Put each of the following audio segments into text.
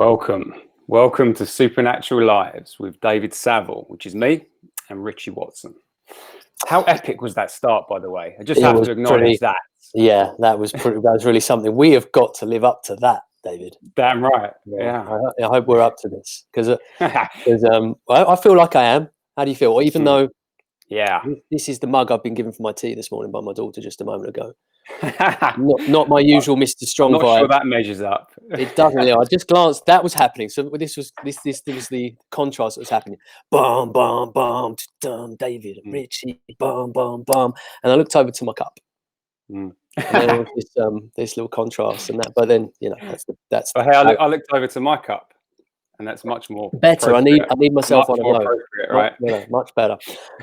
Welcome to Supernatural Lives with David Saville, which is me, and Richie Watson. How epic was that start, by the way? I just have to acknowledge that. Yeah, that was really something. We have got to live up to that, David. Damn right. Yeah. I hope we're up to this because I feel like I am. How do you feel? Even though, this is the mug I've been given for my tea this morning by my daughter just a moment ago. not my usual Mr. Strong I'm not vibe. sure that measures up. It doesn't. I just glanced. That was happening. So this was the contrast that was happening. Bum bum bum, dum, David and Richie. Bum bum bum. And I looked over to my cup. And there was this little contrast and that. But then that's. But hey, I looked over to my cup, and that's much more better. I need myself on a note. Right? Much better.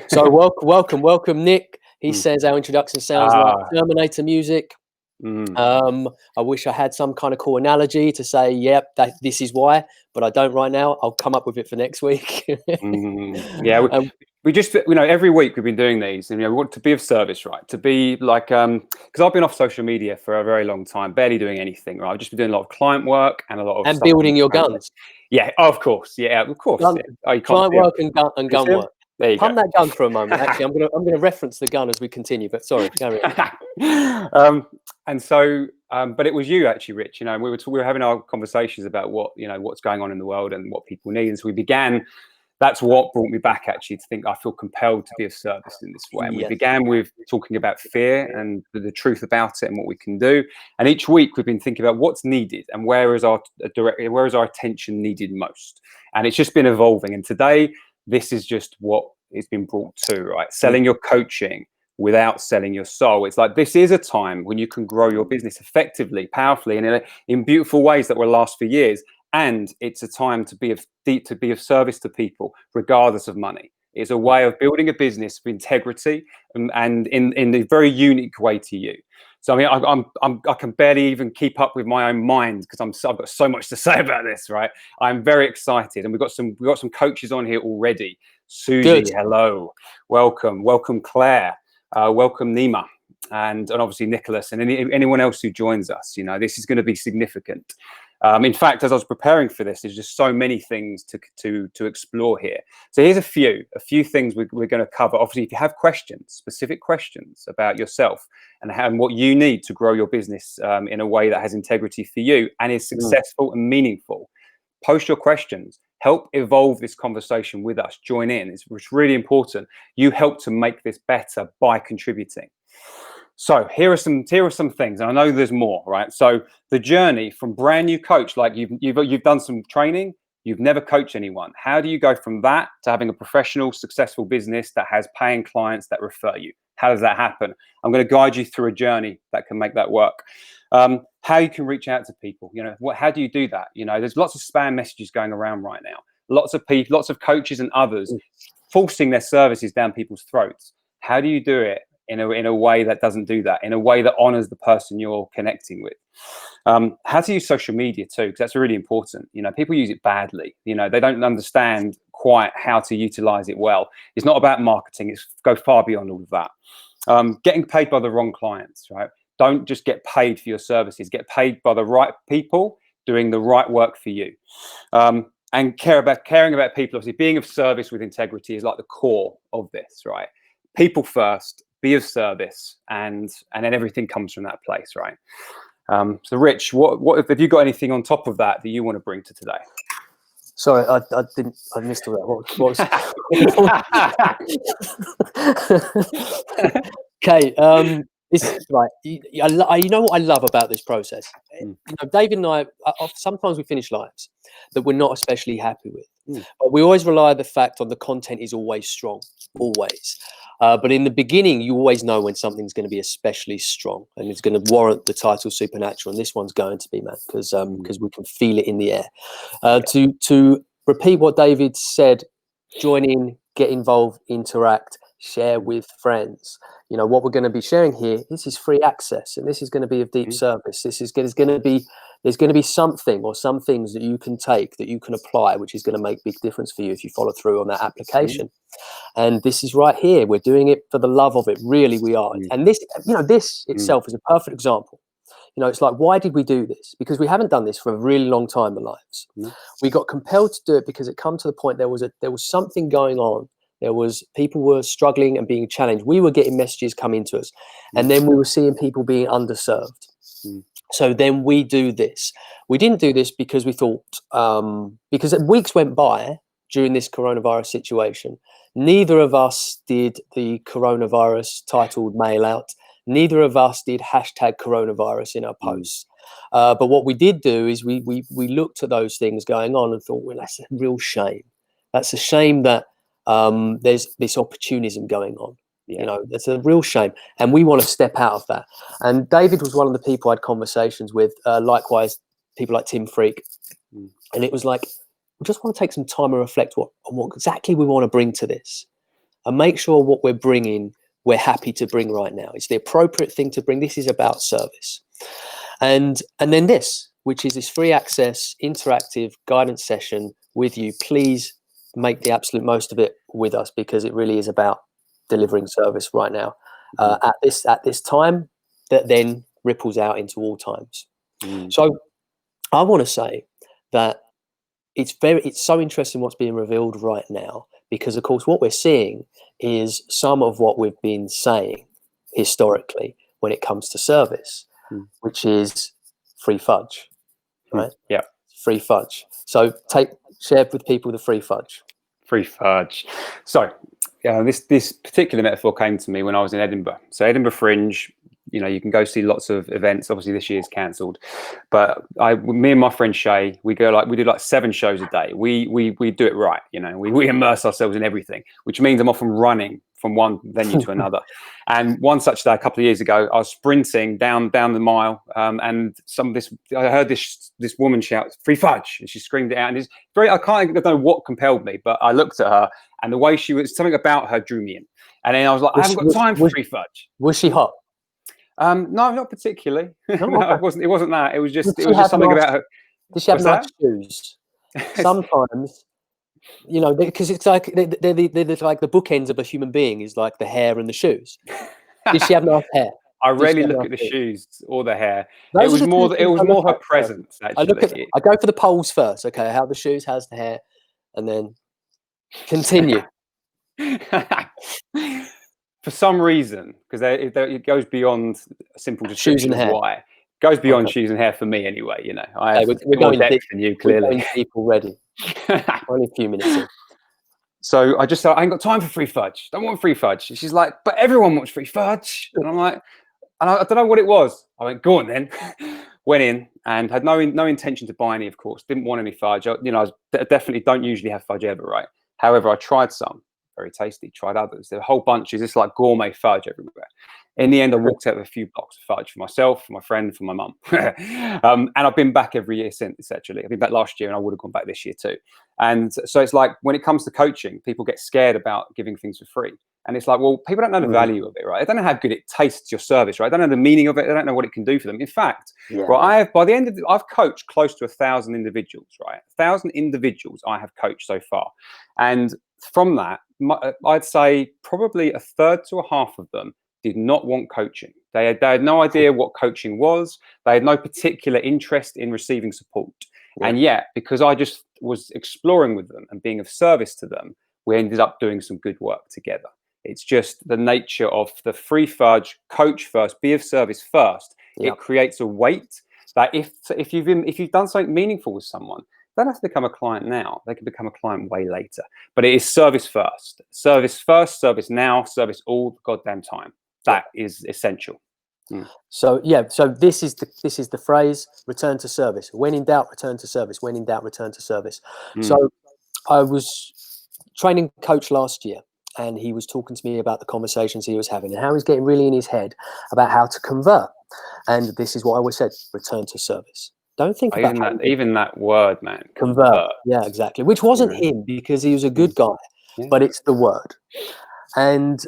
So welcome, Nick. He says our introduction sounds like Terminator music. I wish I had some kind of cool analogy to say, yep, this is why, but I don't right now. I'll come up with it for next week. Yeah, we just, every week we've been doing these, and we want to be of service, right? To be like, because I've been off social media for a very long time, barely doing anything, right? I've just been doing a lot of client work and a lot of building your guns. Yeah, of course. Yeah, of course. Client work and gun work. There you Pump that gun for a moment. Actually, I'm going to reference the gun as we continue. But sorry, carry on. And so, but it was you actually, Rich. We were having our conversations about what's going on in the world and what people need. And so we began. That's what brought me back actually to think I feel compelled to be of service in this way. And we began with talking about fear and the truth about it and what we can do. And each week we've been thinking about what's needed and where is our attention needed most. And it's just been evolving. And today, this is just what it's been brought to, right? Selling your coaching without selling your soul. It's like this is a time when you can grow your business effectively, powerfully, and in beautiful ways that will last for years. And it's a time to be of service to people, regardless of money. It's a way of building a business with integrity and in a very unique way to you. So I mean, I can barely even keep up with my own mind because I've got so much to say about this, right? I'm very excited, and we've got some coaches on here already. Susie, hello, welcome Claire, welcome Nima, and obviously Nicholas, and anyone else who joins us. This is going to be significant. In fact, as I was preparing for this, there's just so many things to explore here. So here's a few things we're going to cover. Obviously, if you have specific questions about yourself and what you need to grow your business in a way that has integrity for you and is successful and meaningful, post your questions. Help evolve this conversation with us. Join in. It's really important. You help to make this better by contributing. So here are some things, and I know there's more, right? So the journey from brand new coach, like you've done some training, you've never coached anyone. How do you go from that to having a professional, successful business that has paying clients that refer you? How does that happen? I'm going to guide you through a journey that can make that work. How you can reach out to people, how do you do that? There's lots of spam messages going around right now. Lots of people, lots of coaches and others forcing their services down people's throats. How do you do it in a way that doesn't do that, in a way that honors the person you're connecting with? How to use social media too, because that's really important. People use it badly. They don't understand quite how to utilize it well. It's not about marketing. It's go far beyond all of that. Getting paid by the wrong clients, right? Don't just get paid for your services. Get paid by the right people doing the right work for you. And caring about people, obviously being of service with integrity is like the core of this, right? People first, be of service, and then everything comes from that place, right? So Rich, what have you got anything on top of that you want to bring to today? Sorry, I missed all that. What was... Okay, this is right. You know what I love about this process? David and I, sometimes we finish lives that we're not especially happy with. But we always rely on the fact on the content is always strong, always. But in the beginning, you always know when something's going to be especially strong and it's going to warrant the title Supernatural. And this one's going to be, man, because we can feel it in the air. To repeat what David said, join in, get involved, interact, share with friends. What we're going to be sharing here, this is free access, and this is going to be of deep service. There's going to be something or some things that you can take, that you can apply, which is going to make big difference for you if you follow through on that application. And this is right here. We're doing it for the love of it. Really, we are. And this, this itself is a perfect example. You know, it's like, why did we do this? Because we haven't done this for a really long time in lives. No. We got compelled to do it because it come to the point there was something going on. People were struggling and being challenged. We were getting messages coming to us, and then we were seeing people being underserved. So then we do this. We didn't do this because we thought, because weeks went by during this coronavirus situation. Neither of us did the coronavirus titled mail out. Neither of us did hashtag coronavirus in our posts. But what we did do is we looked at those things going on and thought, well, that's a real shame. That's a shame that there's this opportunism going on. You know, that's a real shame. And we want to step out of that. And David was one of the people I had conversations with, likewise, people like Tim Freak. And it was like, we just want to take some time and reflect on what exactly we want to bring to this, and make sure what we're bringing, we're happy to bring right now. It's the appropriate thing to bring. This is about service. And then this, which is this free access, interactive guidance session with you. Please make the absolute most of it with us, because it really is about delivering service right now at this time that then ripples out into all times. So I want to say that it's so interesting what's being revealed right now, because of course what we're seeing is some of what we've been saying historically when it comes to service, which is free fudge, right? Yeah, free fudge. So share with people the free fudge. Free fudge. So this particular metaphor came to me when I was in Edinburgh. So Edinburgh Fringe, you know, you can go see lots of events. Obviously this year's cancelled, but me and my friend Shay, we do like 7 shows a day. We do it right, you know. We immerse ourselves in everything, which means I'm often running from one venue to another. And one such day a couple of years ago, I was sprinting down the mile, and I heard this woman shout "free fudge," and she screamed it out. And I don't know what compelled me, but I looked at her, and the way she was, something about her drew me in. And then I was like, I haven't got time for free fudge. Was she hot? No, not particularly. No, okay. It wasn't that. It was just something about her. Did she have nice shoes? Sometimes, you know, because it's like they're like the bookends of a human being is like the hair and the shoes. Did she have nice hair? I rarely look at the shoes or the hair. It was more her presence. Actually, I go for the poles first. Okay, how the shoes, how's the hair, and then continue. For some reason, because it goes beyond a simple description of why. It goes beyond shoes and hair for me, anyway. You know, I have more depth than you, clearly. People ready. Only a few minutes in. So I just said, I ain't got time for free fudge. Don't want free fudge. And she's like, but everyone wants free fudge. And I'm like, and I don't know what it was. I went, go on then. Went in and had no intention to buy any, of course. Didn't want any fudge. You know, I definitely don't usually have fudge ever, right? However, I tried some. Very tasty. Tried others. There were whole bunches. It's like gourmet fudge everywhere. In the end, I walked out with a few blocks of fudge for myself, for my friend, for my mum. And I've been back every year since, actually. I've been back last year and I would have gone back this year too. And so it's like, when it comes to coaching, people get scared about giving things for free. And it's like, well, people don't know the value of it, right? They don't know how good it tastes, your service, right? They don't know the meaning of it. They don't know what it can do for them. In fact, right, I've coached close to 1,000 individuals, right? 1,000 individuals I have coached so far. And from that, I'd say probably a third to a half of them did not want coaching. They had no idea what coaching was. They had no particular interest in receiving support. And yet, because I just was exploring with them and being of service to them, we ended up doing some good work together. It's just the nature of the free fudge, coach first, be of service first. It creates a weight that if you've done something meaningful with someone, they don't have to become a client now. They can become a client way later. But it is service first. Service first, service now, service all the goddamn time. That is essential. So so this is the phrase, return to service. When in doubt, return to service. When in doubt, return to service. So I was training coach last year, and he was talking to me about the conversations he was having and how he's getting really in his head about how to convert. And this is what I always said, return to service. Don't think about even that word, man. Convert. Yeah, exactly. Which wasn't him, because he was a good guy, but it's the word. And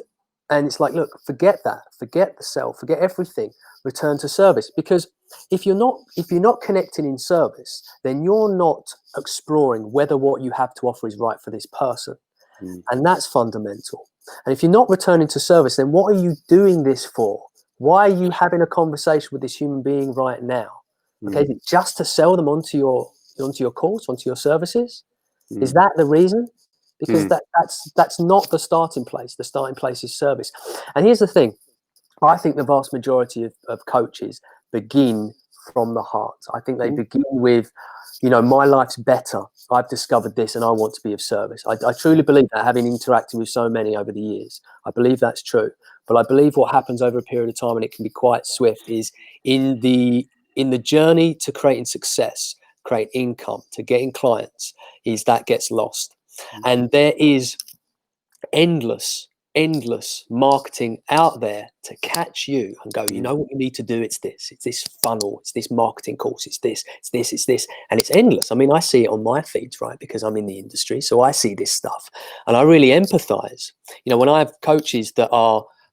it's like, look, forget that. Forget the self. Forget everything. Return to service. Because if you're not connecting in service, then you're not exploring whether what you have to offer is right for this person. And that's fundamental. And if you're not returning to service, then what are you doing this for? Why are you having a conversation with this human being right now? Okay, is it just to sell them onto your course, onto your services? Is that the reason? Because that's not the starting place. The starting place is service. And here's the thing. I think the vast majority of coaches begin from the heart. I think they begin with, my life's better. I've discovered this and I want to be of service. I truly believe that, having interacted with so many over the years. I believe that's true. But I believe what happens over a period of time, and it can be quite swift, is in the journey to creating success, creating income, to getting clients, is that gets lost. And there is endless marketing out there to catch you and go, you know what you need to do? It's this funnel, it's this marketing course, it's this, and it's endless. I mean, I see it on my feeds, right? Because I'm in the industry, so I see this stuff and I really empathize. When I have coaches that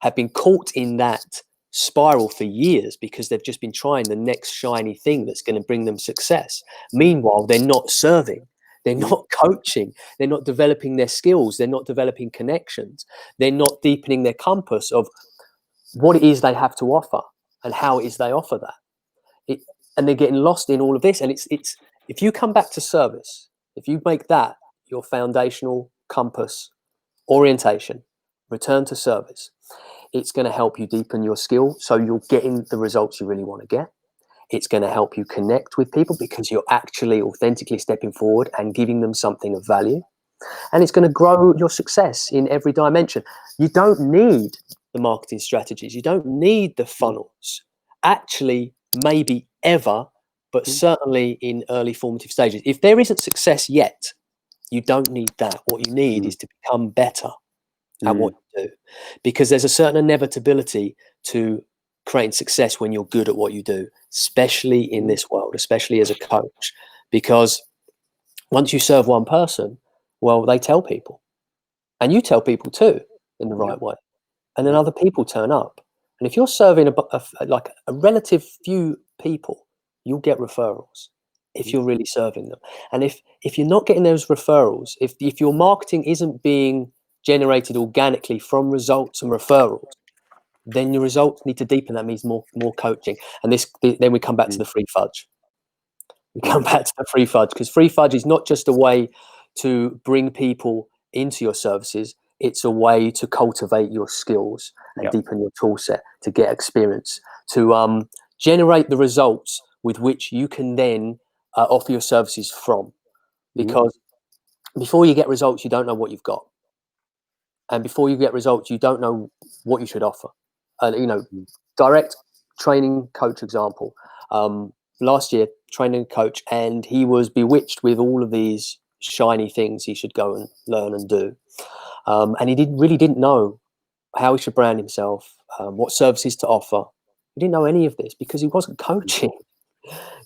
have been caught in that spiral for years because they've just been trying the next shiny thing that's going to bring them success. Meanwhile, they're not serving. They're not coaching. They're not developing their skills. They're not developing connections. They're not deepening their compass of what it is they have to offer and how it is they offer that. And they're getting lost in all of this. And it's if you come back to service, if you make that your foundational compass, orientation, return to service, it's going to help you deepen your skill so you're getting the results you really want to get. It's going to help you connect with people because you're actually authentically stepping forward and giving them something of value. And it's going to grow your success in every dimension. You don't need the marketing strategies. You don't need the funnels. Actually, maybe ever, but certainly in early formative stages. If there isn't success yet, you don't need that. What you need is to become better at what you do. Because there's a certain inevitability to creating success when you're good at what you do, especially in this world, especially as a coach, because once you serve one person, well, they tell people, and you tell people too in the right way, and then other people turn up. And if you're serving like a relative few people, you'll get referrals if you're really serving them. And if you're not getting those referrals, if your marketing isn't being generated organically from results and referrals, then your results need to deepen. That means more coaching. And then we come back to the free fudge. We come back to the free fudge, because free fudge is not just a way to bring people into your services. It's a way to cultivate your skills and deepen your tool set, to get experience, to generate the results with which you can then offer your services from. Because before you get results, you don't know what you've got. And before you get results, you don't know what you should offer. Direct training coach example. Last year, training coach, and he was bewitched with all of these shiny things he should go and learn and do. And he really didn't know how he should brand himself, what services to offer. He didn't know any of this because he wasn't coaching.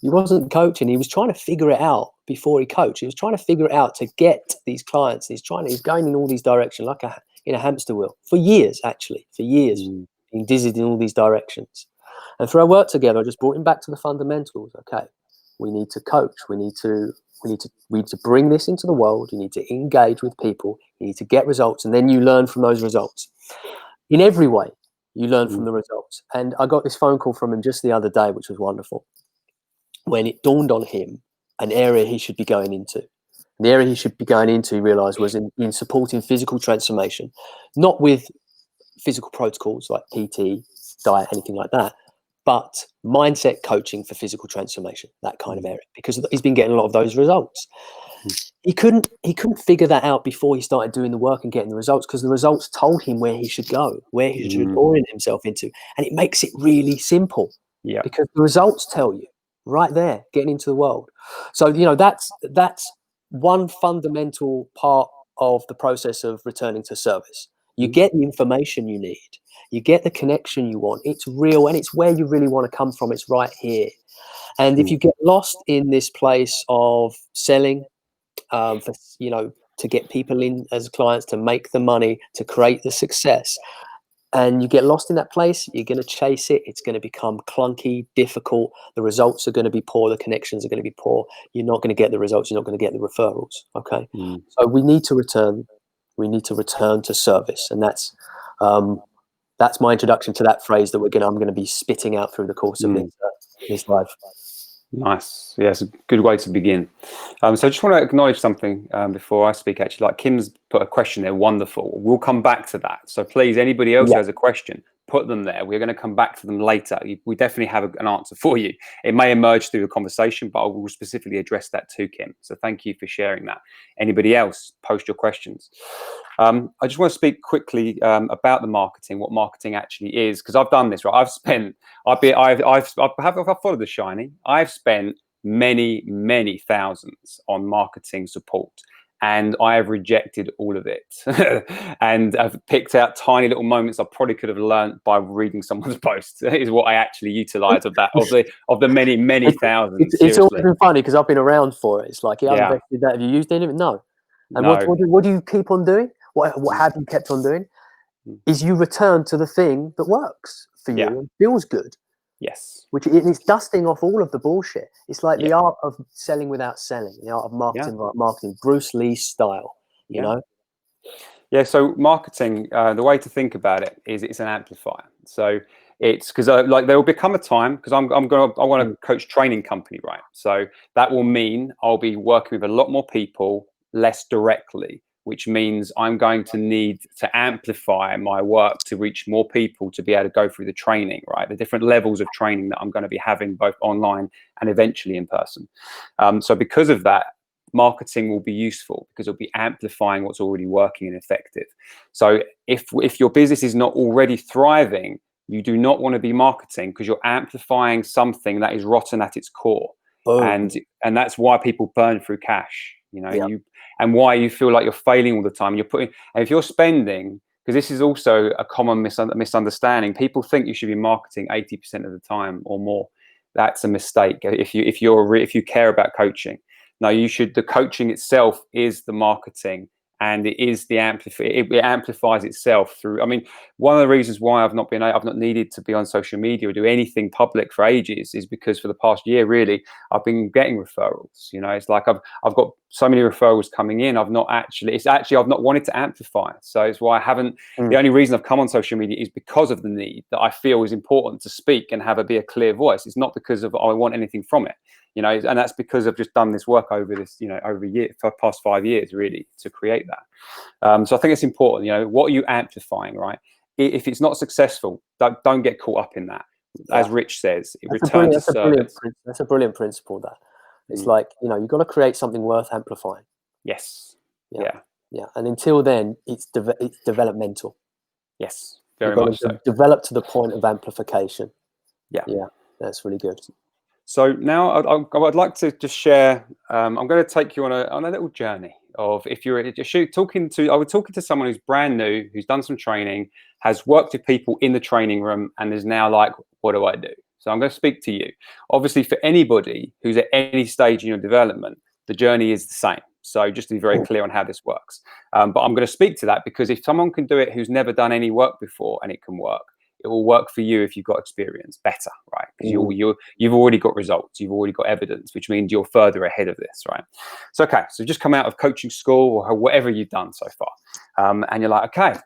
He wasn't coaching. He was trying to figure it out before he coached. He was trying to figure it out to get these clients. He's going in all these directions, like in a hamster wheel, for years, being dizzied in all these directions. And through our work together, I just brought him back to the fundamentals. Okay, we need to coach. We need to bring this into the world. You need to engage with people. You need to get results, and then you learn from those results. In every way, you learn from the results. And I got this phone call from him just the other day, which was wonderful, when it dawned on him an area he should be going into. The area he should be going into, he realized, was in supporting physical transformation, not with physical protocols like PT, diet, anything like that, but mindset coaching for physical transformation, that kind of area, because he's been getting a lot of those results. He couldn't figure that out before he started doing the work and getting the results, because the results told him where he should go, where he should orient himself into. And it makes it really simple, because the results tell you right there, getting into the world. So, that's one fundamental part of the process of returning to service. You get the information you need. You get the connection you want. It's real, and it's where you really want to come from. It's right here. And if you get lost in this place of selling, to get people in as clients, to make the money, to create the success, and you get lost in that place, you're going to chase it. It's going to become clunky, difficult. The results are going to be poor. The connections are going to be poor. You're not going to get the results. You're not going to get the referrals. Okay. So we need to return to service. And that's that's my introduction to that phrase that I'm going to be spitting out through the course of this live. Nice. Yeah, it's a good way to begin. So I just want to acknowledge something before I speak, actually. Like Kim's put a question there, wonderful. We'll come back to that. So please, anybody else who has a question, put them there. We're going to come back to them later. We definitely have an answer for you. It may emerge through a conversation, but I will specifically address that to Kim. So thank you for sharing that. Anybody else, post your questions. I just want to speak quickly about the marketing, what marketing actually is, because I've done this, right? I've followed the shiny. I've spent many thousands on marketing support, and I have rejected all of it. And I've picked out tiny little moments I probably could have learned by reading someone's post. Is what I actually utilize of the many thousands. It's always been funny because I've been around for it. It's like, I've Yeah. invested that. Have you used any of it? No. And No. what do you keep on doing? What have you kept on doing? Is you return to the thing that works for you and feels good. Yes. Which it's dusting off all of the bullshit. It's like the art of selling without selling, the art of marketing without marketing, Bruce Lee style, you know? Yeah, so marketing, the way to think about it is it's an amplifier. So it's because like there will become a time, because I want to coach training company, right? So that will mean I'll be working with a lot more people less directly, which means I'm going to need to amplify my work to reach more people to be able to go through the training, right? The different levels of training that I'm going to be having both online and eventually in person. So because of that, marketing will be useful because it'll be amplifying what's already working and effective. So if your business is not already thriving, you do not want to be marketing because you're amplifying something that is rotten at its core. And that's why people burn through cash, you know, and why you feel like you're failing all the time. And if you're spending, because this is also a common misunderstanding, people think you should be marketing 80% of the time or more. That's a mistake. If you care about coaching. No, you should. The coaching itself is the marketing, and it is the it amplifies itself through. I mean, one of the reasons why I've not needed to be on social media or do anything public for ages is because for the past year, really, I've been getting referrals. You know, it's like I've got so many referrals coming in. I've not wanted to amplify. So it's why I haven't. The only reason I've come on social media is because of the need that I feel is important to speak and be a clear voice. It's not because of I want anything from it. You know, and that's because I've just done this work over a year, for the past 5 years, really, to create that. So I think it's important, you know, what are you amplifying, right? If it's not successful, don't get caught up in that. As Rich says, return to service. That's a brilliant principle, that. It's like, you know, you've got to create something worth amplifying. Yes. Yeah. And until then, it's developmental. Yes, very much so. Develop to the point of amplification. Yeah. That's really good. So now I'd like to just share. I'm going to take you on a little journey of I was talking to someone who's brand new, who's done some training, has worked with people in the training room, and is now like, what do I do? So I'm going to speak to you. Obviously, for anybody who's at any stage in your development, the journey is the same. So just to be very clear on how this works. But I'm going to speak to that because if someone can do it who's never done any work before and it can work, it will work for you if you've got experience better, right? Because you've already got results, you've already got evidence, which means you're further ahead of this, right? So so just come out of coaching school or whatever you've done so far, and you're like, okay,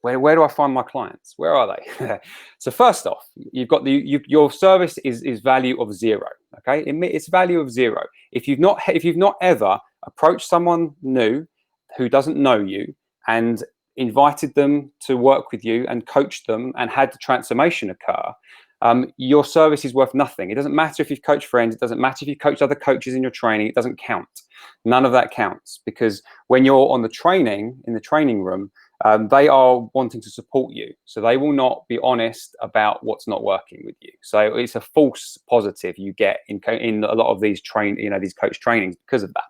where do I find my clients? Where are they? So first off, you've got your service is value of 0. Okay, it's value of 0. If you've not ever approached someone new who doesn't know you and invited them to work with you and coached them and had the transformation occur, your service is worth nothing. It doesn't matter if you've coached friends. It doesn't matter if you've coached other coaches in your training. It doesn't count. None of that counts, because when you're on in the training room, they are wanting to support you. So they will not be honest about what's not working with you. So it's a false positive you get in a lot of these these coach trainings because of that.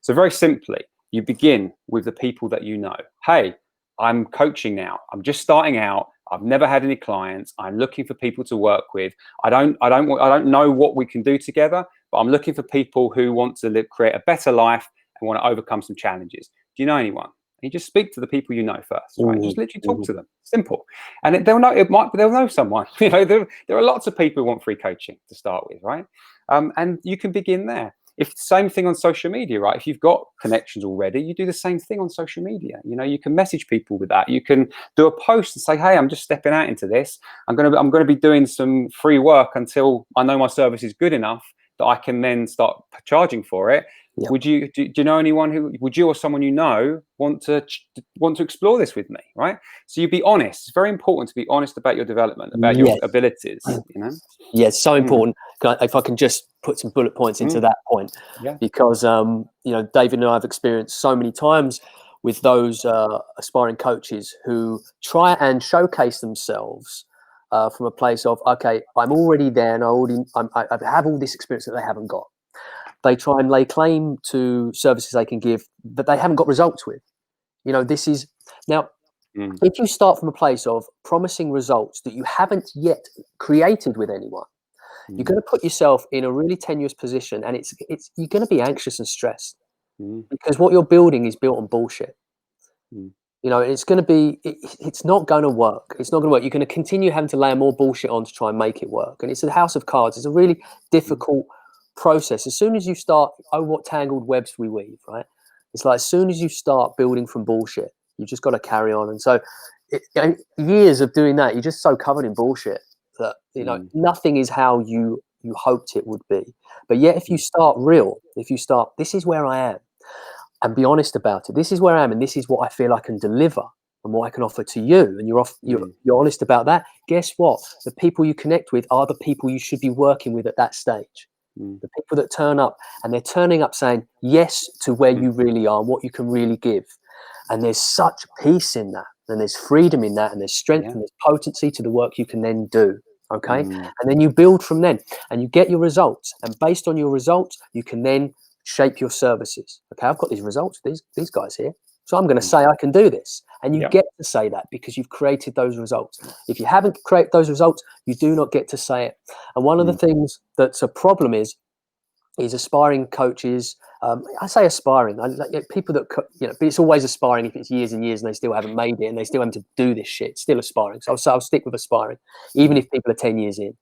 So very simply, you begin with the people that you know. Hey, I'm coaching now. I'm just starting out. I've never had any clients. I'm looking for people to work with. I don't know what we can do together, but I'm looking for people who want to create a better life and want to overcome some challenges. Do you know anyone? And you just speak to the people you know first, right? Just literally talk to them. Simple. And they'll know someone. You know, there are lots of people who want free coaching to start with, right? And you can begin there. if same thing on social media, right? If you've got connections already, you do the same thing on social media. You know, you can message people with that. You can do a post and say, hey, I'm just stepping out into this. I'm gonna be doing some free work until I know my service is good enough that I can then start charging for it. Yeah. Would you do you know anyone who would you or someone you know want to explore this with me, right? So you be honest. It's very important to be honest about your development, about your abilities, you know. Yeah, it's so important. If I can just put some bullet points into that point, because you know, David and I have experienced so many times with those aspiring coaches who try and showcase themselves from a place of, okay, I'm already there and I have all this experience that they haven't got. They try and lay claim to services they can give that they haven't got results with. You know, this is now, if you start from a place of promising results that you haven't yet created with anyone, you're going to put yourself in a really tenuous position, and you're going to be anxious and stressed because what you're building is built on bullshit. You know, it's going to be, it's not going to work. It's not going to work. You're going to continue having to layer more bullshit on to try and make it work. And it's a house of cards. It's a really difficult process. As soon as you start, oh, what tangled webs we weave, right? It's like as soon as you start building from bullshit, you just got to carry on. And so years of doing that, you're just so covered in bullshit that, you know, nothing is how you hoped it would be. But yet if you start real, if you start, this is where I am, and be honest about it. This is where I am, and this is what I feel I can deliver and what I can offer to you. And you're honest about that. Guess what? The people you connect with are the people you should be working with at that stage. The people that turn up, and they're turning up saying yes to where you really are and what you can really give. And there's such peace in that, and there's freedom in that, and there's strength and there's potency to the work you can then do. Okay. And then you build from then, and you get your results. And based on your results, you can then shape your services. Okay, I've got these results, these guys here. So I'm going to say I can do this. And you get to say that because you've created those results. If you haven't created those results, you do not get to say it. And one of the things that's a problem is aspiring coaches. I say aspiring, people that, you know, but it's always aspiring if it's years and years and they still haven't made it and they still having to do this shit. Still aspiring. So I'll stick with aspiring, even if people are 10 years in,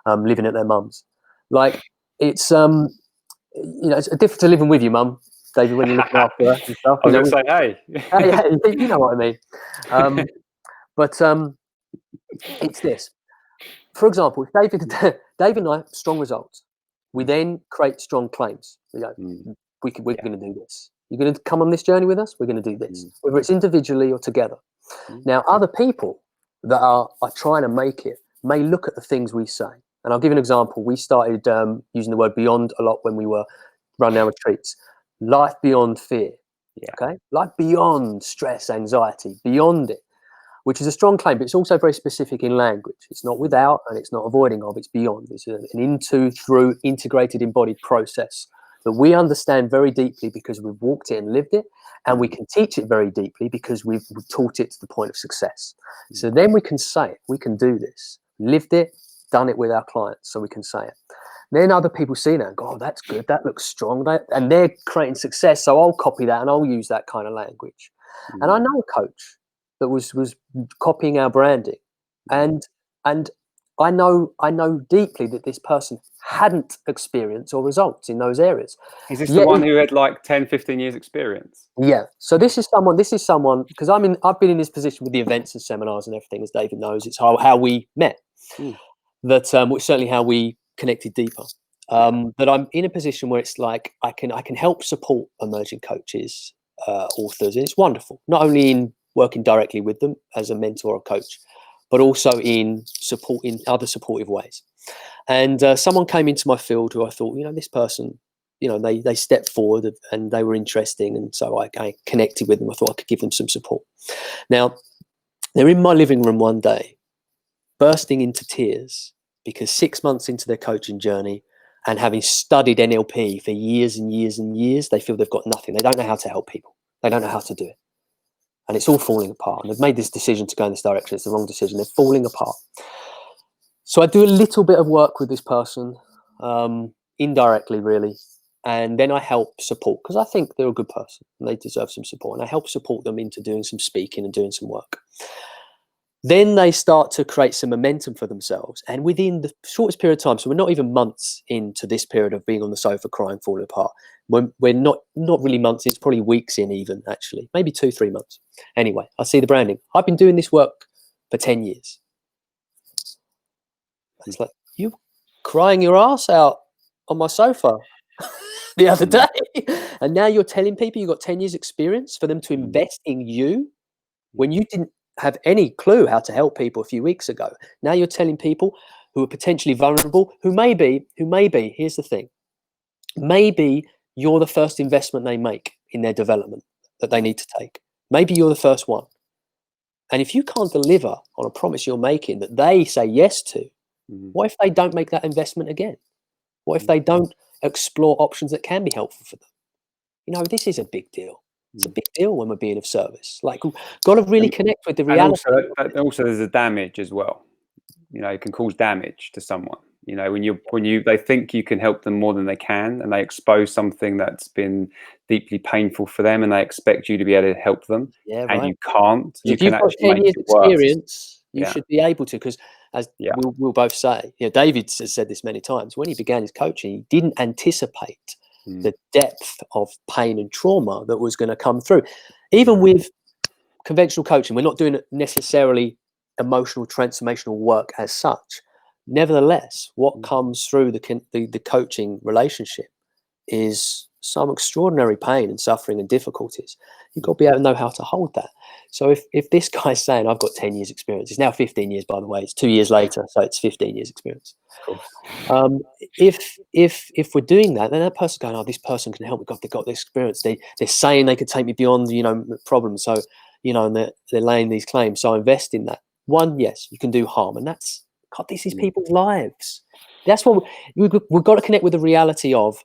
living at their mum's. Like it's, you know, it's different to living with your mum, David, when you're looking after her and stuff. I was going to say, hey. You know what I mean. But it's this. For example, if David and I, strong results. We then create strong claims. We go, we're going to do this. You're going to come on this journey with us? We're going to do this, whether it's individually or together. Now, other people that are trying to make it may look at the things we say. And I'll give you an example. We started using the word beyond a lot when we were running our retreats. Life beyond fear. Okay? Life beyond stress, anxiety, beyond it, which is a strong claim, but it's also very specific in language. It's not without and it's not avoiding of, it's beyond. It's an into, through, integrated, embodied process that we understand very deeply because we've walked it and lived it, and we can teach it very deeply because we've taught it to the point of success. So then we can say it, we can do this, lived it, done it with our clients, so we can say it. Then other people see that and go, oh, that's good, that looks strong, and they're creating success, so I'll copy that and I'll use that kind of language. And I know a coach that was copying our branding, and I know deeply that this person hadn't experience or results in those areas. Is this the one who had like 10, 15 years experience? Yeah. So this is someone because I've been in this position with the events and seminars and everything, as David knows. It's how we met. That certainly how we connected deeper. That I'm in a position where it's like I can help support emerging coaches, authors, and it's wonderful. Not only in working directly with them as a mentor or coach, but also in other supportive ways. And someone came into my field who I thought, you know, this person, you know, they stepped forward and they were interesting, and so I connected with them. I thought I could give them some support. Now, they're in my living room one day, bursting into tears because 6 months into their coaching journey and having studied NLP for years and years and years, they feel they've got nothing. They don't know how to help people. They don't know how to do it. And it's all falling apart. And they've made this decision to go in this direction. It's the wrong decision. They're falling apart. So I do a little bit of work with this person, indirectly, really. And then I help support, because I think they're a good person and they deserve some support. And I help support them into doing some speaking and doing some work. Then they start to create some momentum for themselves. And within the shortest period of time, so we're not even months into this period of being on the sofa crying, falling apart. We're not really months, it's probably weeks in even, actually. Maybe 2-3 months. Anyway, I see the branding. I've been doing this work for 10 years. It's like, you crying your ass out on my sofa the other day. And now you're telling people you've got 10 years experience for them to invest in you when you didn't have any clue how to help people a few weeks ago. Now you're telling people who are potentially vulnerable, who may be, here's the thing, maybe you're the first investment they make in their development that they need to take. Maybe you're the first one. And if you can't deliver on a promise you're making that they say yes to, what if they don't make that investment again? What if they don't explore options that can be helpful for them? You know, this is a big deal. It's a big deal when we're being of service. Like, got to really connect with the reality. And also there's a damage as well. You know, it can cause damage to someone. You know, when they think you can help them more than they can, and they expose something that's been deeply painful for them, and they expect you to be able to help them, and you can't. You If you've got 10 years experience, you should be able to, because as we'll both say, you know, David has said this many times, when he began his coaching, he didn't anticipate the depth of pain and trauma that was going to come through. Even with conventional coaching, we're not doing necessarily emotional transformational work as such. Nevertheless, what comes through the coaching relationship is some extraordinary pain and suffering and difficulties. You've got to be able to know how to hold that. So if this guy's saying, I've got 10 years experience, it's now 15 years, by the way, it's 2 years later, so it's 15 years experience. If we're doing that, then that person's going, oh, this person can help me. God, they've got this experience. They're saying they could take me beyond, you know, problems. So, you know, and they're laying these claims. So I invest in that. One, yes, you can do harm. And that's, God, this is people's lives. That's what we've got to connect with the reality of,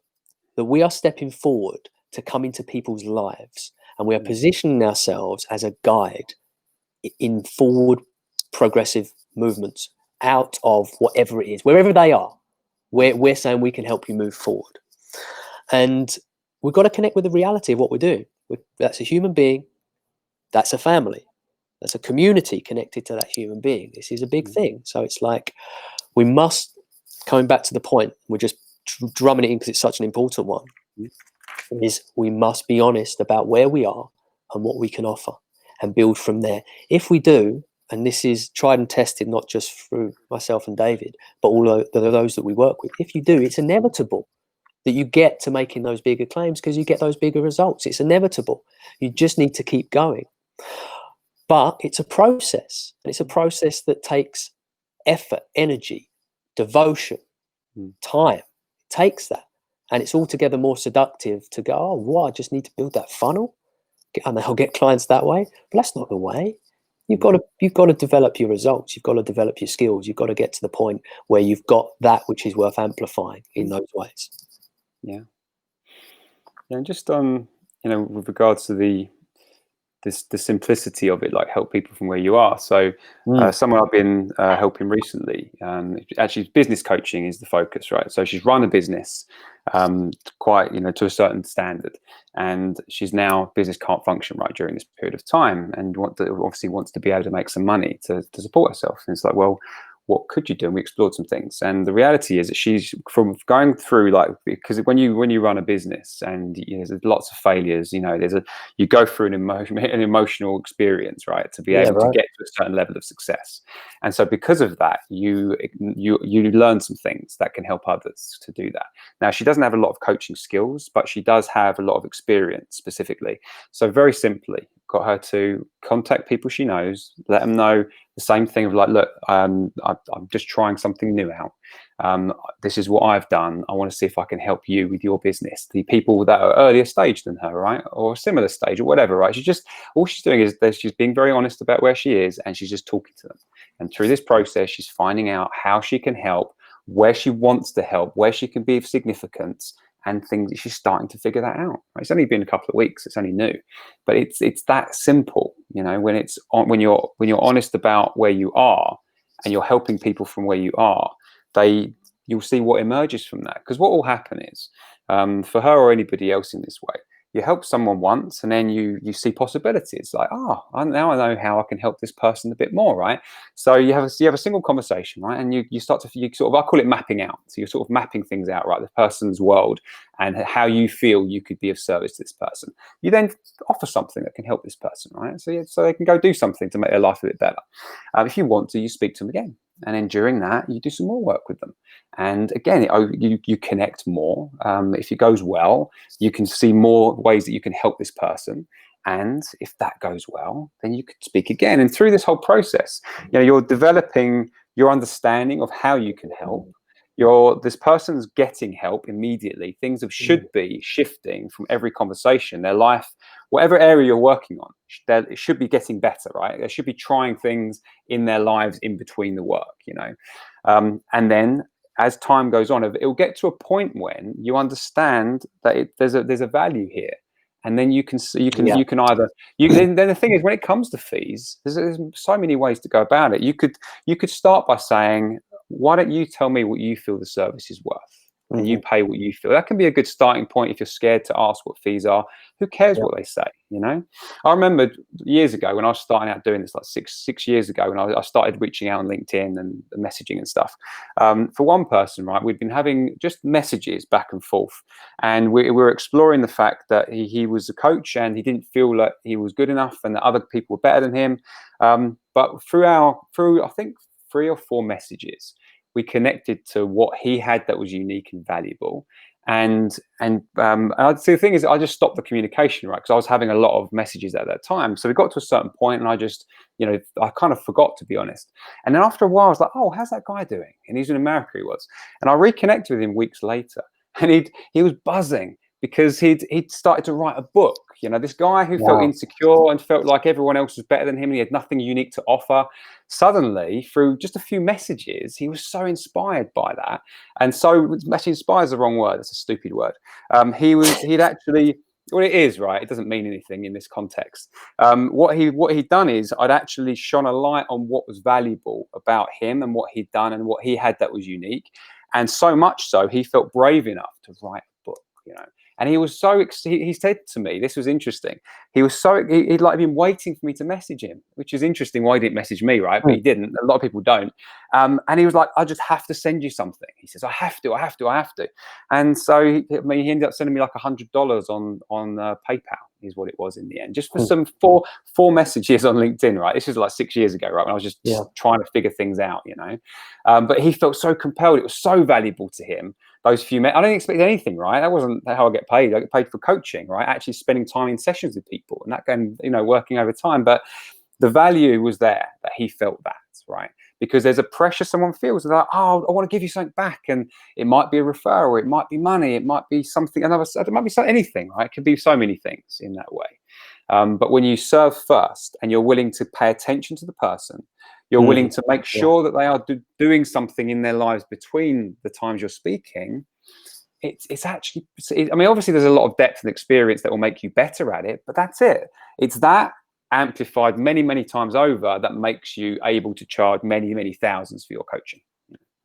that we are stepping forward to come into people's lives, and we are positioning ourselves as a guide in forward progressive movements out of whatever it is, wherever they are. We're saying we can help you move forward. And we've got to connect with the reality of what we're doing. That's a human being. That's a family. That's a community connected to that human being. This is a big thing. So it's like, we must, coming back to the point, we're just drumming it in because it's such an important one, is we must be honest about where we are and what we can offer and build from there. If we do, and this is tried and tested, not just through myself and David, but all of those that we work with, if you do, it's inevitable that you get to making those bigger claims because you get those bigger results. It's inevitable. You just need to keep going. But it's a process, and it's a process that takes effort, energy, devotion, time. It takes that. And it's altogether more seductive to go, oh, well, I just need to build that funnel and I'll get clients that way. But that's not the way. You've got to develop your results. You've got to develop your skills. You've got to get to the point where you've got that which is worth amplifying in those ways. Yeah. And just on, you know, with regards to the simplicity of it, like help people from where you are. So someone I've been helping recently, actually business coaching is the focus, right? So she's run a business quite, you know, to a certain standard, and she's now, business can't function right during this period of time, and obviously wants to be able to make some money to support herself. And it's like, well, what could you do? And we explored some things, and the reality is that she's, from going through, like, because when you run a business and, you know, there's lots of failures, you know, you go through an emotional experience, right, to be able to get to a certain level of success. And so because of that, you learn some things that can help others to do that. Now, she doesn't have a lot of coaching skills, but she does have a lot of experience specifically. So very simply, got her to contact people she knows, let them know the same thing of, like, look, I'm just trying something new out. This is what I've done. I want to see if I can help you with your business. The people that are earlier stage than her, right, or a similar stage or whatever, right? All she's doing is that she's being very honest about where she is, and she's just talking to them. And through this process, she's finding out how she can help, where she wants to help, where she can be of significance, and things. She's starting to figure that out. It's only been a couple of weeks. It's only new, but it's that simple, you know. When you're honest about where you are, and you're helping people from where you are, you'll see what emerges from that. Because what will happen is, for her or anybody else in this way, You help someone once, and then you see possibilities. Like, oh, now I know how I can help this person a bit more, right? So you have a single conversation, right? And you start to, you sort of, I call it mapping out. So you're sort of mapping things out, right? The person's world and how you feel you could be of service to this person. You then offer something that can help this person, right? So they can go do something to make their life a bit better. If you want to, you speak to them again. And then during that, you do some more work with them. And again, you connect more. If it goes well, you can see more ways that you can help this person. And if that goes well, then you could speak again. And through this whole process, you're developing your understanding of how you can help. This person's getting help immediately. Things should be shifting from every conversation. Their life, whatever area you're working on, it should be getting better, right? They should be trying things in their lives in between the work, and then as time goes on, it will get to a point when you understand that there's a value here. And then you can either then the thing is, when it comes to fees, there's so many ways to go about it. You could start by saying, why don't you tell me what you feel the service is worth, and you pay what you feel. That can be a good starting point if you're scared to ask what fees are. Who cares what they say? I remember years ago when I was starting out doing this, like six years ago, when I started reaching out on LinkedIn and messaging and stuff. For one person, right, we'd been having just messages back and forth, and we were exploring the fact that he was a coach and he didn't feel like he was good enough and that other people were better than him. But through I think 3 or 4 messages, we connected to what he had that was unique and valuable. And the thing is, I just stopped the communication, right? Because I was having a lot of messages at that time. So we got to a certain point, and I just, I kind of forgot, to be honest. And then after a while, I was like, oh, how's that guy doing? And he's in America, he was. And I reconnected with him weeks later, and he was buzzing because he'd started to write a book. This guy who felt insecure and felt like everyone else was better than him and he had nothing unique to offer. Suddenly, through just a few messages, he was so inspired by that. And so, actually, inspire is the wrong word. It's a stupid word. He'd actually, well, it is, right? It doesn't mean anything in this context. What he'd done is, I'd actually shone a light on what was valuable about him and what he'd done and what he had that was unique. And so much so, he felt brave enough to write a book, And he was he said to me, this was interesting. He was he'd like been waiting for me to message him, which is interesting why he didn't message me, right? But he didn't. A lot of people don't. And he was like, I just have to send you something. He says, I have to. And so he ended up sending me like $100 on PayPal is what it was in the end, just for some four messages on LinkedIn, right? This was like 6 years ago, right? When I was just trying to figure things out, but he felt so compelled. It was so valuable to him. Those few minutes, I didn't expect anything, right? That wasn't how I get paid. I get paid for coaching, right? Actually spending time in sessions with people and that kind of, working over time. But the value was there, that he felt that, right? Because there's a pressure someone feels. They're like, oh, I want to give you something back. And it might be a referral. It might be money. It might be something, it might be anything, right? It could be so many things in that way. But when you serve first and you're willing to pay attention to the person, you're willing to make sure that they are doing something in their lives between the times you're speaking. It's actually, I mean, obviously there's a lot of depth and experience that will make you better at it, but that's it. It's that amplified many, many times over that makes you able to charge many, many thousands for your coaching.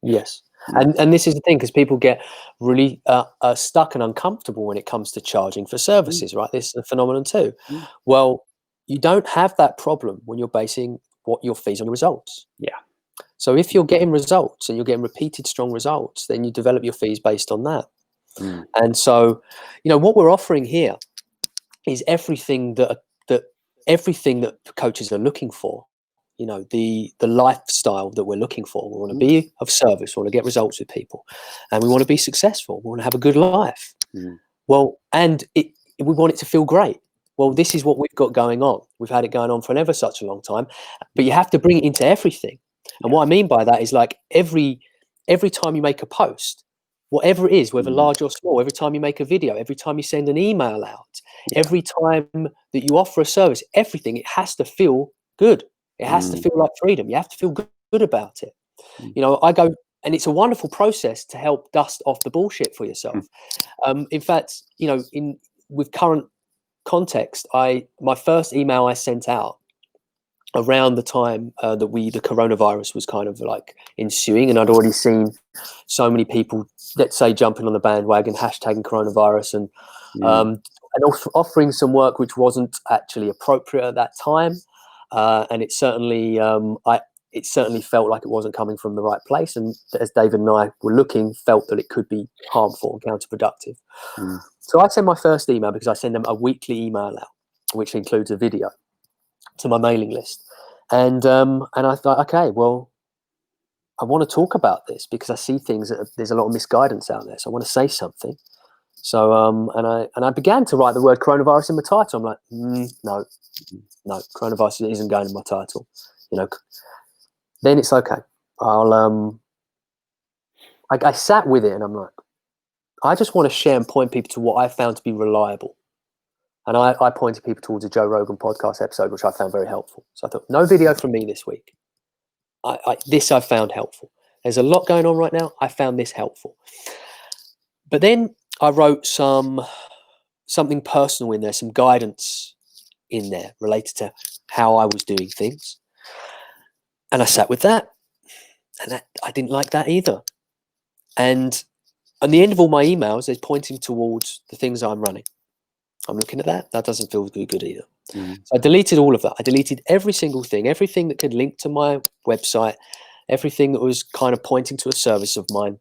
Yes. And this is the thing, because people get really stuck and uncomfortable when it comes to charging for services, right? This is a phenomenon too. Well, you don't have that problem when you're basing what your fees on your results. Yeah. So if you're getting results and you're getting repeated strong results, then you develop your fees based on that. And so, what we're offering here is everything that coaches are looking for. The lifestyle that we're looking for. We want to be of service. We want to get results with people, and we want to be successful. We want to have a good life. Well, and we want it to feel great. Well, this is what we've got going on. We've had it going on for ever such a long time, but you have to bring it into everything. And what I mean by that is, like, every time you make a post, whatever it is, whether large or small, every time you make a video, every time you send an email out, every time that you offer a service, everything, it has to feel good. It has to feel like freedom. You have to feel good about it. I go, and it's a wonderful process to help dust off the bullshit for yourself. In fact, with current context, my first email I sent out around the time that the coronavirus was kind of like ensuing, and I'd already seen so many people, let's say, jumping on the bandwagon, hashtagging coronavirus and and offering some work which wasn't actually appropriate at that time, and it certainly it certainly felt like it wasn't coming from the right place, and as David and I were looking, felt that it could be harmful and counterproductive. So I send my first email, because I send them a weekly email out, which includes a video, to my mailing list, and I thought, okay, well, I want to talk about this because I see things that there's a lot of misguidance out there, so I want to say something. So and I began to write the word coronavirus in my title. I'm like, no, coronavirus isn't going in my title. Then it's okay. I sat with it, and I'm like, I just want to share and point people to what I found to be reliable. And I pointed people towards a Joe Rogan podcast episode, which I found very helpful. So I thought, no video from me this week. This I found helpful. There's a lot going on right now. I found this helpful. But then I wrote something personal in there, some guidance in there related to how I was doing things. And I sat with that. And I didn't like that either. And at the end of all my emails, there's pointing towards the things I'm running. I'm looking at that. That doesn't feel good either. So I deleted all of that. I deleted every single thing, everything that could link to my website, everything that was kind of pointing to a service of mine,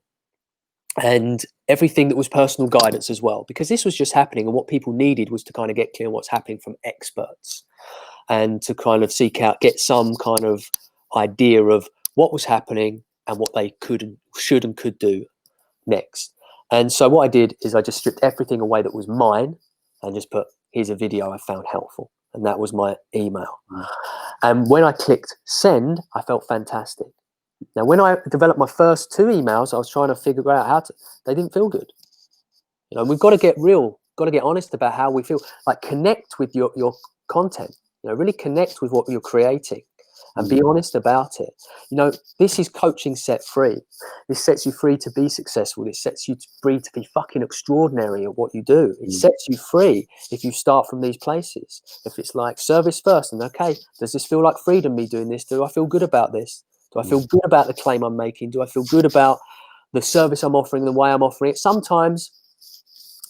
and everything that was personal guidance as well, because this was just happening, and what people needed was to kind of get clear on what's happening from experts, and to kind of seek out, get some kind of idea of what was happening and what they should and could do next. And so what I did is I just stripped everything away that was mine and just put, here's a video I found helpful. And that was my email. And when I clicked send, I felt fantastic. Now, when I developed my first 2 emails, I was trying to figure out they didn't feel good. We've got to get real, got to get honest about how we feel. Like, connect with your content, really connect with what you're creating and be honest about it. This is coaching set free. This sets you free to be successful. It sets you free to be fucking extraordinary at what you do. It sets you free if you start from these places. If it's like service first, and okay, does this feel like freedom, me doing this? Do I feel good about this? Do I feel good about the claim I'm making? Do I feel good about the service I'm offering, the way I'm offering it? Sometimes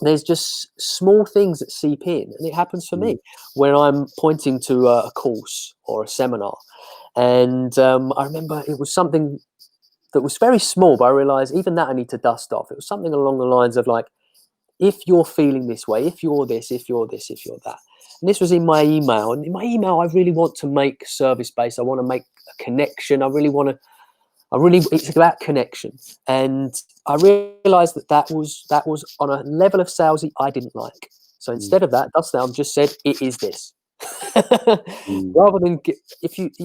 there's just small things that seep in, and it happens for me when I'm pointing to a course or a seminar. And I remember it was something that was very small, but I realized even that I need to dust off. It was something along the lines of like, if you're feeling this way, if you're this, if you're this, if you're that. And this was in my email. And in my email, I really want to make service-based. I want to make a connection. It's about connection. And I realized that was on a level of salesy I didn't like. So instead of that, dust down, just said, it is this. Rather than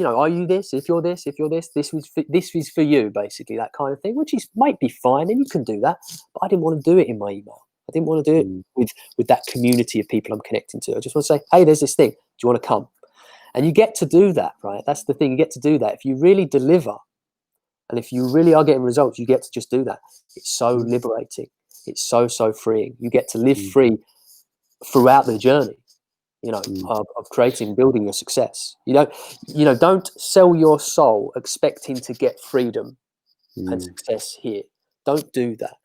are you this, if you're this, this is for you, basically, that kind of thing, which might be fine, and you can do that, but I didn't want to do it in my email. I didn't want to do it with that community of people I'm connecting to. I just want to say, hey, there's this thing, do you want to come? And you get to do that, right? That's the thing, you get to do that. If you really deliver, and if you really are getting results, you get to just do that. It's so liberating. It's so freeing. You get to live free throughout the journey, of creating, building your success. Don't sell your soul expecting to get freedom and success here. Don't do that.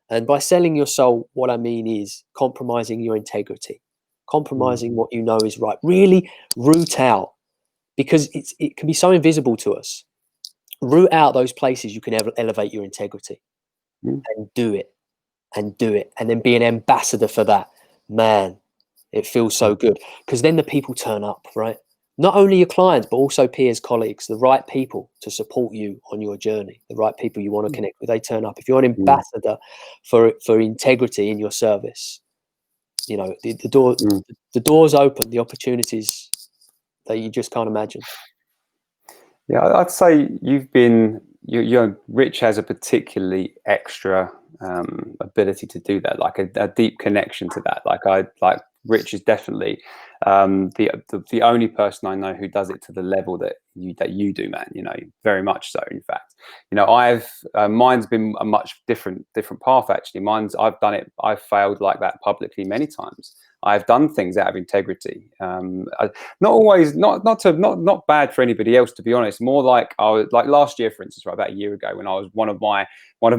And by selling your soul, what I mean is compromising your integrity, compromising what you know is right. Really root out, because it can be so invisible to us. Root out those places you can elevate your integrity, and do it, and then be an ambassador for that. Man, it feels so good, because then the people turn up, right? Not only your clients, but also peers, colleagues, the right people to support you on your journey, the right people you want to connect with, they turn up. If you're an ambassador for integrity in your service, the doors open, the opportunities that you just can't imagine. Yeah, I'd say Rich has a particularly extra ability to do that, like a deep connection to that. Like Rich is definitely the only person I know who does it to the level that you do, man. Very much so. In fact, mine's been a much different path actually. I've done it. I've failed like that publicly many times. I've done things out of integrity. Not always, not bad for anybody else, to be honest. More like I was like last year, for instance, right, about a year ago, when I was one of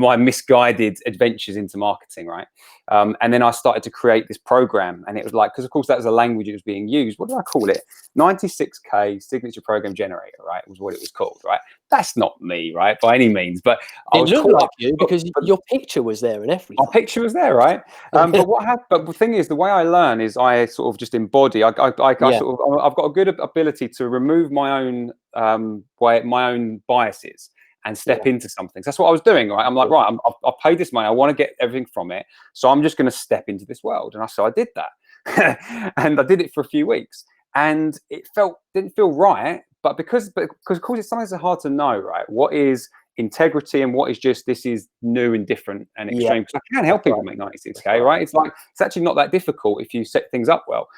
my misguided adventures into marketing, right? And then I started to create this program, and it was like, because of course that was the language it was being used. What did I call it? 96K signature program generator, right? Was what it was called, right? That's not me, right, by any means. But I It was looked caught like up, you because your picture was there and everything. my picture was there, right? But what happened? But the thing is, the way I learn is I sort of just embody. I Yeah. sort of, I've got a good ability to remove my own my own biases and step into something. So that's what I was doing, right? I'm like, right, I've paid this money. I want to get everything from it, so I'm just going to step into this world. And so I did that, and I did it for a few weeks, and it didn't feel right. But because of course it's something that's hard to know, right? What is integrity and what is just, this is new and different and extreme? Because I can't help people make 96K, right? It's like, it's actually not that difficult if you set things up well.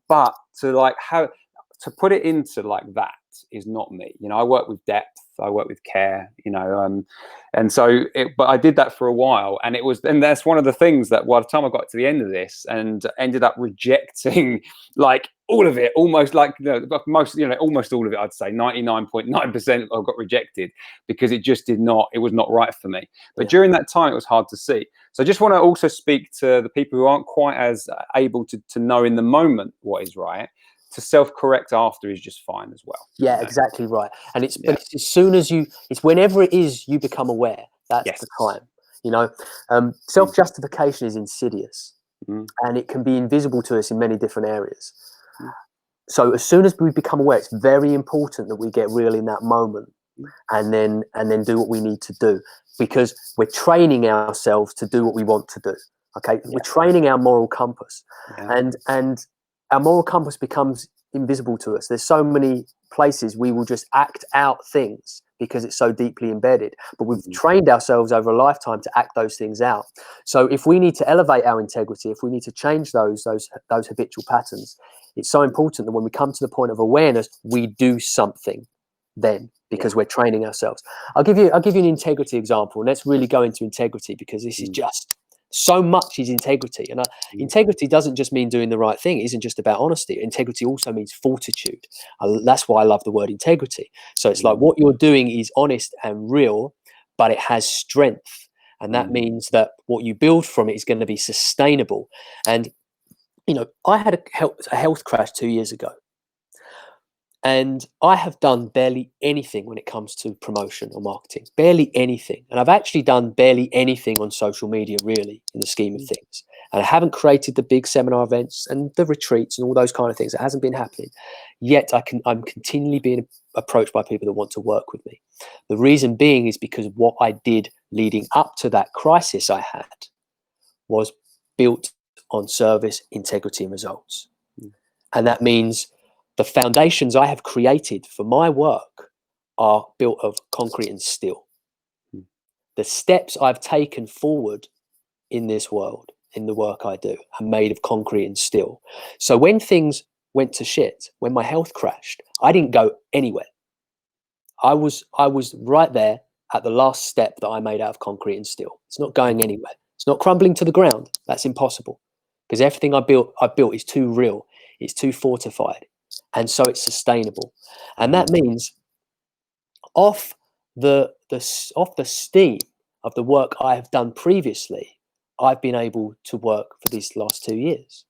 But to put it into like that is not me. You know, I work with depth, I work with care, you know, and so but I did that for a while, and that's one of the things that by the time I got to the end of this and ended up rejecting like all of it, almost like almost all of it, I'd say 99.9% I got rejected because it was not right for me. But during that time it was hard to see. So I just want to also speak to the people who aren't quite as able to know in the moment what is right. To self-correct after is just fine as well. Yeah, exactly right. And but it's as soon as it's whenever it is you become aware, that's the time. You know, self-justification is insidious, and it can be invisible to us in many different areas. So as soon as we become aware, it's very important that we get real in that moment, and then do what we need to do, because we're training ourselves to do what we want to do. Okay, we're training our moral compass, and our moral compass becomes invisible to us. There's so many places we will just act out things because it's so deeply embedded, but we've trained ourselves over a lifetime to act those things out. So if we need to elevate our integrity, if we need to change those habitual patterns, it's so important that when we come to the point of awareness, we do something then, because we're training ourselves. I'll give you an integrity example, and let's really go into integrity, because this is just so much is integrity. And integrity doesn't just mean doing the right thing. It isn't just about honesty. Integrity also means fortitude. That's why I love the word integrity. So it's like what you're doing is honest and real, but it has strength. And that means that what you build from it is going to be sustainable. And, you know, I had a health crash 2 years ago. And I have done barely anything when it comes to promotion or marketing, barely anything. And I've actually done barely anything on social media, really, in the scheme of things. And I haven't created the big seminar events and the retreats and all those kind of things. It hasn't been happening. Yet I'm continually being approached by people that want to work with me. The reason being is because what I did leading up to that crisis I had was built on service, integrity, and results. And that means the foundations I have created for my work are built of concrete and steel. The steps I've taken forward in this world, in the work I do, are made of concrete and steel. So when things went to shit, when my health crashed, I didn't go anywhere. I was right there at the last step that I made out of concrete and steel. It's not going anywhere. It's not crumbling to the ground. That's impossible, because everything I built is too real. It's too fortified. And so it's sustainable. And that means off the steam of the work I have done previously, I've been able to work for these last 2 years.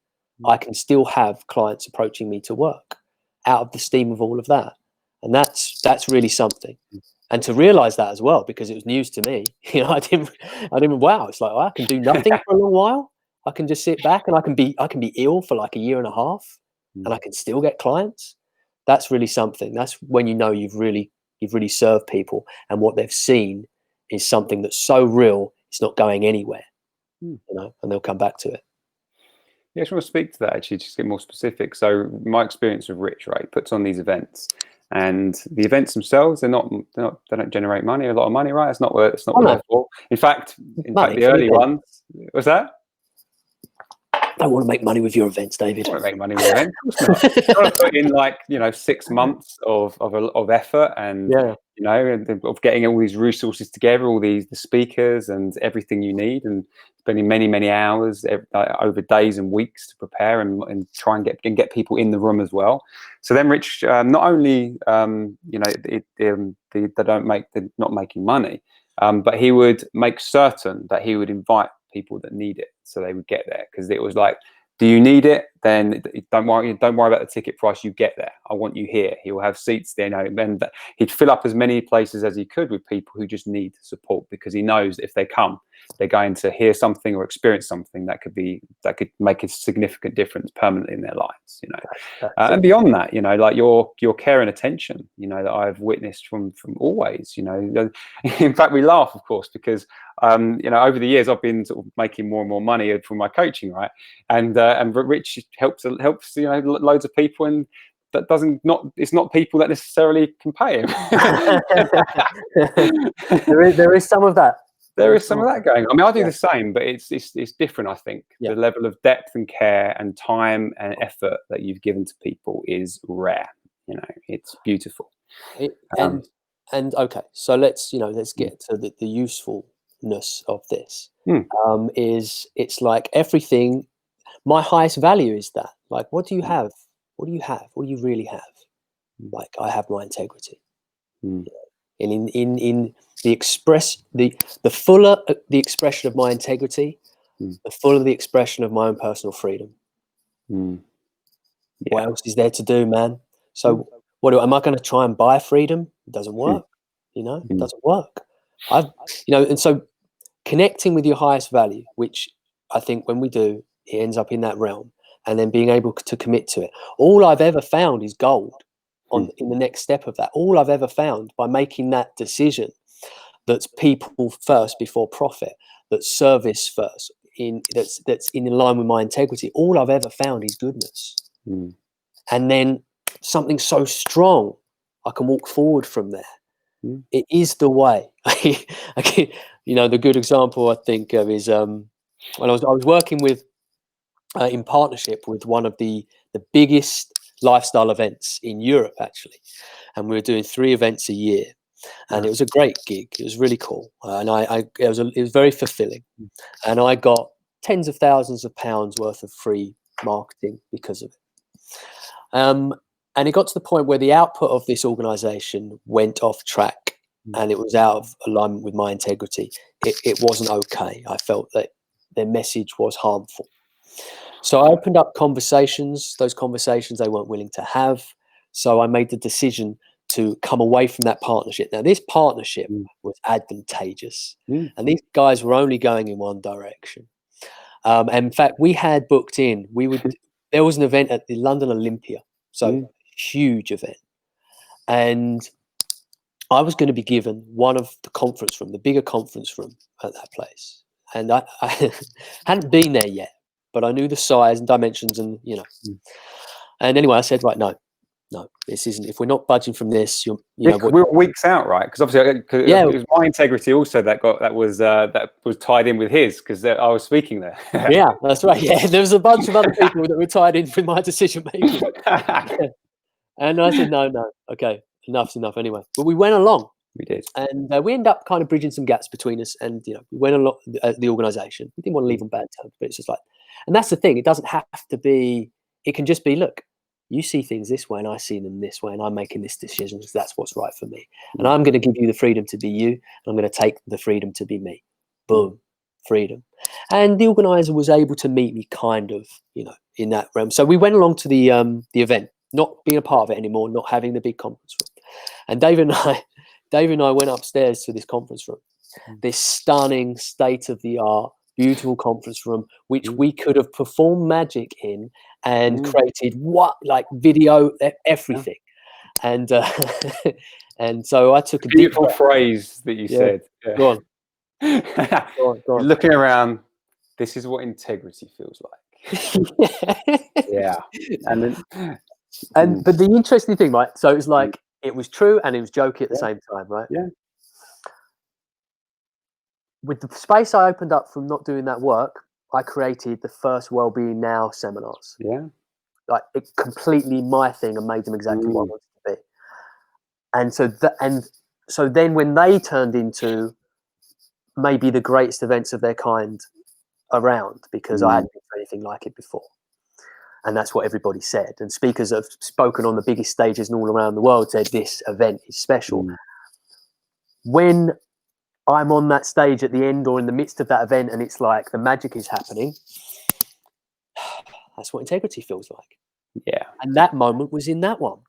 I can still have clients approaching me to work out of the steam of all of that. And that's really something. And to realize that as well, because it was news to me, you know, I didn't, wow, it's like, I can do nothing for a long while. I can just sit back and I can be ill for like a year and a half. And I can still get clients. That's really something. That's when you know you've really served people, and what they've seen is something that's so real, it's not going anywhere. You know, and they'll come back to it. Yeah, I just want to speak to that actually, just get more specific. So my experience with Rich, right, puts on these events, and the events themselves, they don't generate money, a lot of money, right? It's not what they're for. In fact, the early ones, was that? I don't want to make money with your events, David. I want to make money with events. Of course not. You want to put in 6 months of effort and you know, and of getting all these resources together, all the speakers and everything you need, and spending many hours over days and weeks to prepare and try and get people in the room as well. So then Rich, not only you know, they're not making money, but he would make certain that he would invite people that need it, so they would get there, because it was like, do you need it? Then don't worry about the ticket price. You get there. I want you here. He will have seats there, you know, and he'd fill up as many places as he could with people who just need support, because he knows if they come, they're going to hear something or experience something that could make a significant difference permanently in their lives, you know. And beyond that, you know, like your care and attention, you know, that I've witnessed from always, you know. In fact, we laugh, of course, because you know, over the years I've been sort of making more and more money from my coaching, right? And Rich helps, you know, loads of people, and that it's not people that necessarily can pay him. there is some of that. There is some of that going on. I mean, I do the same, but it's different. I think the level of depth and care and time and effort that you've given to people is rare. You know, it's beautiful. And okay, so let's get to the usefulness of this. It's like everything. My highest value is that. Like, what do you have? What do you have? What do you really have? Like, I have my integrity. You know? And in the fuller the expression of my integrity, the fuller the expression of my own personal freedom. What else is there to do, man? So am I going to try and buy freedom? It doesn't work. You know, it doesn't work. And so connecting with your highest value, which I think when we do, it ends up in that realm, and then being able to commit to it. All I've ever found is gold in the next step of that. All I've ever found by making that decision, that's people first before profit, that's service first, that's in line with my integrity. All I've ever found is goodness. And then something so strong, I can walk forward from there. It is the way. You know, the good example I think of is when I was working with in partnership with one of the biggest lifestyle events in Europe, actually, and we were doing 3 events a year, and it was a great gig. It was really cool, and it was very fulfilling, and I got tens of thousands of pounds worth of free marketing because of it. And it got to the point where the output of this organization went off track, and it was out of alignment with my integrity. It wasn't okay. I felt that their message was harmful. So I opened up conversations. Those conversations they weren't willing to have. So I made the decision to come away from that partnership. Now, this partnership was advantageous, and these guys were only going in one direction. And in fact, we had booked in. There was an event at the London Olympia, so huge event, and I was going to be given one of the conference room, the bigger conference room at that place, and I hadn't been there yet, but I knew the size and dimensions, and you know. And anyway, I said, right, no, this isn't. If we're not budging from this, we were weeks out, right? Because obviously, it was my integrity also that was tied in with his, because I was speaking there. Yeah, that's right. Yeah, there was a bunch of other people that were tied in with my decision making. And I said, no, okay, enough's enough anyway. But we went along. We did, and we ended up kind of bridging some gaps between us. And we went along the organisation. We didn't want to leave on bad terms, but it's just like, and that's the thing. It doesn't have to be. It can just be, look, you see things this way, and I see them this way, and I'm making this decision because that's what's right for me. And I'm going to give you the freedom to be you, and I'm going to take the freedom to be me. Boom, freedom. And the organizer was able to meet me kind of, in that realm. So we went along to the event, not being a part of it anymore, not having the big conference room. And David and I went upstairs to this conference room, this stunning, state-of-the-art, beautiful conference room, which we could have performed magic in and created video, everything. And and so I took a beautiful phrase that you said. Yeah. Go on. Go on. Looking around, this is what integrity feels like. Yeah. But the interesting thing, right? So it was like, it was true and it was jokey at the same time, right? Yeah. With the space I opened up from not doing that work, I created the first Wellbeing Now seminars. Yeah. Like, it completely my thing and made them exactly what I wanted to be. And so so then when they turned into maybe the greatest events of their kind around, because I hadn't been through anything like it before. And that's what everybody said. And speakers have spoken on the biggest stages and all around the world said this event is special. When I'm on that stage at the end or in the midst of that event and it's like the magic is happening, that's what integrity feels like. Yeah. And that moment was in that one.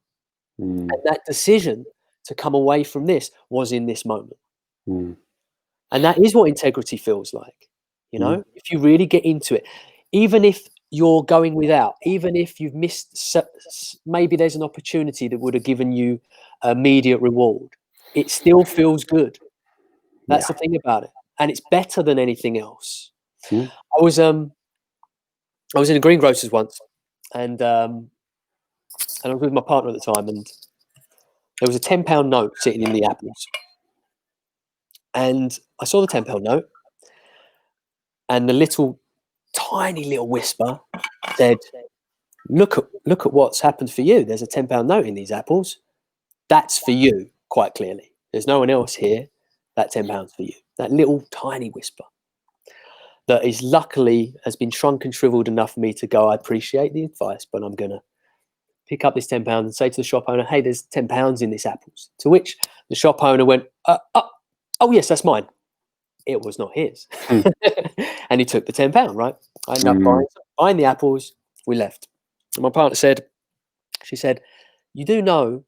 And that decision to come away from this was in this moment. And that is what integrity feels like. You know, if you really get into it, even if you're going without, even if you've missed, maybe there's an opportunity that would have given you immediate reward, it still feels good. That's the thing about it. And it's better than anything else. I was in a greengrocer's once, and I was with my partner at the time, and there was a £10 note sitting in the apples. And I saw the £10 note, and the tiny little whisper said, look at what's happened for you. There's a £10 note in these apples. That's for you, quite clearly. There's no one else here. That £10 for you. That little tiny whisper that is luckily has been shrunk and shriveled enough for me to go, I appreciate the advice, but I'm going to pick up this £10 and say to the shop owner, hey, there's £10 in these apples. To which the shop owner went, oh yes, that's mine. It was not his. And he took the £10, right? I ended up buying the apples. We left. And my partner said, she said, you do know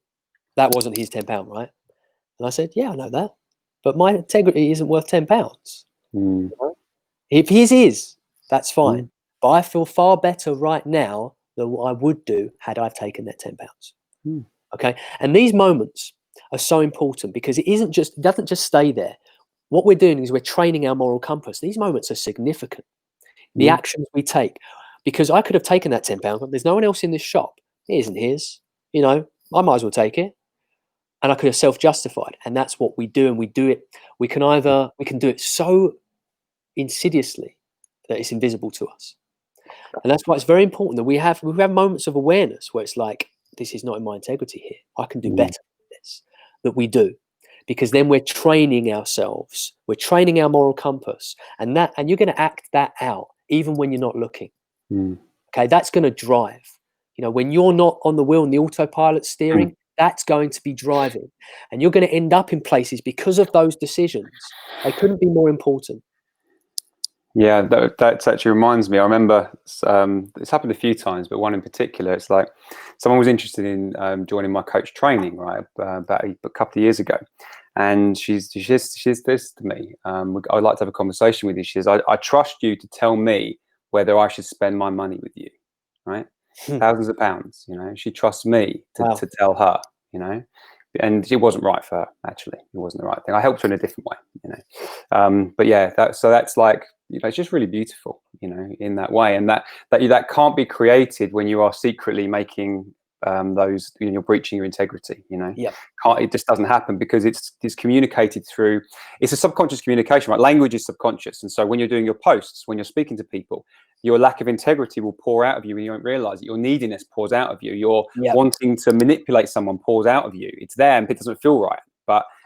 that wasn't his £10, right? And I said, yeah, I know that. But my integrity isn't worth £10. If his is, that's fine. But I feel far better right now than what I would do had I taken that £10. Okay. And these moments are so important because it doesn't just stay there. What we're doing is we're training our moral compass. These moments are significant. The actions we take, because I could have taken that £10, but there's no one else in this shop. It isn't his. You know, I might as well take it. And I could have self-justified. And that's what we do. And we do it. We can do it so insidiously that it's invisible to us. And that's why it's very important that we have moments of awareness where it's like, this is not in my integrity here. I can do better than this. That we do. Because then we're training ourselves. We're training our moral compass. And you're going to act that out even when you're not looking. Okay, that's going to drive. You know, when you're not on the wheel and the autopilot steering, that's going to be driving. And you're going to end up in places because of those decisions. They couldn't be more important. Yeah, that actually reminds me. I remember it's happened a few times, but one in particular. It's like someone was interested in joining my coach training, right, about a couple of years ago, and she's this to me. I'd like to have a conversation with you. She says, I trust you to tell me whether I should spend my money with you, right? Thousands of pounds, you know. She trusts me to tell her, you know. And it wasn't right for her, actually. It wasn't the right thing. I helped her in a different way, you know. But yeah, that's like, you know, it's just really beautiful, you know, in that way. And that can't be created when you are secretly making those, you know, you're breaching your integrity, you know. It just doesn't happen because it's communicated through, it's a subconscious communication, right? Language is subconscious. And so when you're doing your posts, when you're speaking to people, your lack of integrity will pour out of you and you don't realize it. Your neediness pours out of you. Your wanting to manipulate someone pours out of you. It's there and it doesn't feel right.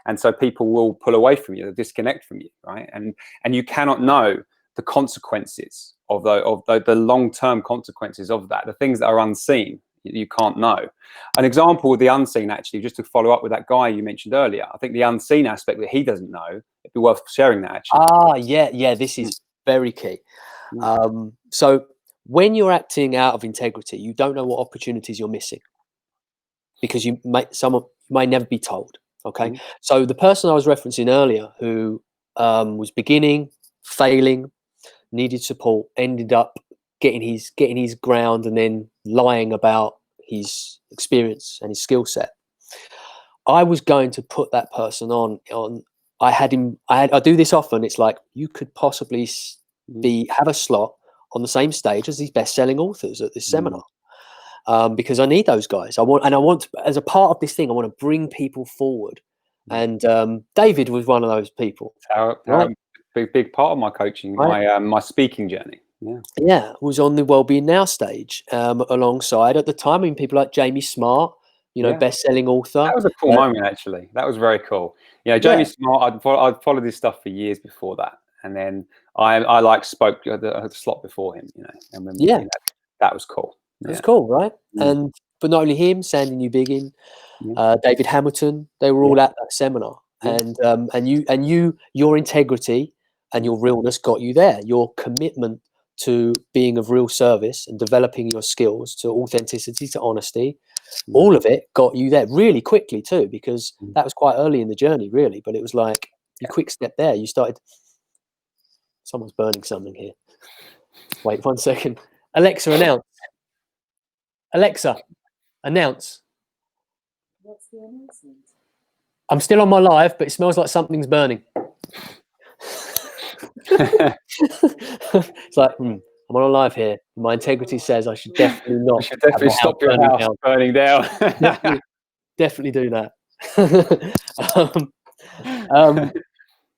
And so people will pull away from you, they'll disconnect from you, right? And you cannot know the consequences of the long-term consequences of that, the things that are unseen. You can't know. An example of the unseen, actually, just to follow up with that guy you mentioned earlier, I think the unseen aspect that he doesn't know, it'd be worth sharing that, actually. Yeah, this is very key. So when you're acting out of integrity, you don't know what opportunities you're missing because you may never be told. Okay. So the person I was referencing earlier who was beginning, failing, needed support, ended up getting his ground and then lying about his experience and his skill set. I was going to put that person on I do this often. It's like you could possibly have a slot on the same stage as these best-selling authors at this seminar, because I need those guys. I want as a part of this thing, I want to bring people forward. And David was one of those people. Big part of my coaching, my speaking journey. Yeah, was on the Wellbeing Now stage alongside at the time. I mean, people like Jamie Smart, Yeah. best-selling author. That was a cool moment, actually. That was very cool. Jamie Smart, I'd followed his stuff for years before that. And then I like spoke at the slot before him, and then, that was cool. It was cool, right? Mm. But not only him, Sandy Newbiggin, Yeah. David Hamilton, they were all at that seminar. Yeah. And your integrity and your realness got you there. Your commitment to being of real service and developing your skills, to authenticity, to honesty, all of it got you there really quickly too, because that was quite early in the journey, really. But it was like a quick step there. You started. Someone's burning something here. Wait 1 second. Alexa, announce. Alexa, announce. What's the announcement? I'm still on my live, but it smells like something's burning. It's like, I'm on a live here. My integrity says I should definitely not. You should definitely stop your house burning down. Definitely do that.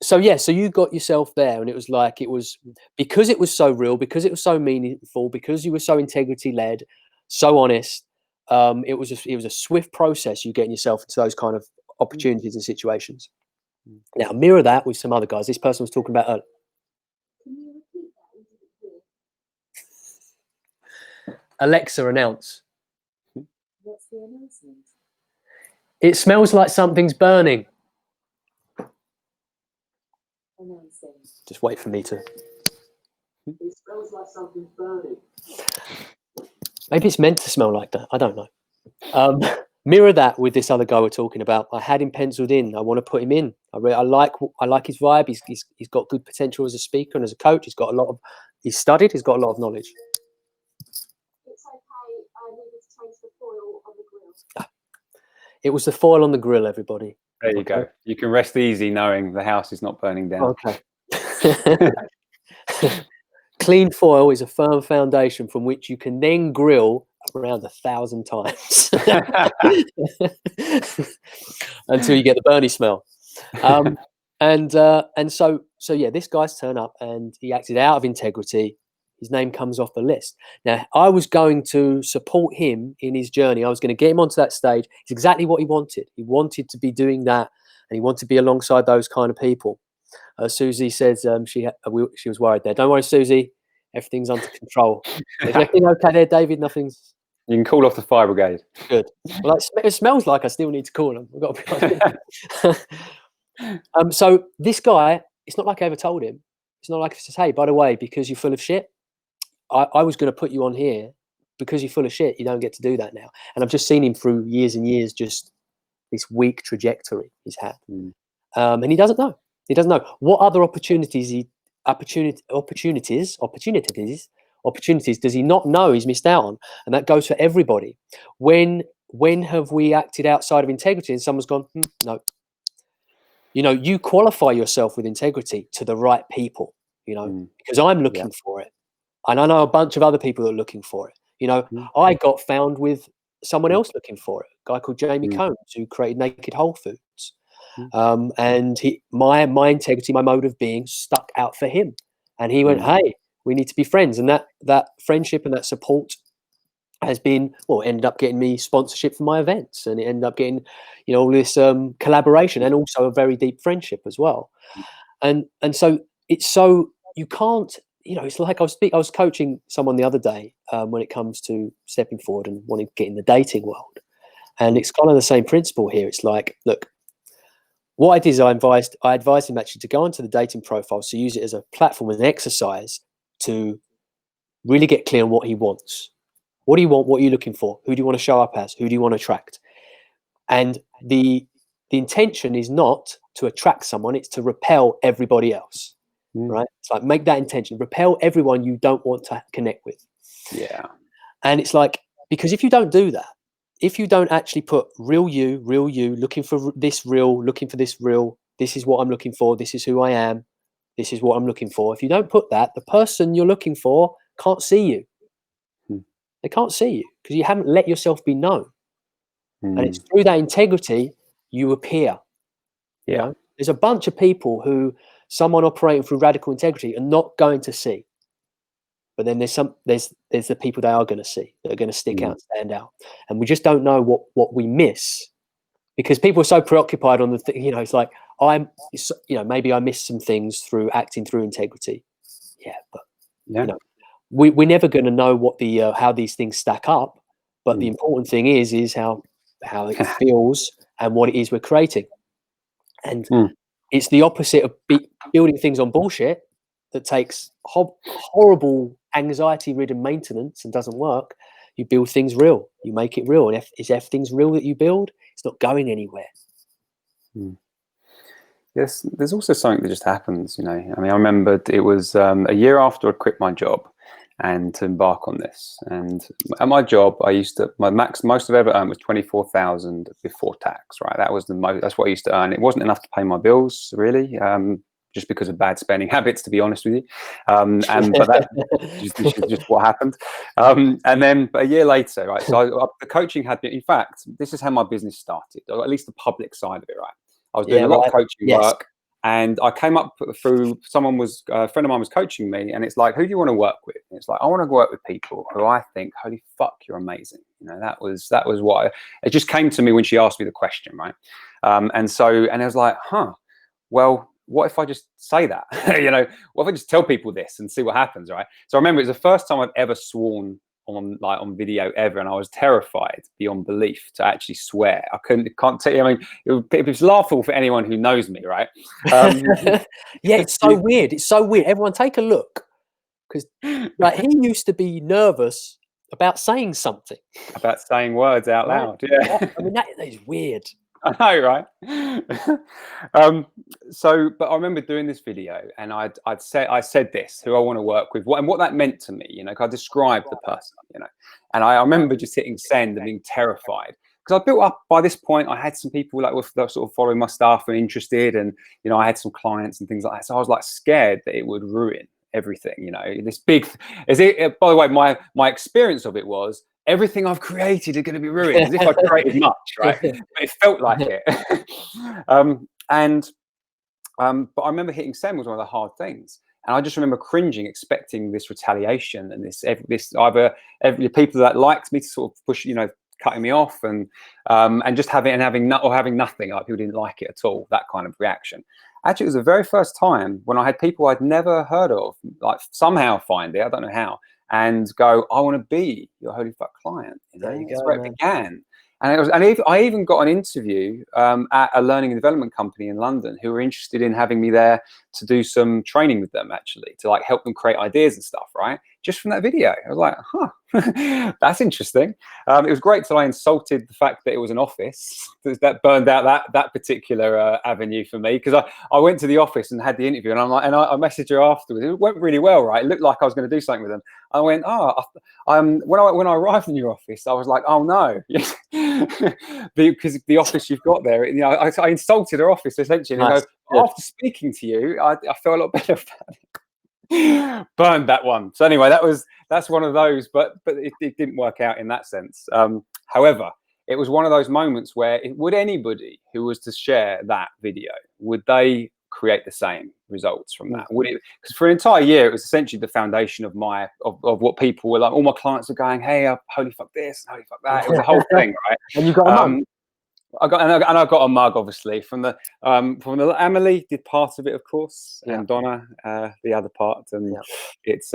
So you got yourself there, and it was like, because it was so real, because it was so meaningful, because you were so integrity led, so honest. It was a swift process, you getting yourself into those kind of opportunities and situations. Now mirror that with some other guys. This person was talking about Can you repeat that? Alexa, announce. What's the announcement? It smells like something's burning. Announcing. Just wait for me to. It smells like something's burning. Maybe it's meant to smell like that. I don't know. Mirror that with this other guy we're talking about. I had him penciled in. I want to put him in. I like his vibe. He's got good potential as a speaker and as a coach. He's studied. He's got a lot of knowledge. It's okay. I needed to change the foil on the grill. It was the foil on the grill, everybody. There you go. You can rest easy knowing the house is not burning down. Okay. Clean foil is a firm foundation from which you can then grill around 1,000 times until you get the burny smell. And so this guy's turn up and he acted out of integrity. His name comes off the list. Now, I was going to support him in his journey. I was going to get him onto that stage. It's exactly what he wanted. He wanted to be doing that, and he wanted to be alongside those kind of people. Susie says she was worried there. Don't worry, Susie. Everything's under control. Is everything okay there, David? Nothing's. You can call off the fire brigade. Good. Well, it smells like I still need to call them. I've got to be honest. So this guy, it's not like I ever told him. It's not like I said, hey, by the way, because you're full of shit, I was going to put you on here. Because you're full of shit, you don't get to do that now. And I've just seen him through years and years, just this weak trajectory he's had. And he doesn't know. He doesn't know what other opportunities does he not know he's missed out on. And that goes for everybody. When have we acted outside of integrity and someone's gone, no. You qualify yourself with integrity to the right people, because I'm looking for it. And I know a bunch of other people that are looking for it. I got found with someone else looking for it, a guy called Jamie Combs, who created Naked Whole Foods. And my integrity, my mode of being stuck out for him. And he went, hey, we need to be friends. And that friendship and that support has been, ended up getting me sponsorship for my events. And it ended up getting, all this collaboration and also a very deep friendship as well. And so it's so, you can't, it's like I was coaching someone the other day when it comes to stepping forward and wanting to get in the dating world. And it's kind of the same principle here. It's like, look, what I did is I advised him actually to go onto the dating profile, to use it as a platform, as an exercise to really get clear on what he wants. What do you want? What are you looking for? Who do you want to show up as? Who do you want to attract? And the intention is not to attract someone, it's to repel everybody else, right? It's like, make that intention, repel everyone you don't want to connect with. Yeah. And it's like, because if you don't do that, if you don't actually put real you, looking for this real, this is what I'm looking for, this is who I am, this is what I'm looking for. If you don't put that, the person you're looking for can't see you. They can't see you because you haven't let yourself be known. And it's through that integrity you appear. There's a bunch of people who someone operating through radical integrity are not going to see. but then there's the people they are going to see that are going to stick out and stand out, and we just don't know what we miss because people are so preoccupied on the thing. You know, it's like maybe I missed some things through acting through integrity. Yeah, but you know, we're never going to know what the how these things stack up. But the important thing is how it feels and what it is we're creating, and it's the opposite of building things on bullshit that takes horrible anxiety-ridden maintenance and doesn't work. You build things real. You make it real. And if things real that you build, it's not going anywhere. Yes, there's also something that just happens, you know. I mean, I remember it was a year after I quit my job and to embark on this. And at my job, my most I've ever earned was 24,000 before tax, right? That was the most, that's what I used to earn. It wasn't enough to pay my bills, really. Just because of bad spending habits, to be honest with you. But that is just what happened. And then but a year later, right, so the coaching had been, in fact, this is how my business started, or at least the public side of it, right? I was doing a lot of coaching work, and I came up through, a friend of mine was coaching me, and it's like, who do you want to work with? And it's like, I want to work with people who I think, holy fuck, you're amazing. You know, that was what it just came to me when she asked me the question, right? And I was like, well, what if I just say that? You know, what if I just tell people this and see what happens, right? So I remember it was the first time I've ever sworn on video ever, and I was terrified beyond belief to actually swear. Can't tell you. I mean, it was laughable for anyone who knows me, right? Yeah, it's so weird. It's so weird. Everyone, take a look, because like he used to be nervous about saying something, about saying words out loud. Yeah, I mean that is weird. I know, right? But I remember doing this video, and I said this, who I want to work with, and what that meant to me, you know, 'cause I described the person, you know, and I remember just hitting send and being terrified because I built up by this point. I had some people that were sort of following my stuff and interested, and you know, I had some clients and things like that. So I was like scared that it would ruin everything, you know. This big, by the way, my experience of it was, everything I've created is going to be ruined, as if I created much, right? But it felt like it. But I remember hitting send was one of the hard things, and I just remember cringing, expecting this retaliation and this either people that liked me to sort of push, you know, cutting me off, and just having nothing, like people didn't like it at all, that kind of reaction. Actually, it was the very first time when I had people I'd never heard of, like somehow find it, I don't know how, and go, I want to be your holy fuck client. You know, that's where it began. And I even got an interview at a learning and development company in London who were interested in having me there to do some training with them, actually, to like help them create ideas and stuff, right? Just from that video. I was like, that's interesting. It was great till I insulted the fact that it was an office. That burned out that particular avenue for me, because I went to the office and had the interview, and I messaged her afterwards. It went really well, right? It looked like I was going to do something with them. I went, when I arrived in your office, I was like, oh no, because the office you've got there, you know, I insulted her office essentially. And after speaking to you, I felt a lot better about it. Burned that one. So anyway, that's one of those, but it didn't work out in that sense. However, it was one of those moments where would anybody who was to share that video, would they create the same results from that? Would it? Because for an entire year, it was essentially the foundation of what people were like. All my clients were going, "Hey, holy fuck this, holy fuck that." It was a whole thing, right? And you got a mug. I got a mug, obviously, from the Emily did part of it, of course, and Donna the other part, and it's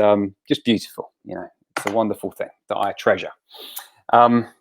just beautiful. You know, it's a wonderful thing that I treasure. But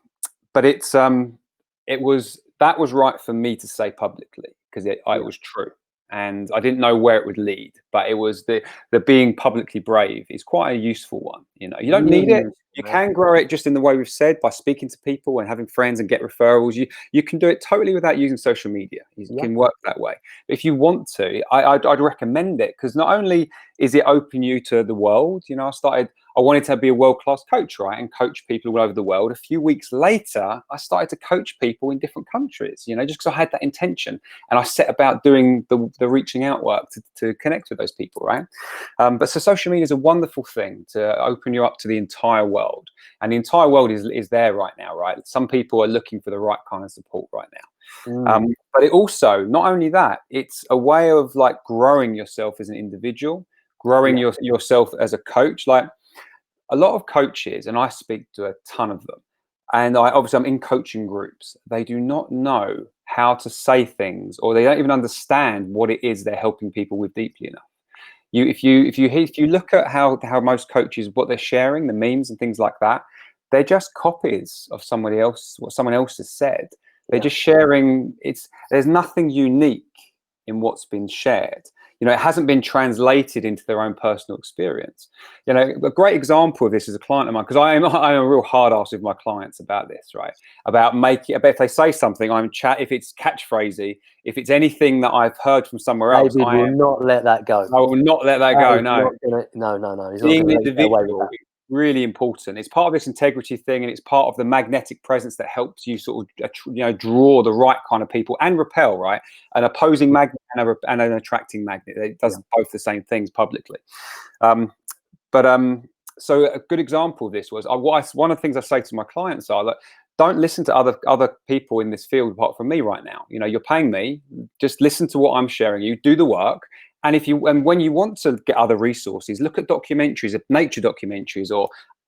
that was right for me to say publicly, because it was true, and I didn't know where it would lead. But it was the being publicly brave is quite a useful one. You know, you don't need it. You can grow it just in the way we've said, by speaking to people and having friends and get referrals. You can do it totally without using social media. You can work that way. But if you want to, I'd recommend it, because not only is it open you to the world. You know, I wanted to be a world-class coach, right, and coach people all over the world. A few weeks later, I started to coach people in different countries, you know, just because I had that intention, and I set about doing the reaching out work to connect with those people, right? But so social media is a wonderful thing to open you up to the entire world, and the entire world is there right now, right? Some people are looking for the right kind of support right now. But it also, not only that, it's a way of like growing yourself as an individual, growing yourself as a coach. Like, a lot of coaches, and I speak to a ton of them, and I'm in coaching groups. They do not know how to say things, or they don't even understand what it is they're helping people with deeply enough. If you look at how most coaches, what they're sharing, the memes and things like that, they're just copies of somebody else, what someone else has said. They're just sharing. There's nothing unique in what's been shared. You know, it hasn't been translated into their own personal experience. You know, a great example of this is a client of mine, because I'm a real hard ass with my clients about this, right? About if they say something, if it's catchphrasy, if it's anything that I've heard from somewhere else, David will not let that go. I will not let that go. No. No. He's Being not the going to get away with individual that. is really important. It's part of this integrity thing, and it's part of the magnetic presence that helps you sort of draw the right kind of people and repel, right? An opposing magnet and an attracting magnet. It does both the same things publicly. So a good example of this was one of the things I say to my clients are that don't listen to other people in this field apart from me right now. You know, you're paying me. Just listen to what I'm sharing. You do the work. And when you want to get other resources, look at documentaries, nature documentaries,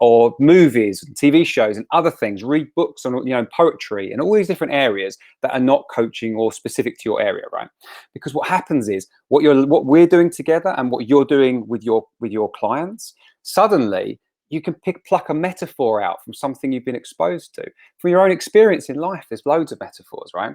or movies, TV shows, and other things. Read books on poetry and all these different areas that are not coaching or specific to your area, right? Because what happens is what we're doing together and what you're doing with your clients, suddenly you can pluck a metaphor out from something you've been exposed to. From your own experience in life, there's loads of metaphors, right?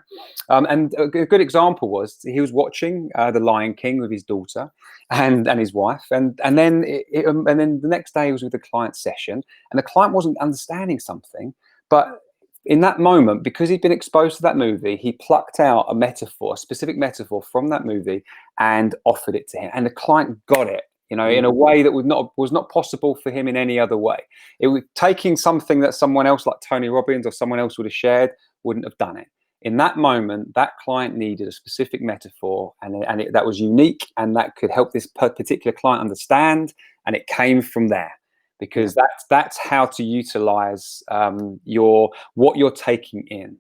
And a good example was he was watching The Lion King with his daughter and his wife, and then the next day he was with the client session, and the client wasn't understanding something, but in that moment, because he'd been exposed to that movie, he plucked out a specific metaphor from that movie and offered it to him, and the client got it. In a way that was not possible for him in any other way. It was taking something that someone else like Tony Robbins or someone else would have shared, wouldn't have done it. In that moment, that client needed a specific metaphor, and that was unique, and that could help this particular client understand, and it came from there. Because that's how to utilize what you're taking in.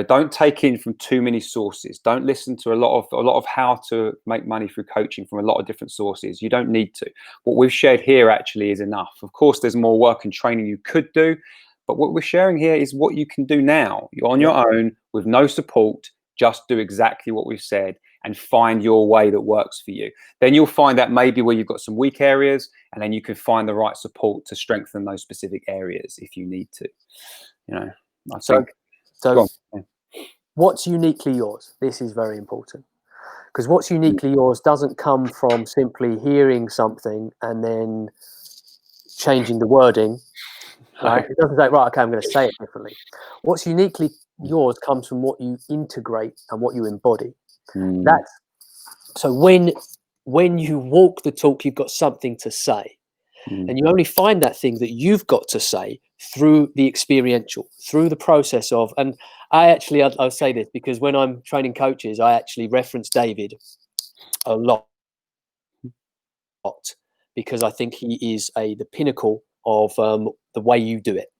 Don't take in from too many sources. Don't listen to a lot of how to make money through coaching from a lot of different sources. You don't need to. What we've shared here actually is enough. Of course, there's more work and training you could do, but what we're sharing here is what you can do now. You're on your own with no support. Just do exactly what we've said and find your way that works for you. Then you'll find that maybe where you've got some weak areas, and then you can find the right support to strengthen those specific areas if you need to. I think. So what's uniquely yours? This is very important, because what's uniquely yours doesn't come from simply hearing something and then changing the wording, right? It doesn't say, right, okay, I'm going to say it differently. What's uniquely yours comes from what you integrate and what you embody. So when you walk the talk, you've got something to say, and you only find that thing that you've got to say through the experiential, through the process of. And I'll say this because when I'm training coaches, I actually reference David a lot, because I think he is the pinnacle of the way you do it.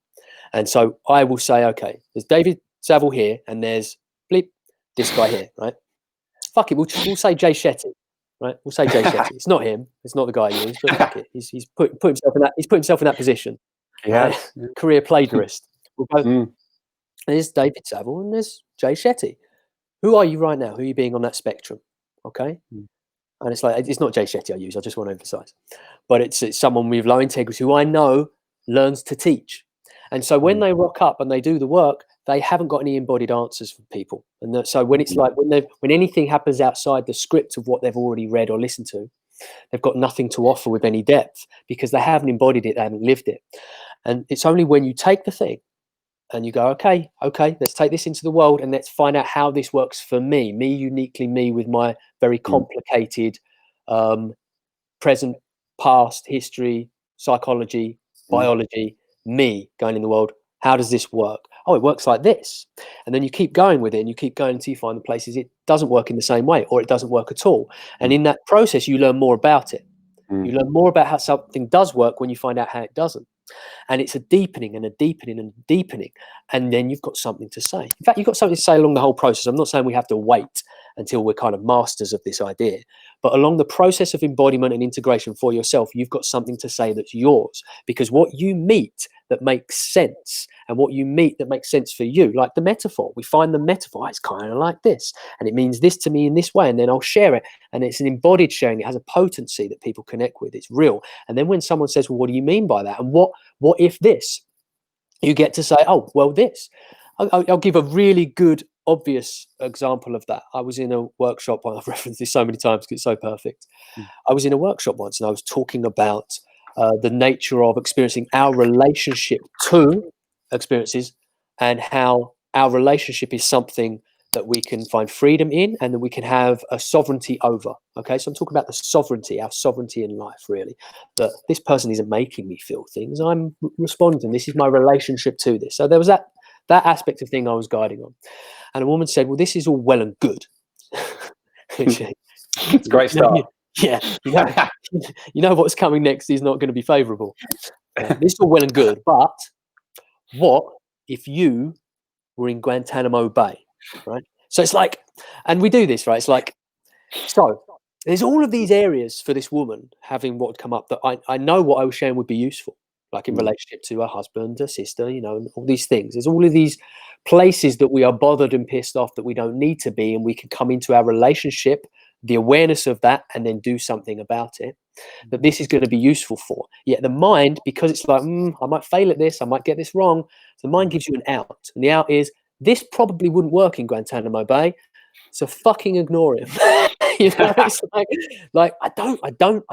And so I will say, okay, there's David Saville here, and there's this guy here, right? Fuck it, we'll say Jay Shetty, right? We'll say Jay Shetty. It's not him. It's not the guy I use, but fuck it. He's put himself in that. He's put himself in that position. Career plagiarist. There's David Saville and there's Jay Shetty. Who are you right now? Who are you being on that spectrum? Okay. And it's like, it's not Jay Shetty I use. I just want to emphasize, but it's someone with low integrity who I know learns to teach. And so when they rock up and they do the work, they haven't got any embodied answers for people. And so when it's like when anything happens outside the script of what they've already read or listened to, they've got nothing to offer with any depth because they haven't embodied it, they haven't lived it. And it's only when you take the thing and you go, okay, let's take this into the world and let's find out how this works for me uniquely, me with my very complicated present, past, history, psychology, biology, me going in the world. How does this work? Oh, it works like this. And then you keep going with it and you keep going until you find the places it doesn't work in the same way or it doesn't work at all. And in that process, you learn more about it. You learn more about how something does work when you find out how it doesn't. And it's a deepening and a deepening and deepening. And then you've got something to say. In fact, you've got something to say along the whole process. I'm not saying we have to wait until we're kind of masters of this idea, But along the process of embodiment and integration for yourself, you've got something to say that's yours, because what you meet that makes sense and what you meet that makes sense for you, like the metaphor, we find the metaphor, it's kind of like this, and it means this to me in this way, and then I'll share it. And it's an embodied sharing. It has a potency that people connect with. It's real. And then when someone says, well, what do you mean by that? And what if this? You get to say, oh, well, this. I'll give a really good, obvious example of that. I was in a workshop, I've referenced this so many times because it's so perfect. I was in a workshop once and I was talking about the nature of experiencing our relationship to experiences, and how our relationship is something that we can find freedom in and that we can have a sovereignty over. Okay, so I'm talking about the sovereignty, our sovereignty in life, really. That this person isn't making me feel things, I'm responding. This is my relationship to this. So there was that aspect of thing I was guiding on. And a woman said, well, this is all well and good. It's a great start. Yeah, you know what's coming next is not going to be favorable. This is all well and good, but what if you were in Guantanamo Bay, right? So it's like, and we do this, right? It's like, so there's all of these areas for this woman having what would come up that I know what I was sharing would be useful, like in relationship to her husband, her sister, you know, and all these things. There's all of these places that we are bothered and pissed off that we don't need to be, and we can come into our relationship, the awareness of that, and then do something about it, that this is going to be useful for. Yet the mind, because it's like, I might fail at this, I might get this wrong, the mind gives you an out, and the out is, this probably wouldn't work in Guantanamo Bay, so fucking ignore him. You know, it's like I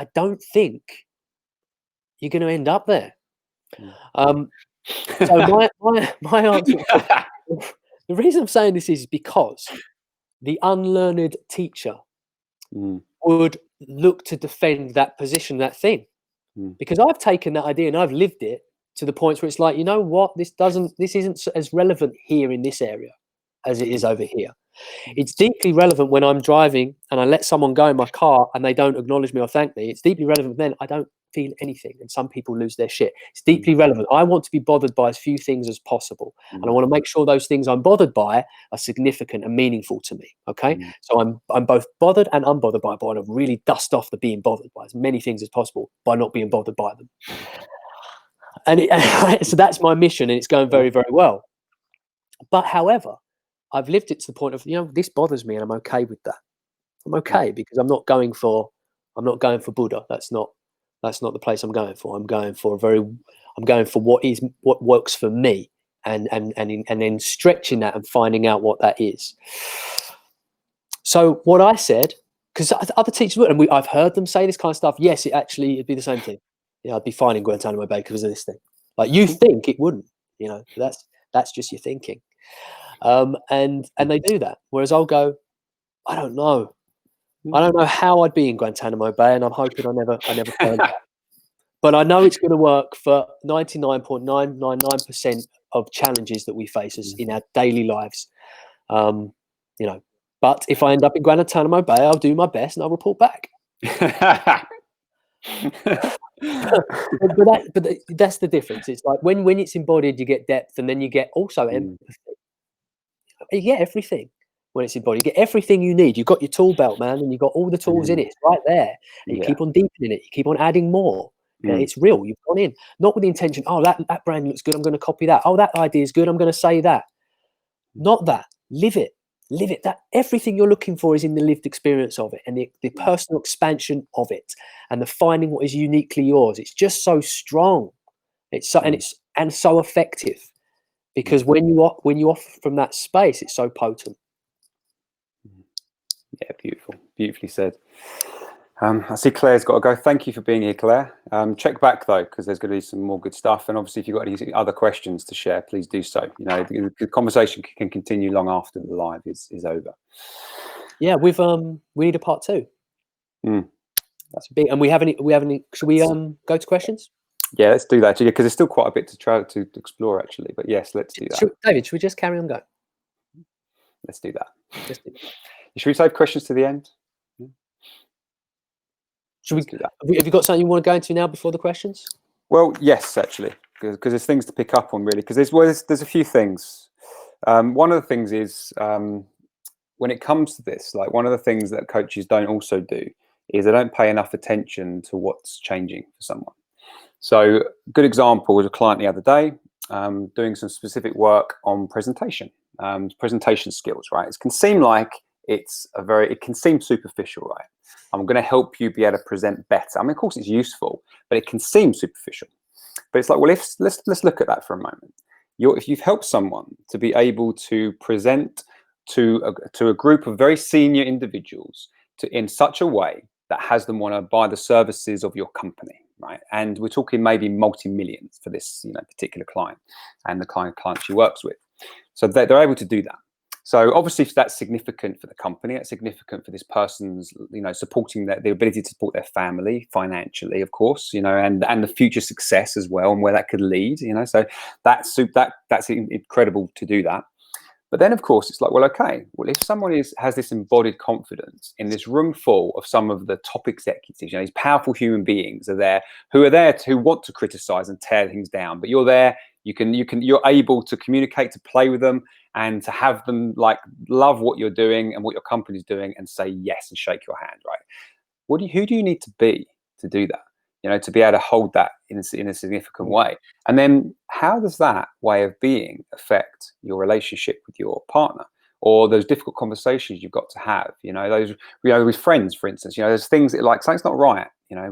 don't think you're going to end up there. So my answer, the reason I'm saying this is because the unlearned teacher would look to defend that position, that thing, because I've taken that idea and I've lived it to the points where it's like, you know what, this isn't as relevant here in this area as it is over here. It's deeply relevant when I'm driving and I let someone go in my car and they don't acknowledge me or thank me. It's deeply relevant then I don't feel anything, and some people lose their shit. It's deeply relevant. I want to be bothered by as few things as possible, and I want to make sure those things I'm bothered by are significant and meaningful to me. Okay, so I'm both bothered and unbothered by it, but I want to really dust off the being bothered by as many things as possible by not being bothered by them. And so that's my mission, and it's going very, very well. But however, I've lived it to the point of, you know, this bothers me and I'm okay with that. I'm okay because I'm not going for Buddha. That's not the place I'm going for. I'm going for what works for me, and then stretching that and finding out what that is. So what I said, because other teachers would, and I've heard them say this kind of stuff. Yes, it'd be the same thing. Yeah, I'd be fine in Guantanamo Bay because of this thing. Like, you think it wouldn't, you know, that's just your thinking. And they do that. Whereas I'll go, I don't know how I'd be in Guantanamo Bay, and I'm hoping I never find that. But I know it's going to work for 99.999% of challenges that we face in our daily lives. You know, but if I end up in Guantanamo Bay, I'll do my best and I'll report back. but that's the difference. It's like when it's embodied, you get depth, and then you get also empathy. You get everything when it's embodied. You get everything you need. You've got your tool belt, man, and you've got all the tools in it. It's right there. And you keep on deepening it. You keep on adding more. Okay? It's real. You've gone in. Not with the intention, oh, that brand looks good, I'm going to copy that. Oh, that idea is good, I'm going to say that. Not that. Live it. Live it. That everything you're looking for is in the lived experience of it, and the personal expansion of it, and the finding what is uniquely yours. It's just so strong. It's so and so effective. Because when you offer from that space, it's so potent. Yeah, beautifully said. I see Claire's got to go. Thank you for being here, Claire. Check back though, because there's going to be some more good stuff. And obviously, if you've got any other questions to share, please do so. You know, the conversation can continue long after the live is over. Yeah, we need a part 2. That's big. And we have any? Should we go to questions? Yeah, let's do that, because there's still quite a bit to try to explore, actually. But yes, let's do that. David, should we just carry on going? Let's do that. Should we save questions to the end? Should we do that? Have you got something you want to go into now before the questions? Well, yes, actually, because there's things to pick up on, really. Because there's a few things. One of the things is when it comes to this, like one of the things that coaches don't also do is they don't pay enough attention to what's changing for someone. So a good example was a client the other day doing some specific work on presentation skills, right? It can seem like it can seem superficial, right? I'm going to help you be able to present better. I mean, of course it's useful, but it can seem superficial. But it's like, well, let's look at that for a moment. If you've helped someone to be able to present to a group of very senior individuals in such a way that has them want to buy the services of your company, right? And we're talking maybe multi-millions for this, particular client and the client she works with. So they're able to do that. So obviously that's significant for the company. It's significant for this person's, supporting the ability to support their family financially, of course, and the future success as well, and where that could lead, So that's incredible to do that. But then, of course, it's like, well, okay, if someone has this embodied confidence in this room full of some of the top executives, these powerful human beings who want to criticize and tear things down, but you're there, you're able to communicate, to play with them, and to have them love what you're doing and what your company's doing, and say yes and shake your hand, right? Who do you need to be to do that? To be able to hold that in a significant way. And then how does that way of being affect your relationship with your partner, or those difficult conversations you've got to have, those, with friends, for instance, there's things that something's not right,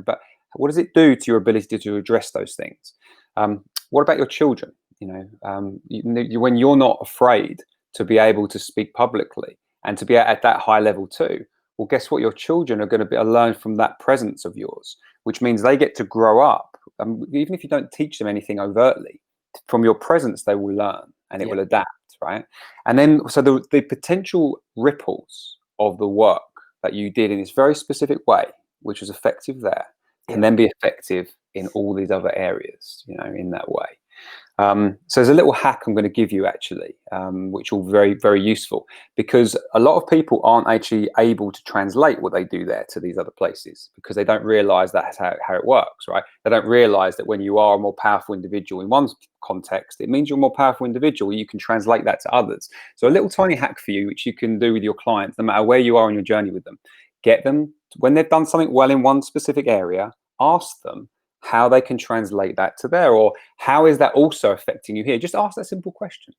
but what does it do to your ability to address those things? What about your children? When you're not afraid to be able to speak publicly and to be at that high level too, well, guess what? Your children are going to learn from that presence of yours, which means they get to grow up. Even if you don't teach them anything overtly, from your presence, they will learn and it will adapt, right? And then, so the potential ripples of the work that you did in this very specific way, which was effective there, can then be effective in all these other areas, in that way. So there's a little hack I'm going to give you actually, which will be very, very useful, because a lot of people aren't actually able to translate what they do there to these other places, because they don't realize that's how it works, right? They don't realize that when you are a more powerful individual in one context, it means you're a more powerful individual. You can translate that to others. So a little tiny hack for you, which you can do with your clients, no matter where you are on your journey with them. Get them, when they've done something well in one specific area, ask them how they can translate that to there, or how is that also affecting you here? Just ask that simple question.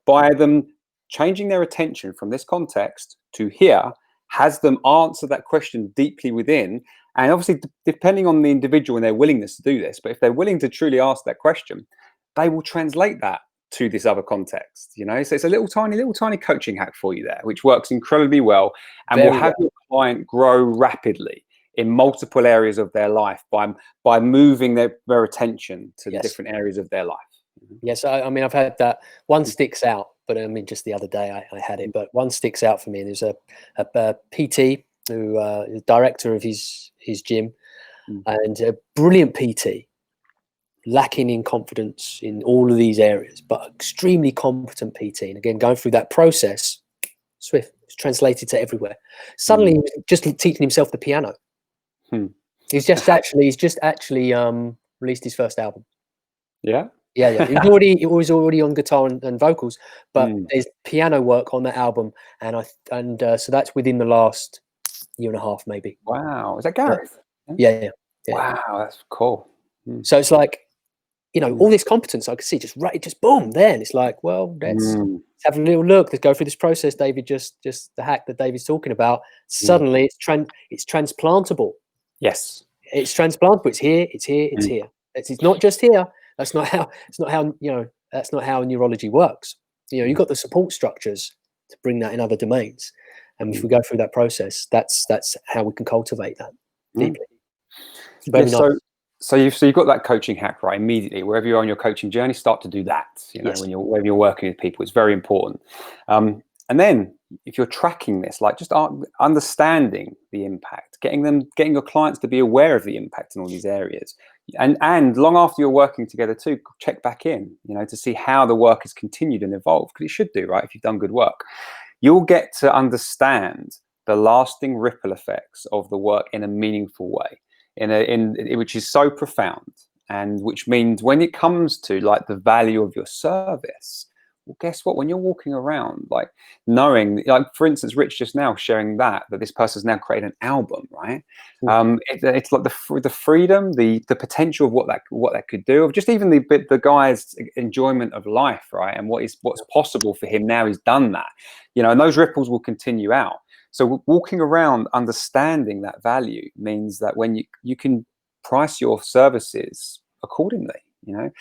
By them changing their attention from this context to here, has them answer that question deeply within. And obviously, depending on the individual and their willingness to do this, but if they're willing to truly ask that question, they will translate that to this other context, So it's a little tiny coaching hack for you there, which works incredibly well and will have your client grow rapidly in multiple areas of their life by moving their attention to the different areas of their life. Yes, I mean, I've had that. One sticks out, but I mean, just the other day I had it, but one sticks out for me. There's a PT who is director of his gym, and a brilliant PT, lacking in confidence in all of these areas, but extremely competent PT. And again, going through that process, swift, it's translated to everywhere. Suddenly, he was just teaching himself the piano. He's just actually released his first album. Yeah. He was already on guitar and vocals, but there's piano work on that album, and so that's within the last year and a half, maybe. Wow, is that Gareth? Yeah. Wow, that's cool. So it's like, all this competence I could see just boom there, and it's like, well, let's have a little look. Let's go through this process, David. Just the hack that David's talking about. Suddenly, it's transplantable. Yes, it's transplantable. It's here. It's here. It's here. It's not just here. That's not how. That's not how neurology works. You've got the support structures to bring that in other domains, and if we go through that process, that's how we can cultivate that deeply. Very nice. So you've got that coaching hack right immediately. Wherever you are on your coaching journey, start to do that. When you're working with people, it's very important. And then if you're tracking this, just understanding the impact, getting your clients to be aware of the impact in all these areas, and long after you're working together too, check back in, to see how the work has continued and evolved, because it should do, right? If you've done good work, you'll get to understand the lasting ripple effects of the work in a meaningful way, which is so profound, and which means when it comes to the value of your service, Well, guess what? When you're walking around, like knowing, like for instance, Rich just now sharing that this person's now created an album, right? It's like the freedom, the potential of what that could do, of just even the guy's enjoyment of life, right? And what's possible for him now. He's done that, and those ripples will continue out. So walking around understanding that value means that when you can price your services accordingly, your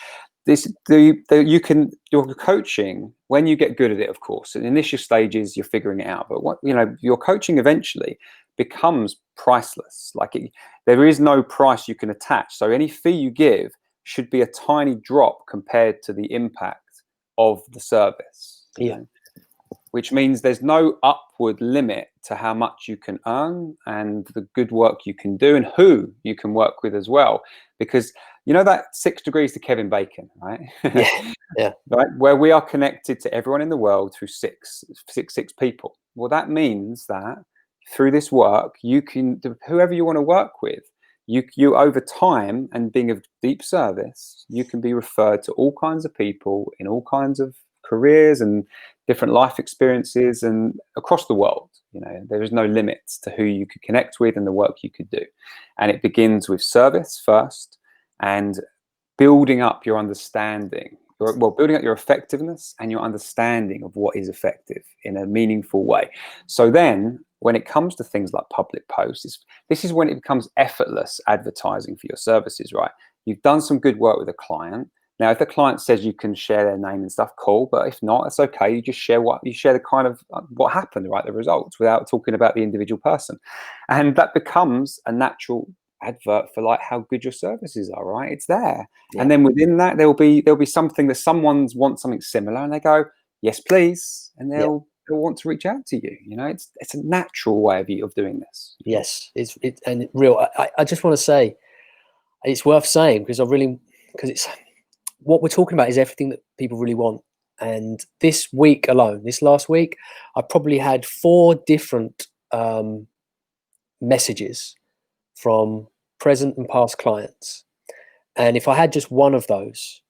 coaching, when you get good at it, of course, in initial stages you're figuring it out, but your coaching eventually becomes priceless. There is no price you can attach, so any fee you give should be a tiny drop compared to the impact of the service. Which means there's no upward limit to how much you can earn and the good work you can do and who you can work with as well. Because that 6 degrees to Kevin Bacon, right? Yeah. Right, where we are connected to everyone in the world through six people. Well, that means that through this work, you can, whoever you want to work with, you over time and being of deep service, you can be referred to all kinds of people in all kinds of careers and different life experiences and across the world. There is no limits to who you could connect with and the work you could do. And it begins with service first and building up your understanding, building up your effectiveness and your understanding of what is effective in a meaningful way. So then when it comes to things like public posts, this is when it becomes effortless advertising for your services, right? You've done some good work with a client. Now, if the client says you can share their name and stuff, cool. But if not, it's okay. You just share the kind of what happened, right? The results, without talking about the individual person, and that becomes a natural advert for like how good your services are, right? It's there, and then within that, there'll be something that someone wants something similar, and they go, yes, please, and they'll want to reach out to you. It's a natural way of doing this. Yes, it's real. I just want to say, it's worth saying because it's. What we're talking about is everything that people really want. And this week alone, this last week, I probably had 4 different messages from present and past clients. And if I had just one of those,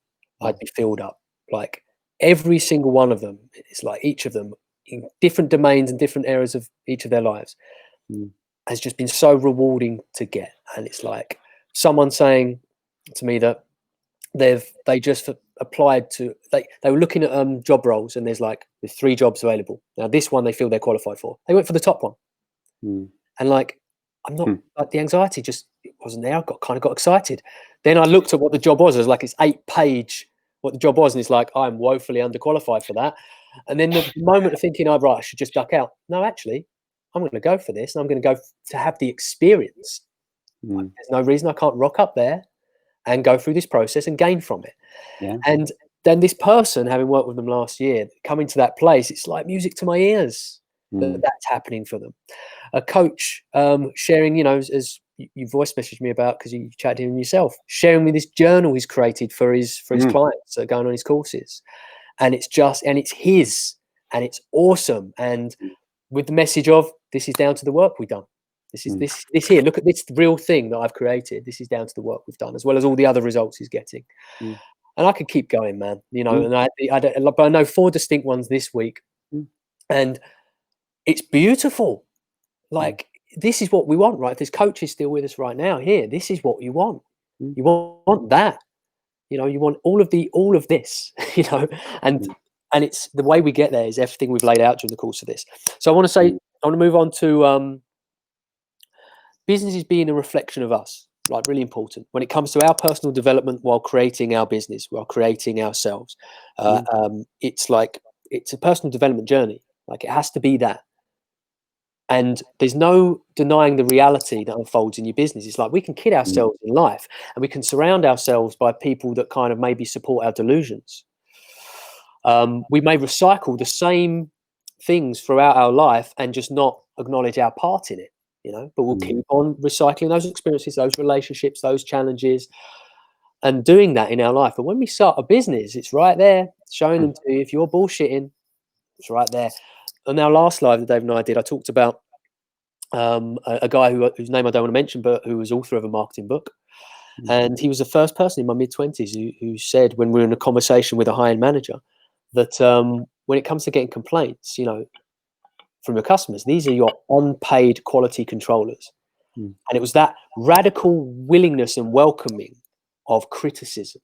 I'd be filled up. Like every single one of them, it's like each of them in different domains and different areas of each of their lives has just been so rewarding to get. And it's like someone saying to me that they just applied to, they were looking at job roles, and there's 3 jobs available. Now this one they feel they're qualified for. They went for the top one. And I'm not the anxiety just wasn't there. I kind of got excited. Then I looked at what the job was. It was it's 8-page what the job was, and it's I'm woefully underqualified for that. And then the moment of thinking, right, I should just duck out. No, actually, I'm going to go for this, and I'm going to go to have the experience. There's no reason I can't rock up there and go through this process and gain from it. And then this person, having worked with them last year, coming to that place, it's like music to my ears that's happening for them. A coach sharing, as you voice messaged me about, because you chatted to him yourself, sharing me this journal he's created for his clients that are going on his courses. And it's his, and it's awesome. And with the message of, this is down to the work we've done. This is this here. Look at this real thing that I've created. This is down to the work we've done, as well as all the other results he's getting. And I could keep going, man. And but I know 4 distinct ones this week, and it's beautiful. This is what we want, right? If this coach is still with us right now here, this is what you want. You want that. You want all of this. And it's the way we get there is everything we've laid out during the course of this. So I want to move on to business is being a reflection of us, really important when it comes to our personal development while creating our business, while creating ourselves. It's a personal development journey. It has to be that. And there's no denying the reality that unfolds in your business. It's we can kid ourselves in life, and we can surround ourselves by people that kind of maybe support our delusions. We may recycle the same things throughout our life and just not acknowledge our part in it. But we'll keep on recycling those experiences, those relationships, those challenges, and doing that in our life. But when we start a business, it's right there, showing them to you. If you're bullshitting, it's right there. On our last live that Dave and I did, I talked about a guy whose name I don't want to mention, but who was author of a marketing book. And he was the first person in my mid-20s who said, when we were in a conversation with a high-end manager, that when it comes to getting complaints, from your customers, these are your unpaid quality controllers. And it was that radical willingness and welcoming of criticism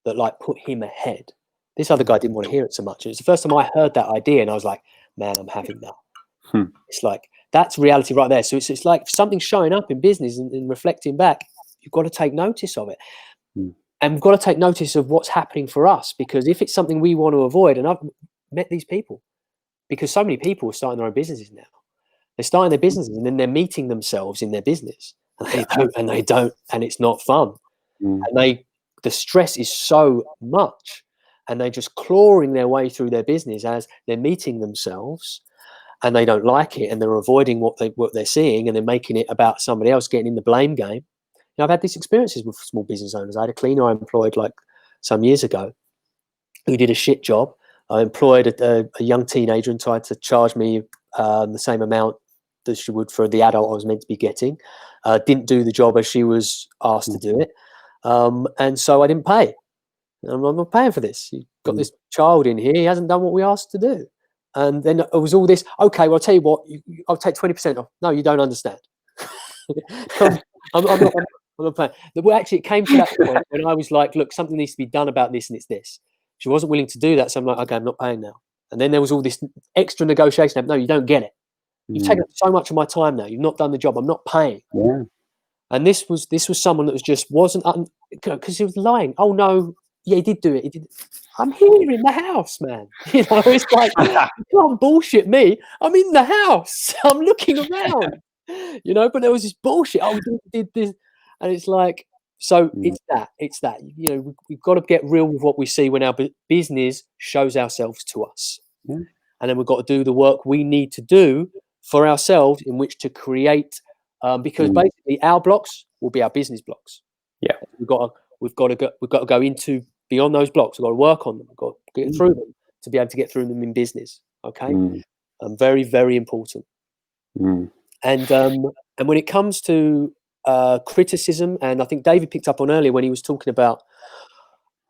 that like put him ahead. This other guy didn't want to hear it so much. It was the first time I heard that idea, and I was like, man, I'm having that. It's like, that's reality right there. So it's like something showing up in business and reflecting back, you've got to take notice of it. And we've got to take notice of what's happening for us, because if it's something we want to avoid, and I've met these people, because so many people are starting their own businesses now. They're starting their businesses and then they're meeting themselves in their business, and they don't, and it's not fun. And the stress is so much, and they're just clawing their way through their business as they're meeting themselves, and they don't like it, and they're avoiding what they're seeing, and they're making it about somebody else, getting in the blame game. I've had these experiences with small business owners. I had a cleaner I employed like some years ago who did a shit job. I employed a young teenager and tried to charge me the same amount that she would for the adult I was meant to be getting. Didn't do the job as she was asked to do it. And so I didn't pay. I'm not paying for this. You've got this child in here. He hasn't done what we asked to do. And then it was all this, okay, well, I'll tell you what, I'll take 20% off. No, you don't understand. I'm not paying. Well, actually, it came to that point when I was like, look, something needs to be done about this, and it's this. She wasn't willing to do that. So I'm like, okay, I'm not paying now. And then there was all this extra negotiation. No, you don't get it. You've taken up so much of my time now. You've not done the job. I'm not paying. Yeah. And this was someone that was just wasn't, because he was lying. Oh no, yeah, he did do it. He did. I'm here in the house, man. It's like, you can't bullshit me. I'm in the house. I'm looking around. But there was this bullshit. Oh, we did this, and it's like, so it's that. We've got to get real with what we see when our business shows ourselves to us, and then we've got to do the work we need to do for ourselves in which to create. Because basically, our blocks will be our business blocks. Yeah, we've got to go into beyond those blocks. We've got to work on them. We've got to get through them to be able to get through them in business. Okay, very, very important. And when it comes to criticism, and I think David picked up on earlier when he was talking about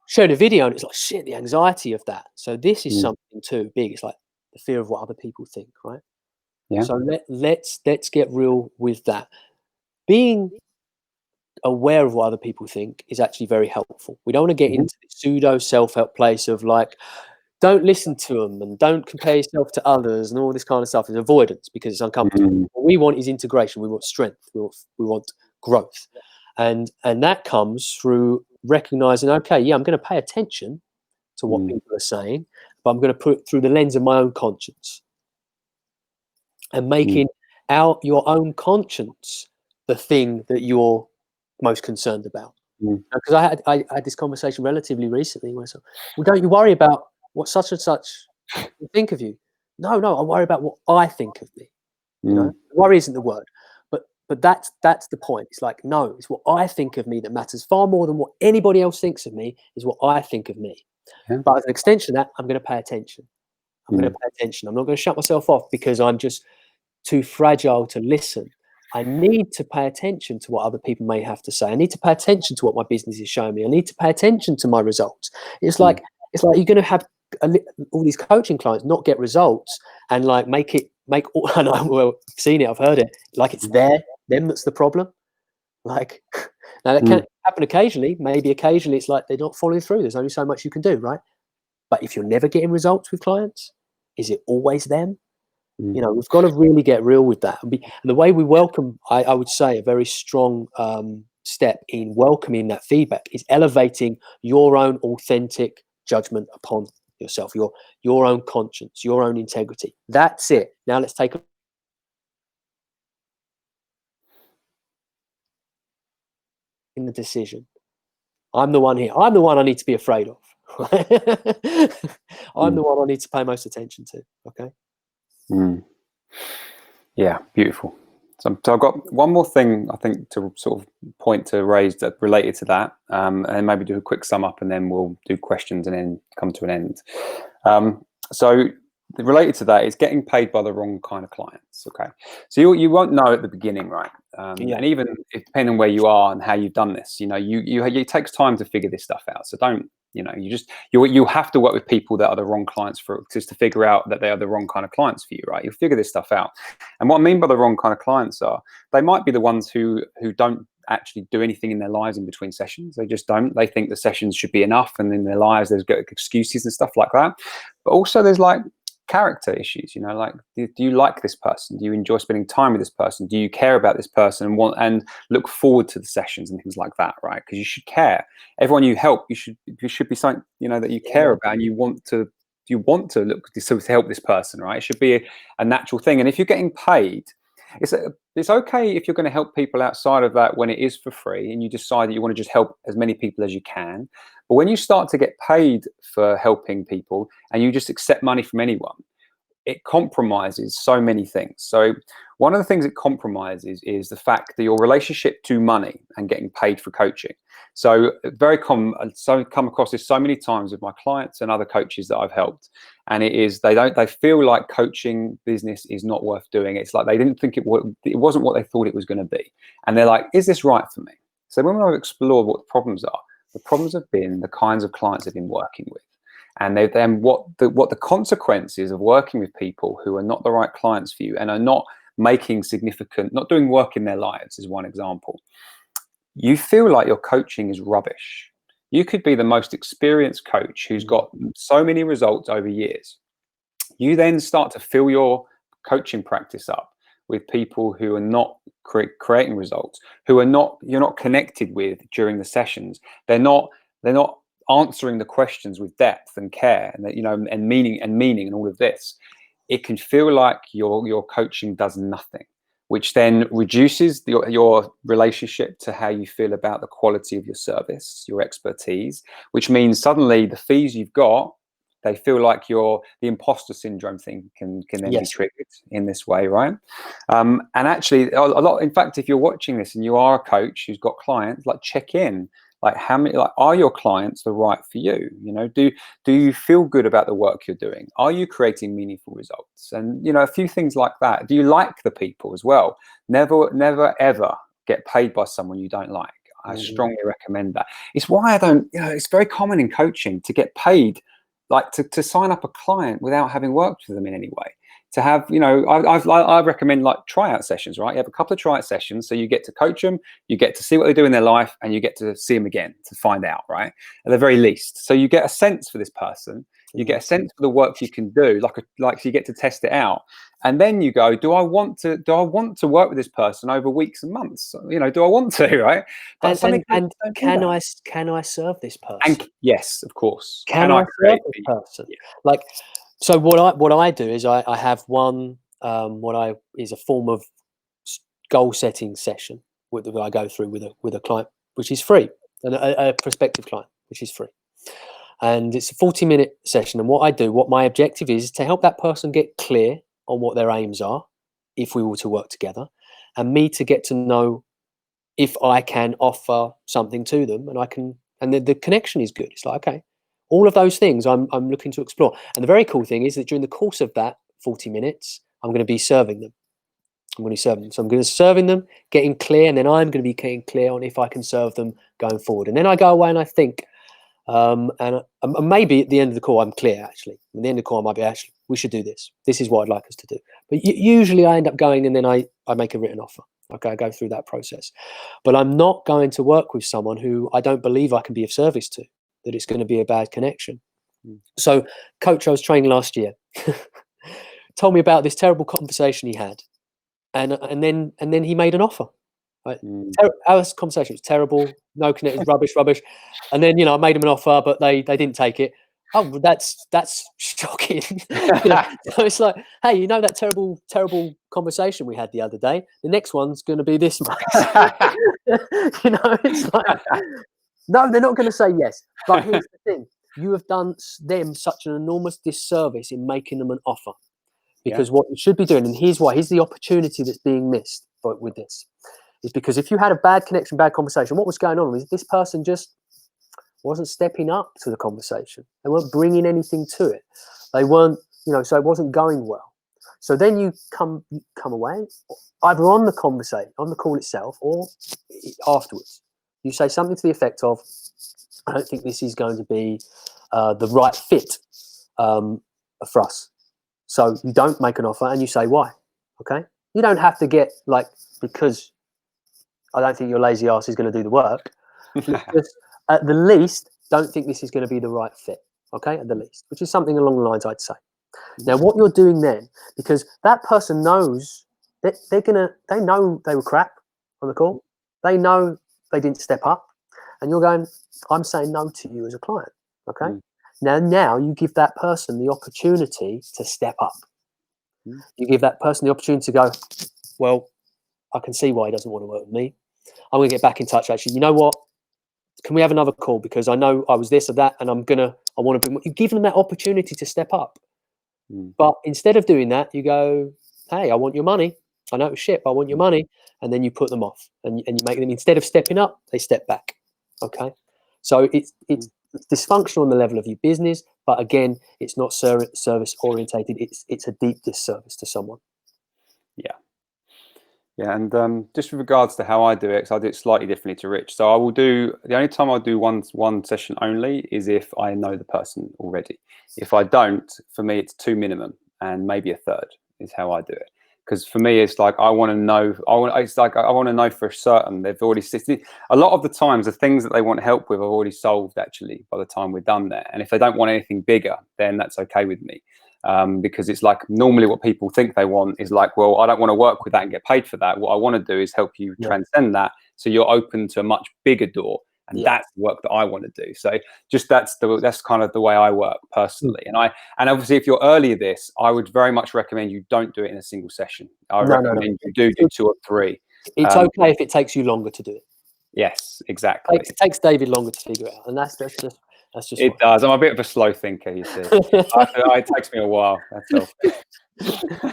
sharing a video, and it's like, shit, the anxiety of that. So this is something too big. It's like the fear of what other people think, right? Yeah. So let's get real with that. Being aware of what other people think is actually very helpful. We don't want to get into the pseudo self-help place of like, don't listen to them and don't compare yourself to others and all this kind of stuff. Is avoidance because it's uncomfortable. What we want is integration. We want strength. We want growth, and that comes through recognizing, okay, yeah, I'm going to pay attention to what people are saying, but I'm going to put it through the lens of my own conscience, and making your own conscience the thing that you're most concerned about. Because I had this conversation relatively recently where I said, well, don't you worry about what such and such think of you. No, I worry about what I think of me. Worry isn't the word, but that's the point. It's like, no, it's what I think of me that matters far more than what anybody else thinks of me. Is what I think of me. But as an extension of that, I'm going to pay attention. I'm going to pay attention. I'm not going to shut myself off because I'm just too fragile to listen. I need to pay attention to what other people may have to say. I need to pay attention to what my business is showing me. I need to pay attention to my results. It's like you're going to have all these coaching clients not get results and like make all, I know, well, I've seen it, I've heard it, like it's them that's the problem. Like, now that can happen occasionally. Maybe occasionally it's like they're not following through. There's only so much you can do, right? But if you're never getting results with clients, is it always them? We've got to really get real with that. And the way we welcome, I would say, a very strong step in welcoming that feedback is elevating your own authentic judgment upon yourself, your own conscience, your own integrity. That's it. Now let's take in the decision. I'm the one here. I'm the one I need to be afraid of. I'm the one I need to pay most attention to. Okay. Yeah, beautiful. So I've got one more thing I think to sort of point to raise that related to that, and then maybe do a quick sum up, and then we'll do questions and then come to an end. So related to that is getting paid by the wrong kind of clients. Okay, so you won't know at the beginning, right? And even depending on where you are and how you've done this, it takes time to figure this stuff out. So don't You know, you have to work with people that are the wrong clients for just to figure out that they are the wrong kind of clients for you, right? You'll figure this stuff out. And what I mean by the wrong kind of clients are, they might be the ones who don't actually do anything in their lives in between sessions. They just don't. They think the sessions should be enough, and in their lives there's got excuses and stuff like that. But also there's like character issues, you know, like do you like this person? Do you enjoy spending time with this person? Do you care about this person and want and look forward to the sessions and things like that, right? Because you should care. Everyone you help, you should be something, you know, that you care about, and you want to look to help this person, right? It should be a natural thing. And if you're getting paid, it's okay if you're going to help people outside of that when it is for free and you decide that you want to just help as many people as you can. But when you start to get paid for helping people and you just accept money from anyone, it compromises so many things. So one of the things it compromises is the fact that your relationship to money and getting paid for coaching. So very common. So come across this so many times with my clients and other coaches that I've helped, and it is they feel like coaching business is not worth doing. It's like they didn't think it wasn't what they thought it was going to be, and they're like, is this right for me? So when I explore what the problems are, the problems have been the kinds of clients they've been working with. And then what the consequences of working with people who are not the right clients for you and are not making not doing work in their lives is one example. You feel like your coaching is rubbish. You could be the most experienced coach who's got so many results over years. You then start to fill your coaching practice up with people who are not creating results, you're not connected with during the sessions. They're not answering the questions with depth and care, and that, you know, and meaning and all of this. It can feel like your coaching does nothing, which then reduces your relationship to how you feel about the quality of your service, your expertise, which means suddenly the fees you've got, they feel like the imposter syndrome thing can then be triggered in this way, right? And actually, a lot. In fact, if you're watching this and you are a coach who's got clients, like check in. Like how many? Like, are your clients the right for you? You know, do you feel good about the work you're doing? Are you creating meaningful results? And you know, a few things like that. Do you like the people as well? Never ever get paid by someone you don't like. I strongly recommend that. It's why I don't. You know, it's very common in coaching to get paid, like to sign up a client without having worked with them in any way. To have, you know, I recommend like tryout sessions, right? You have a couple of tryout sessions, so you get to coach them, you get to see what they do in their life, and you get to see them again to find out, right? At the very least, so you get a sense for this person, you get a sense for the work you can do, so you get to test it out, and then you go, do I want to work with this person over weeks and months? You know, do I want to, right? But and can I serve this person? And yes, of course. Can I serve this person? Yeah. Like. So what I do is I have one is a form of goal setting session that I go through with a client, which is free, and a prospective client, which is free, and it's a 40-minute session. And what my objective is to help that person get clear on what their aims are, if we were to work together, and me to get to know if I can offer something to them, and the connection is good. It's like, okay. All of those things I'm looking to explore. And the very cool thing is that during the course of that 40 minutes, I'm going to be serving them. So I'm going to serving them, getting clear, and then I'm going to be getting clear on if I can serve them going forward. And then I go away and I think, and maybe at the end of the call, I'm clear, actually. At the end of the call, I might be, actually, we should do this. This is what I'd like us to do. But usually I end up going and then I make a written offer. Okay, I go through that process. But I'm not going to work with someone who I don't believe I can be of service to, that it's going to be a bad connection. So coach I was training last year told me about this terrible conversation he had, and then he made an offer. Right? Our conversation was terrible, no connection, rubbish, and then, you know, I made him an offer, but they didn't take it. Oh, that's shocking. You know? So it's like, hey, you know, that terrible conversation we had the other day, the next one's going to be this much. You know, it's like, no, they're not going to say yes. But here's the thing. You have done them such an enormous disservice in making them an offer. Because what you should be doing, and here's the opportunity that's being missed with this, is because if you had a bad connection, bad conversation, what was going on was this person just wasn't stepping up to the conversation. They weren't bringing anything to it. They weren't, you know, so it wasn't going well. So then you come away, either on the conversation, on the call itself, or afterwards. You say something to the effect of, I don't think this is going to be the right fit for us. So you don't make an offer and you say why. Okay, you don't have to get like, because I don't think your lazy ass is going to do the work. Just at the least, don't think this is going to be the right fit. Okay, at the least, which is something along the lines I'd say. Now, what you're doing then, because that person knows that they know they were crap on the call, they know they didn't step up, and you're going, I'm saying no to you as a client. Okay, now you give that person the opportunity to step up. You give that person the opportunity to go, well, I can see why he doesn't want to work with me. I'm going to get back in touch. Actually, you know what? Can we have another call? Because I know I was this or that, and I want to be. You give them that opportunity to step up. But instead of doing that, you go, hey, I want your money. I know it was shit, but I want your money. And then you put them off, and you make them, instead of stepping up, they step back. Okay. So it's dysfunctional on the level of your business, but again, it's not service orientated. It's a deep disservice to someone. Yeah, and just with regards to how I do it, because I do it slightly differently to Rich. So I will do, the only time I do one session only is if I know the person already. If I don't, for me, it's 2 minimum, and maybe a third is how I do it. Because for me, it's like I want to know. I want to know for certain they've already. A lot of the times, the things that they want help with are already solved actually by the time we're done there. And if they don't want anything bigger, then that's okay with me. Because it's like normally what people think they want is like, well, I don't want to work with that and get paid for that. What I want to do is help you transcend that, so you're open to a much bigger door, and that's the work that I want to do. So just that's kind of the way I work personally. And obviously, if you're early this, I would very much recommend you don't do it in a single session. I recommend you do 2 or 3. It's okay if it takes you longer to do it. Yes, exactly. It takes David longer to figure it out, and that's just it does. I'm a bit of a slow thinker, you see. It takes me a while. That's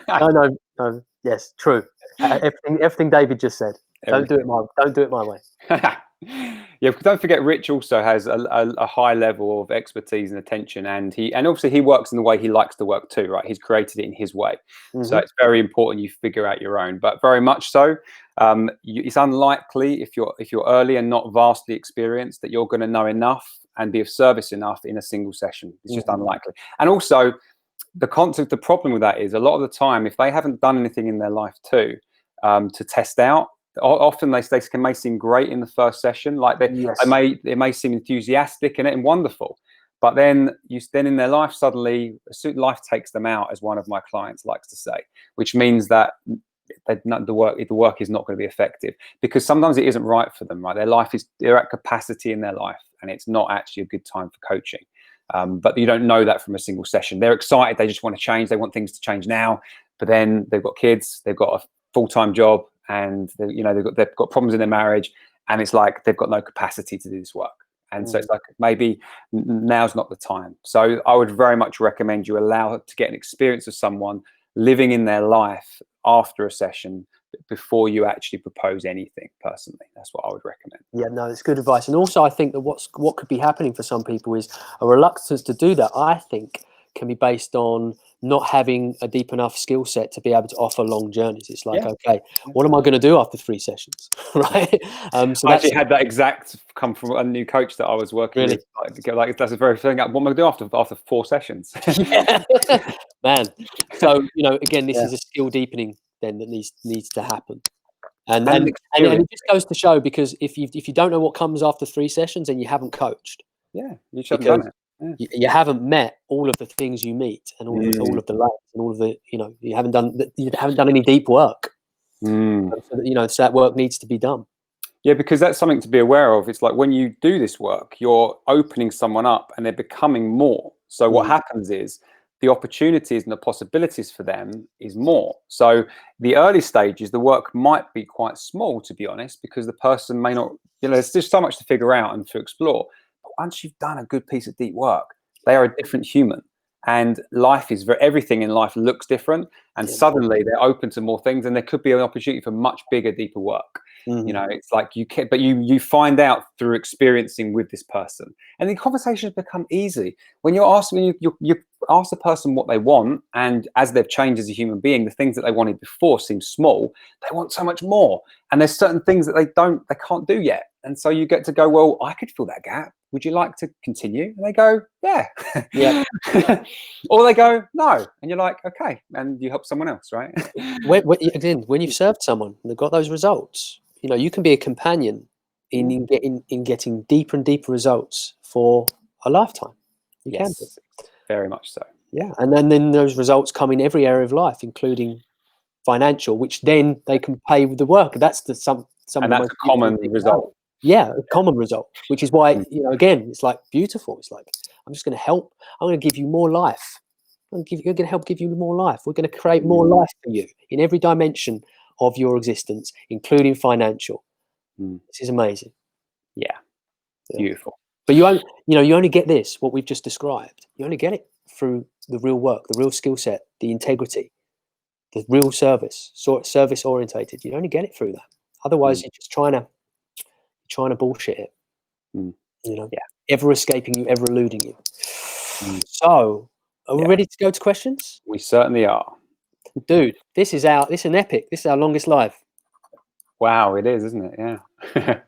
all. No. Yes, true. Everything David just said. Don't do it my way. Yeah, don't forget, Rich also has a high level of expertise and attention, and obviously he works in the way he likes to work too, right? He's created it in his way, so it's very important you figure out your own. But very much so, it's unlikely if you're early and not vastly experienced that you're going to know enough and be of service enough in a single session. It's just unlikely. And also, the problem with that is a lot of the time, if they haven't done anything in their life too, to test out, often they may seem great in the first session, like they may seem enthusiastic in it and wonderful, but then in their life suddenly life takes them out, as one of my clients likes to say, which means that the work is not going to be effective, because sometimes it isn't right for them, right? They're at capacity in their life, and it's not actually a good time for coaching. But you don't know that from a single session. They're excited, they just want to change, they want things to change now, but then they've got kids, they've got a full-time job, and they've got problems in their marriage, and it's like they've got no capacity to do this work. And so it's like, maybe now's not the time. So I would very much recommend you allow to get an experience of someone living in their life after a session before you actually propose anything. Personally, that's what I would recommend. Yeah, no, it's good advice. And also, I think that what could be happening for some people is a reluctance to do that. I think can be based on not having a deep enough skill set to be able to offer long journeys. It's like, okay, what am I going to do after 3 sessions, right? So I actually had that exact come from a new coach that I was working with. Like that's a very thing. What am I going to do after 4 sessions? Man. So again, this is a skill deepening then that needs to happen. And it just goes to show, because if you don't know what comes after 3 sessions, then you haven't coached. Yeah, you should have done it. You haven't met all of the things you meet, and all of the layers, and all of the you haven't done any deep work. So that work needs to be done. Yeah, because that's something to be aware of. It's like when you do this work, you're opening someone up, and they're becoming more. So what happens is the opportunities and the possibilities for them is more. So the early stages, the work might be quite small, to be honest, because the person may not. There's just so much to figure out and to explore. Once you've done a good piece of deep work, they are a different human, and everything in life looks different, and suddenly they're open to more things, and there could be an opportunity for much bigger, deeper work. It's like you find out through experiencing with this person, and the conversations become easy when you ask the person what they want, and as they've changed as a human being, the things that they wanted before seem small, they want so much more, and there's certain things that they can't do yet, and so you get to go, well, I could fill that gap. would you like to continue? And they go, yeah. Yeah. Or they go, no. And you're like, okay. And you help someone else, right? Again, when you've served someone and they've got those results, you can be a companion in getting deeper and deeper results for a lifetime. You can be. Very much so. Yeah. And then those results come in every area of life, including financial, which then they can pay with the work. That's some and that's a common result. Yeah, a common result, which is why, again, it's like beautiful. It's like, I'm just going to help. I'm going to give you more life. You're going to help give you more life. We're going to create more life for you in every dimension of your existence, including financial. This is amazing. Yeah. Beautiful. But you only get this, what we've just described. You only get it through the real work, the real skill set, the integrity, the real service orientated. You only get it through that. Otherwise, you're just trying to bullshit it. Ever escaping you, ever eluding you. So, are we ready to go to questions? We certainly are. Dude, this is an epic. This is our longest live. Wow, it is, isn't it? Yeah.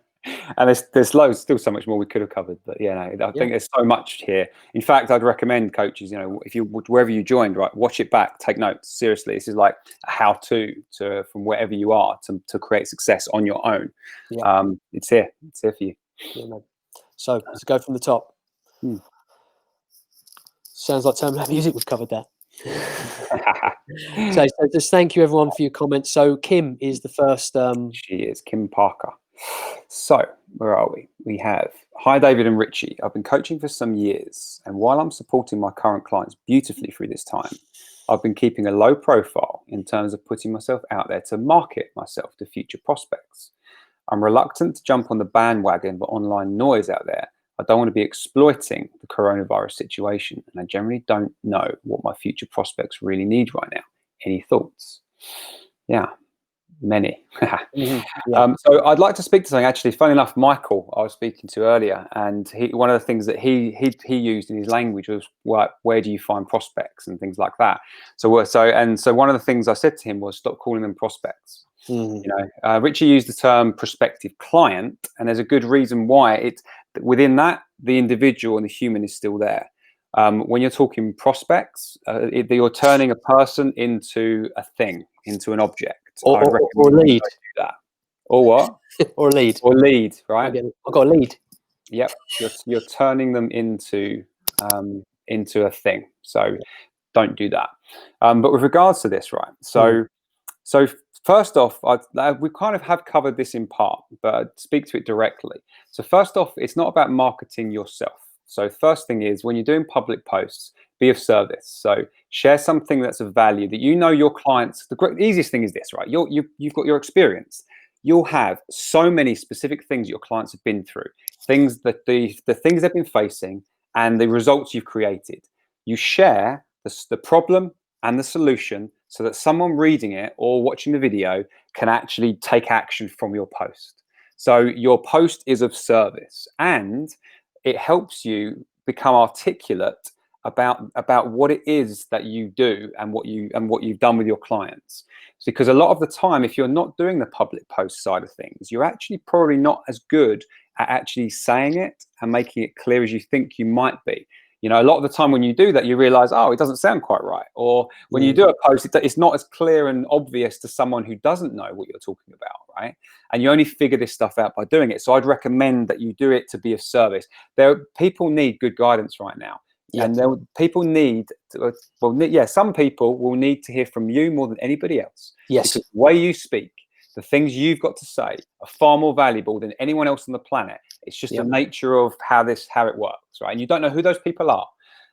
And there's still so much more we could have covered, but I think there's so much here. In fact, I'd recommend coaches, if you wherever you joined, right, watch it back, take notes. Seriously, this is like a how-to from wherever you are to create success on your own. It's here for you. So let's go from the top. Sounds like Terminal Music. We've covered that. So just thank you everyone for your comments. So Kim is the first. She is Kim Parker. So where are we? We have, hi David and Richie. I've been coaching for some years, and while I'm supporting my current clients beautifully through this time, I've been keeping a low profile in terms of putting myself out there to market myself to future prospects. I'm reluctant to jump on the bandwagon for online noise out there. I don't want to be exploiting the coronavirus situation, and I generally don't know what my future prospects really need right now. Any thoughts? Yeah, many. So I'd like to speak to something, actually, funny enough, Michael, I was speaking to earlier, and one of the things that he used in his language was, where do you find prospects and things like that. So one of the things I said to him was, stop calling them prospects. Richie used the term prospective client, and there's a good reason why. It's within that, the individual and the human is still there. When you're talking prospects, you're turning a person into a thing, into an object. Or lead. Do that. Or what? Or lead. Or lead, right? I've got a lead. Yep. You're turning them into a thing. So don't do that. But with regards to this, right? So first off, we kind of have covered this in part, but I'd speak to it directly. So first off, it's not about marketing yourself. So first thing is, when you're doing public posts, be of service. So share something that's of value that your clients. The easiest thing is this, right? You've got your experience. You'll have so many specific things your clients have been through, things that the things they've been facing, and the results you've created. You share the problem and the solution, so that someone reading it or watching the video can actually take action from your post. So your post is of service, and it helps you become articulate about what it is that you do and what you've done with your clients. Because a lot of the time, if you're not doing the public post side of things, you're actually probably not as good at actually saying it and making it clear as you think you might be. A lot of the time when you do that, you realize, it doesn't sound quite right. Or when you do a post, it's not as clear and obvious to someone who doesn't know what you're talking about, right? And you only figure this stuff out by doing it. So I'd recommend that you do it to be of service. People need good guidance right now. And people need, some people will need to hear from you more than anybody else. Yes. Because the way you speak, the things you've got to say are far more valuable than anyone else on the planet. It's just the nature of how it works, right? And you don't know who those people are.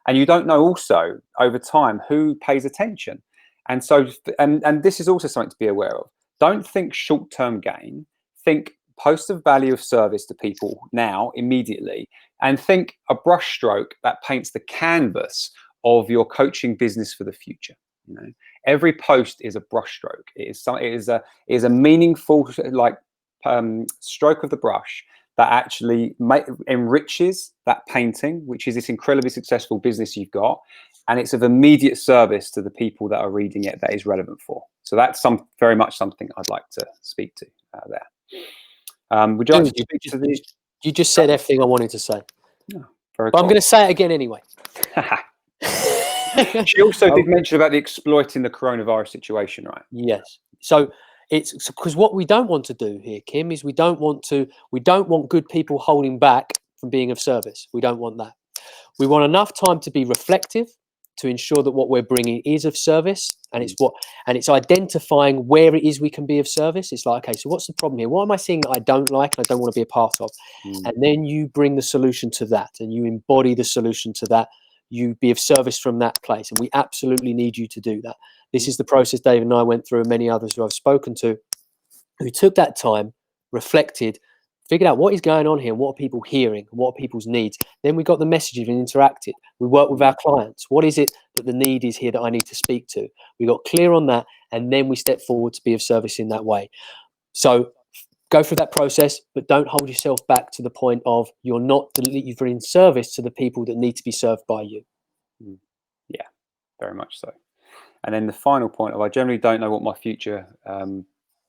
And you don't know also over time who pays attention. And so, and this is also something to be aware of. Don't think short-term gain. Think post of value of service to people now, immediately, and think a brushstroke that paints the canvas of your coaching business for the future. Every post is a brushstroke. It is a meaningful stroke of the brush that actually enriches that painting, which is this incredibly successful business you've got, and it's of immediate service to the people that are reading it that is relevant for. So that's very much something I'd like to speak to there. Would you like to speak to the? You just said everything I wanted to say. Very But I'm cool. going to say it again anyway. She also did mention about the exploiting the coronavirus situation, right? Yes. So it's because what we don't want to do here, Kim, is we don't want good people holding back from being of service. We don't want that. We want enough time to be reflective, to ensure that what we're bringing is of service, and it's identifying where it is we can be of service. It's like, okay, so what's the problem here? What am I seeing that I don't like and I don't want to be a part of? And then you bring the solution to that, and you embody the solution to that. You be of service from that place, and we absolutely need you to do that. This is the process David and I went through, and many others who I've spoken to, who took that time, reflected, figured out what is going on here, what are people hearing, what are people's needs. Then we got the messages and interacted. We worked with our clients. What is it that the need is here that I need to speak to? We got clear on that, and then we stepped forward to be of service in that way. So go through that process, but don't hold yourself back to the point of you're in service to the people that need to be served by you. Yeah, very much so. And then the final point of I generally don't know what my future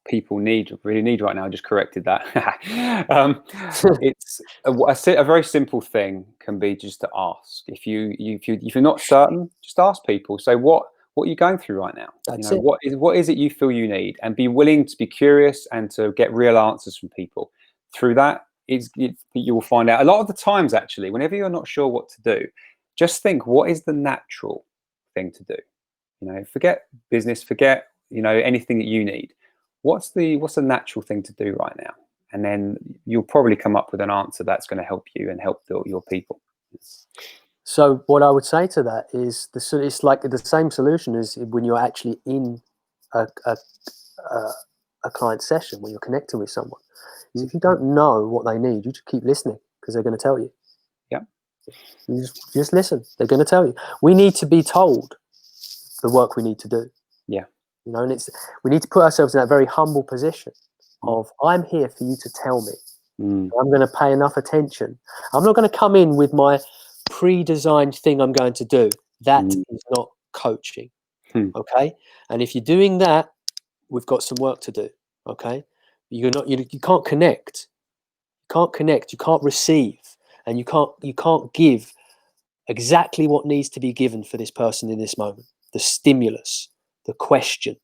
people really need right now. I just corrected that. It's a very simple thing can be just to ask. If you're not certain, just ask people. So what are you going through right now? That's it. What is it you feel you need, and be willing to be curious and to get real answers from people. Through that, you will find out a lot of the times. Actually, whenever you're not sure what to do, just think, what is the natural thing to do? Forget business, forget anything that you need. What's the natural thing to do right now? And then you'll probably come up with an answer that's going to help you and help your people. So what I would say to that is it's like the same solution as when you're actually in a client session, when you're connecting with someone. Is if you don't know what they need, you just keep listening, because they're going to tell you. Yeah. You just listen. They're going to tell you. We need to be told the work we need to do. Yeah. And we need to put ourselves in that very humble position of, I'm here for you to tell me. I'm going to pay enough attention. I'm not going to come in with my pre-designed thing I'm going to do. That is not coaching. Okay. And if you're doing that, we've got some work to do. Okay. You can't connect. You can't receive, and you can't give exactly what needs to be given for this person in this moment. The stimulus, the question,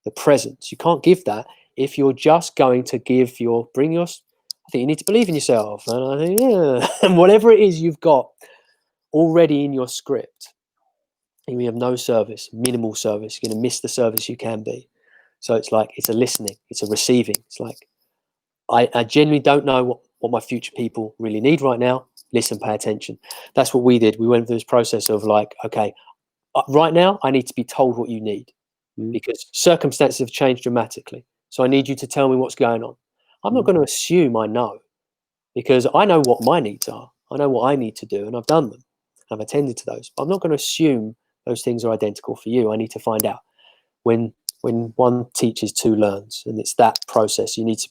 the presence. You can't give that if you're just going to I think you need to believe in yourself, and I think, and whatever it is you've got already in your script, and we have no service, minimal service. You're going to miss the service you can be. So it's like, it's a listening, it's a receiving. It's like, I genuinely don't know what my future people really need right now. Listen, pay attention. That's what we did. We went through this process of like, okay, right now I need to be told what you need, because circumstances have changed dramatically. So I need you to tell me what's going on. I'm not going to assume I know, because I know what my needs are. I know what I need to do, and I've done them. I've attended to those. But I'm not going to assume those things are identical for you. I need to find out. When one teaches, two learns, and it's that process. You need to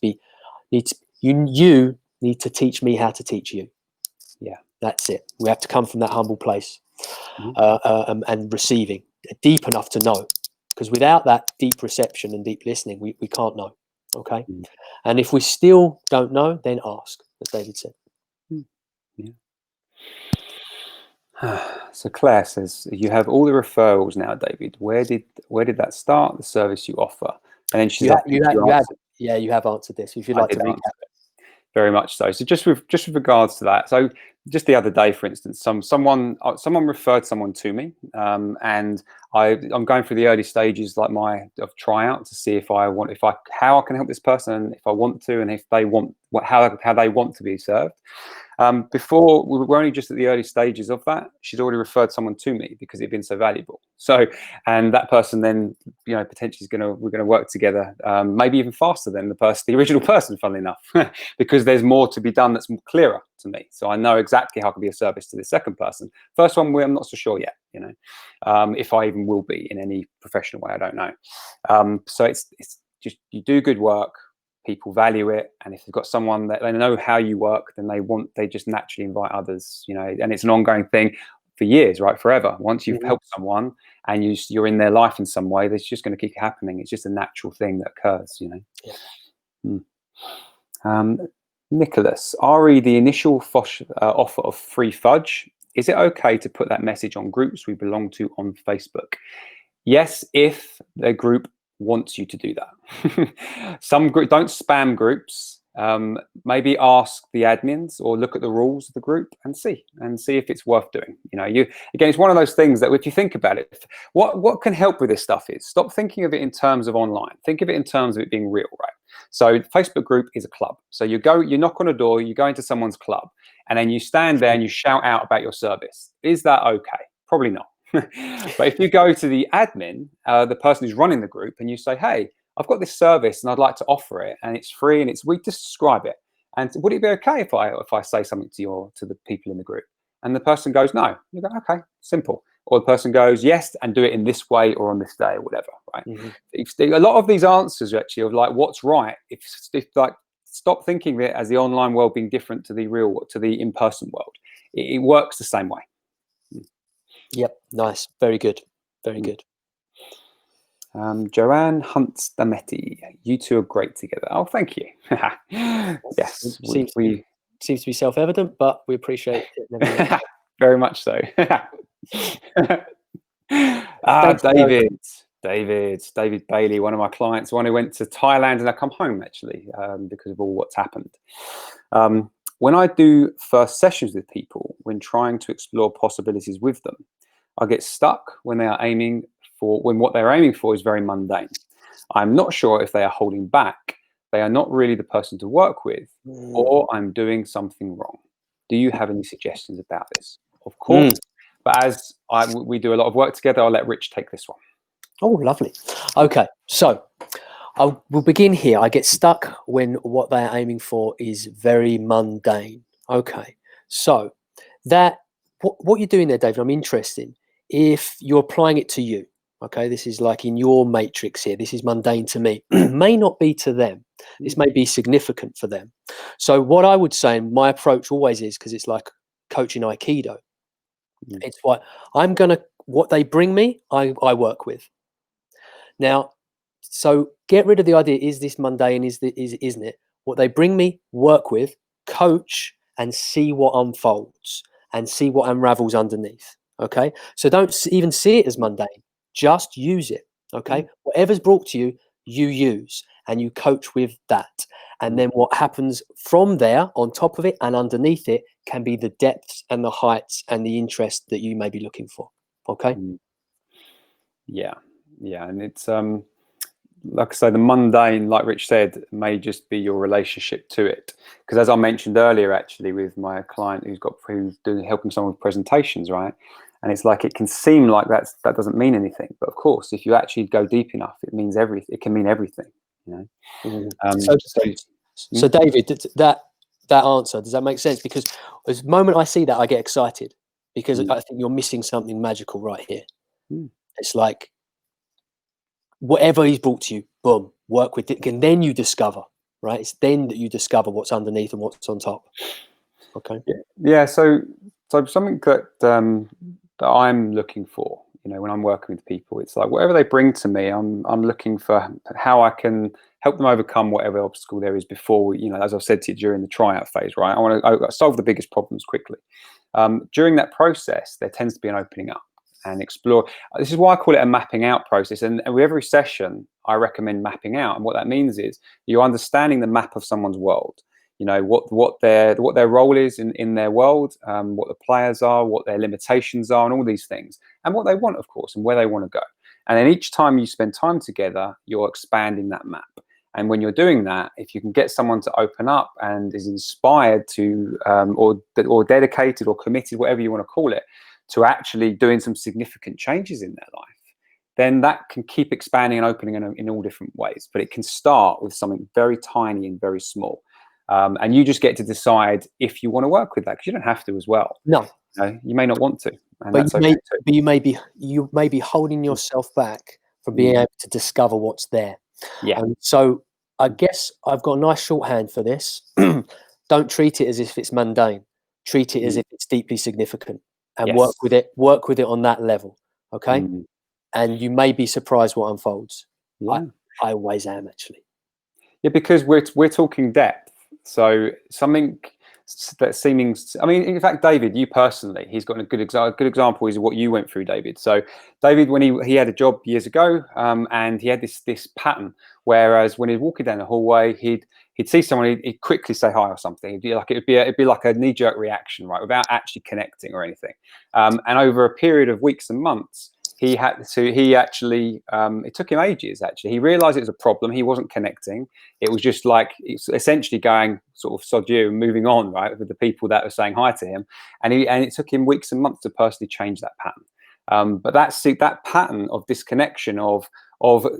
teach me how to teach you. Yeah, that's it. We have to come from that humble place, and receiving deep enough to know. Because without that deep reception and deep listening, we can't know. Okay. And if we still don't know, then ask, as David said. So Claire says, you have all the referrals now, David. Where did that start? The service you offer? And then she's you have answered this. If you'd like to recap. Very much so. So just with regards to that, so just the other day, for instance, someone referred someone to me, and I'm going through the early stages of tryout to see how I can help this person, and if I want to, and if they want how they want to be served. Before, we were only just at the early stages of that. She'd already referred someone to me because it'd been so valuable. So, and that person then, potentially we're gonna work together, maybe even faster than the original person, funnily enough, because there's more to be done that's clearer to me. So I know exactly how I can be of service to the second person. First one, I'm not so sure yet. If I even will be in any professional way, I don't know. So it's just, you do good work. People value it, and if you've got someone that they know how you work, then they just naturally invite others, and it's an ongoing thing for years, right? Forever. Once you've helped someone and you're in their life in some way, that's just going to keep happening. It's just a natural thing that occurs, Nicholas, RE, the initial offer of free fudge, is it okay to put that message on groups we belong to on Facebook? Yes, if the group wants you to do that. Some group don't spam groups. Maybe ask the admins or look at the rules of the group and see if it's worth doing. Again, it's one of those things that if you think about it, what can help with this stuff is stop thinking of it in terms of online. Think of it in terms of it being real, right? So Facebook group is a club. So you knock on a door, you go into someone's club, and then you stand there and you shout out about your service. Is that okay? Probably not. But if you go to the admin, the person who's running the group, and you say, hey, I've got this service and I'd like to offer it, and it's free, and we just describe it. And would it be okay if I say something to the people in the group? And the person goes, no. You go, okay, simple. Or the person goes, yes, and do it in this way or on this day or whatever, right? Mm-hmm. A lot of these answers actually of like what's right. If like stop thinking of it as the online world being different to the in-person world. It works the same way. Yep, nice, very good, very good. Joanne Hunt-Stametti, you two are great together. Oh, thank you. Yes, seems to be self-evident, but we appreciate it. Very much so. David Bailey, one of my clients, one who went to Thailand and I come home actually because of all what's happened. When I do first sessions with people, when trying to explore possibilities with them, I get stuck when what they're aiming for is very mundane. I'm not sure if they are holding back, they are not really the person to work with, or I'm doing something wrong. Do you have any suggestions about this? Of course, but as we do a lot of work together, I'll let Rich take this one. Oh, lovely. Okay, so we'll begin here. I get stuck when what they're aiming for is very mundane. Okay, so what you're doing there, David, I'm interested in. If you're applying it to you, okay, this is like in your matrix here, this is mundane to me, may not be to them. This may be significant for them. So what I would say, and my approach always is, because it's like coaching Aikido, it's what what they bring me, I work with. Now, so get rid of the idea, is this mundane, isn't it? What they bring me, work with, coach, and see what unfolds and see what unravels underneath. Okay, so don't even see it as mundane, just use it. Okay, whatever's brought to you, you use and you coach with that. And then what happens from there, on top of it and underneath it, can be the depths and the heights and the interest that you may be looking for. Okay. Yeah, and it's like I say, the mundane, like Rich said, may just be your relationship to it. Because as I mentioned earlier, actually, with my client who's helping someone with presentations, right? And it's like it can seem like that doesn't mean anything, but of course, if you actually go deep enough, it means everything. It can mean everything, you know. So David, that answer, does that make sense? Because the moment I see that, I get excited because I think you're missing something magical right here. It's like whatever he's brought to you, boom, work with it, and then you discover, right? It's then that you discover what's underneath and what's on top. Okay. Yeah. So something that I'm looking for, when I'm working with people, it's like whatever they bring to me, I'm looking for how I can help them overcome whatever obstacle there is before, as I've said to you during the tryout phase, right? I want to solve the biggest problems quickly. During that process, there tends to be an opening up and explore. This is why I call it a mapping out process. And with every session, I recommend mapping out. And what that means is you're understanding the map of someone's world. What their role is in their world, what the players are, what their limitations are, and all these things, and what they want, of course, and where they want to go. And then each time you spend time together, you're expanding that map. And when you're doing that, if you can get someone to open up and is inspired to, or dedicated or committed, whatever you want to call it, to actually doing some significant changes in their life, then that can keep expanding and opening in all different ways. But it can start with something very tiny and very small. And you just get to decide if you want to work with that, because you don't have to as well. No, you may not want to, and but that's okay too. But you may be holding yourself back from being able to discover what's there. Yeah. And so I guess I've got a nice shorthand for this. Don't treat it as if it's mundane. Treat it as if it's deeply significant, and work with it on that level. Okay. And you may be surprised what unfolds. I always am, actually. Yeah, because we're talking depth. So something that's seeming, I mean, in fact, David, you personally, he's got a good example is what you went through, David. So David, when he had a job years ago, and he had this pattern, whereas when he's walking down the hallway, he'd see someone, he'd quickly say hi or something. It'd be like a knee-jerk reaction, right, without actually connecting or anything. And over a period of weeks and months, it took him ages, actually. He realized it was a problem. He wasn't connecting. It was just like, it's essentially going sort of sod you and moving on, right, with the people that were saying hi to him. And it took him weeks and months to personally change that pattern. But that pattern of disconnection, of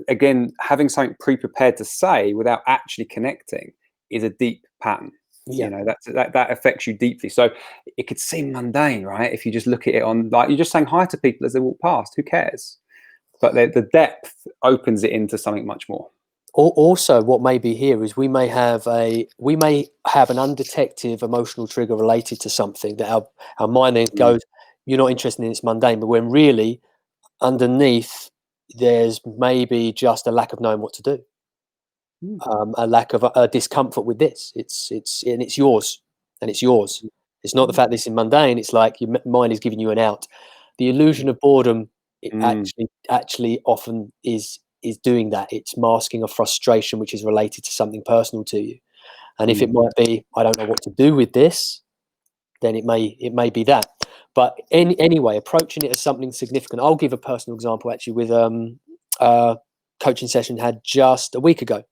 again, having something pre-prepared to say without actually connecting, is a deep pattern. Yeah. You know, that affects you deeply. So it could seem mundane, right? If you just look at it on, like, you're just saying hi to people as they walk past, who cares? But the depth opens it into something much more. Also, what may be here is we may have an undetected emotional trigger related to something that our mind then goes, you're not interested in, it's mundane, but when really underneath there's maybe just a lack of knowing what to do. A lack of a discomfort with this. It's yours, and it's yours. It's not the fact this is mundane. It's like your mind is giving you an out. The illusion of boredom, it actually often is doing that. It's masking a frustration which is related to something personal to you. And if it might be, I don't know what to do with this, then it may be that. But anyway, approaching it as something significant. I'll give a personal example actually with coaching session had just under a week ago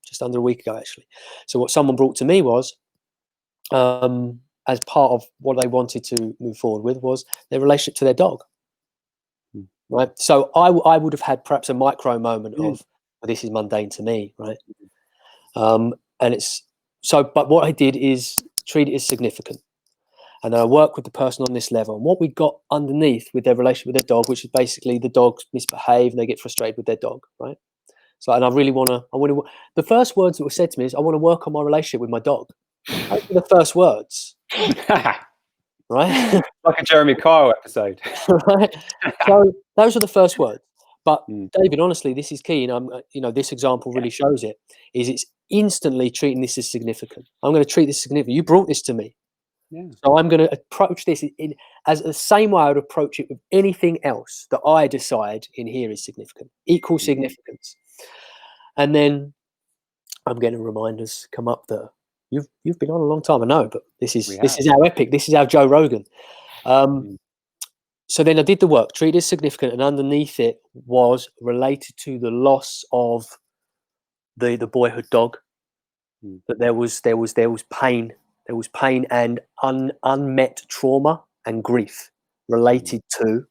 actually. So what someone brought to me was, as part of what they wanted to move forward with, was their relationship to their dog. Right. So I would have had perhaps a micro moment of, well, this is mundane to me, right? And it's so, but what I did is treat it as significant. And then I work with the person on this level. And what we got underneath with their relationship with their dog, which is basically the dogs misbehave and they get frustrated with their dog, right? So, and I want to, the first words that were said to me is, I want to work on my relationship with my dog. Those were the first words. Right? Like a Jeremy Kyle episode. Right? So those are the first words. But David, honestly, this is key. And this example really shows it, is it's instantly treating this as significant. I'm going to treat this significant. You brought this to me. Yeah. So I'm going to approach this as the same way I would approach it with anything else that I decide in here is significant, equal significance. And then I'm getting reminders come up that you've been on a long time, I know, but this is our epic. This is our Joe Rogan. So then I did the work, treated as significant, and underneath it was related to the loss of the boyhood dog. That there was pain. There was pain and unmet trauma and grief related to,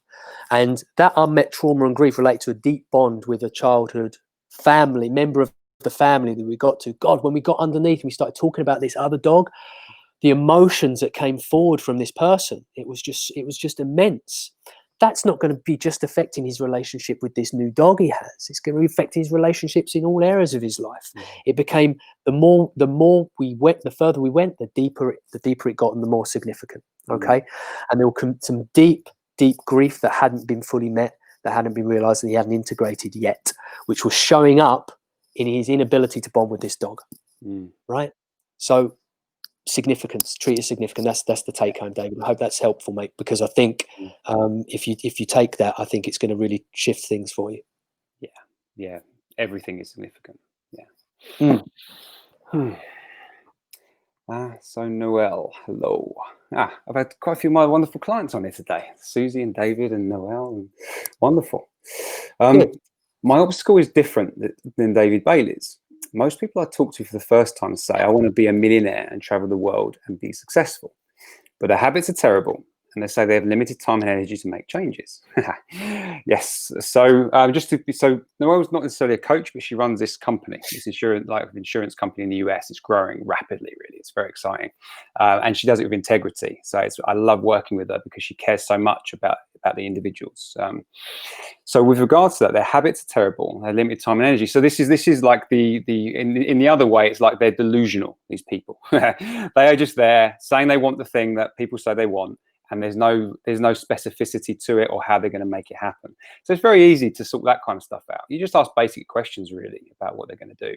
and that unmet trauma and grief relate to a deep bond with a childhood family member of the family that we got to. God, when we got underneath, we started talking about this other dog, the emotions that came forward from this person, it was just immense. That's not going to be just affecting his relationship with this new dog he has. It's going to affect his relationships in all areas of his life. It became the more we went, the further we went, the deeper it got, and the more significant. Okay, and there were some deep grief that hadn't been fully met, that hadn't been realized, that he hadn't integrated yet, which was showing up in his inability to bond with this dog. Right. So significance, treat it significant. That's the take home, David. I hope that's helpful, mate, because I think if you take that, I think it's going to really shift things for you. Yeah, everything is significant. So Noel, hello. I've had quite a few of my wonderful clients on here today, Susie and David and Noel, and wonderful. My obstacle is different than David Bailey's. Most people I talk to for the first time say, I want to be a millionaire and travel the world and be successful. But their habits are terrible, and they say they have limited time and energy to make changes. Yes. So so Noelle's not necessarily a coach, but she runs this company, this insurance company in the US. It's growing rapidly, really. It's very exciting. And she does it with integrity. So I love working with her because she cares so much about the individuals. So with regards to that, their habits are terrible. They have limited time and energy. So this is like in the other way, it's like they're delusional, these people. They are just there saying they want the thing that people say they want, and there's no specificity to it or how they're going to make it happen. So it's very easy to sort that kind of stuff out. You just ask basic questions really about what they're going to do,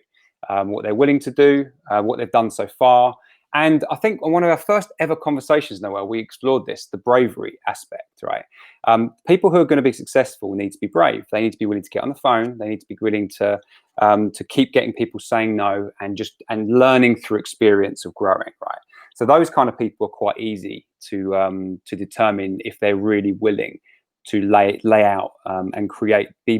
what they're willing to do, what they've done so far, And I think on one of our first ever conversations, Noel, we explored this, the bravery aspect, right? People who are going to be successful need to be brave. They need to be willing to get on the phone. They need to be willing to keep getting people saying no, and learning through experience of growing, right? So those kind of people are quite easy to determine if they're really willing to lay out and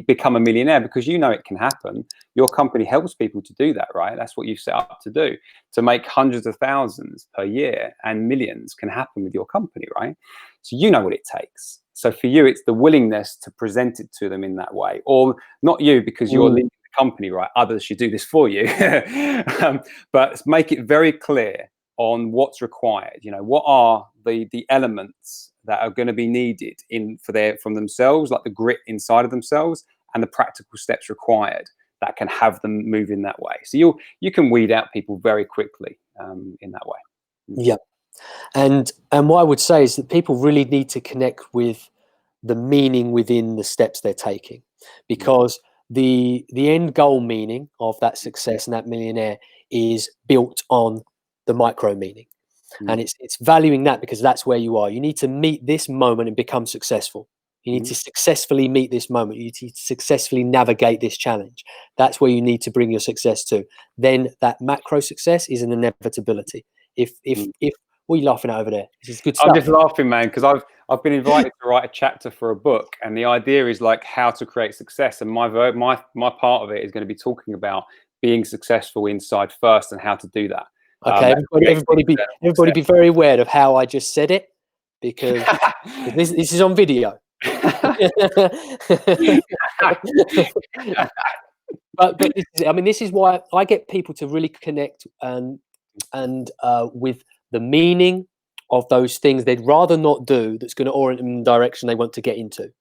become a millionaire, because you know it can happen. Your company helps people to do that, right? That's what you've set up to do. To make hundreds of thousands per year and millions can happen with your company, right? So you know what it takes. So for you, it's the willingness to present it to them in that way, or not you, because you're leading the company, right? Others should do this for you, but make it very clear on what's required. You know, what are the elements that are going to be needed from themselves, like the grit inside of themselves, and the practical steps required that can have them move in that way. So you can weed out people very quickly in that way. Yeah. And what I would say is that people really need to connect with the meaning within the steps they're taking, because the end goal meaning of that success and that millionaire is built on the micro meaning. And it's valuing that, because that's where you are. You need to meet this moment and become successful. You need to successfully meet this moment. You need to successfully navigate this challenge. That's where you need to bring your success to. Then that macro success is an inevitability. If what are you laughing at over there? This is good stuff. I'm just laughing, man, because I've been invited to write a chapter for a book, and the idea is like how to create success. And my part of it is going to be talking about being successful inside first and how to do that. Okay, everybody be very aware of how I just said it, because this is on video. but this is why I get people to really connect and with the meaning of those things they'd rather not do, that's going to orient them in the direction they want to get into.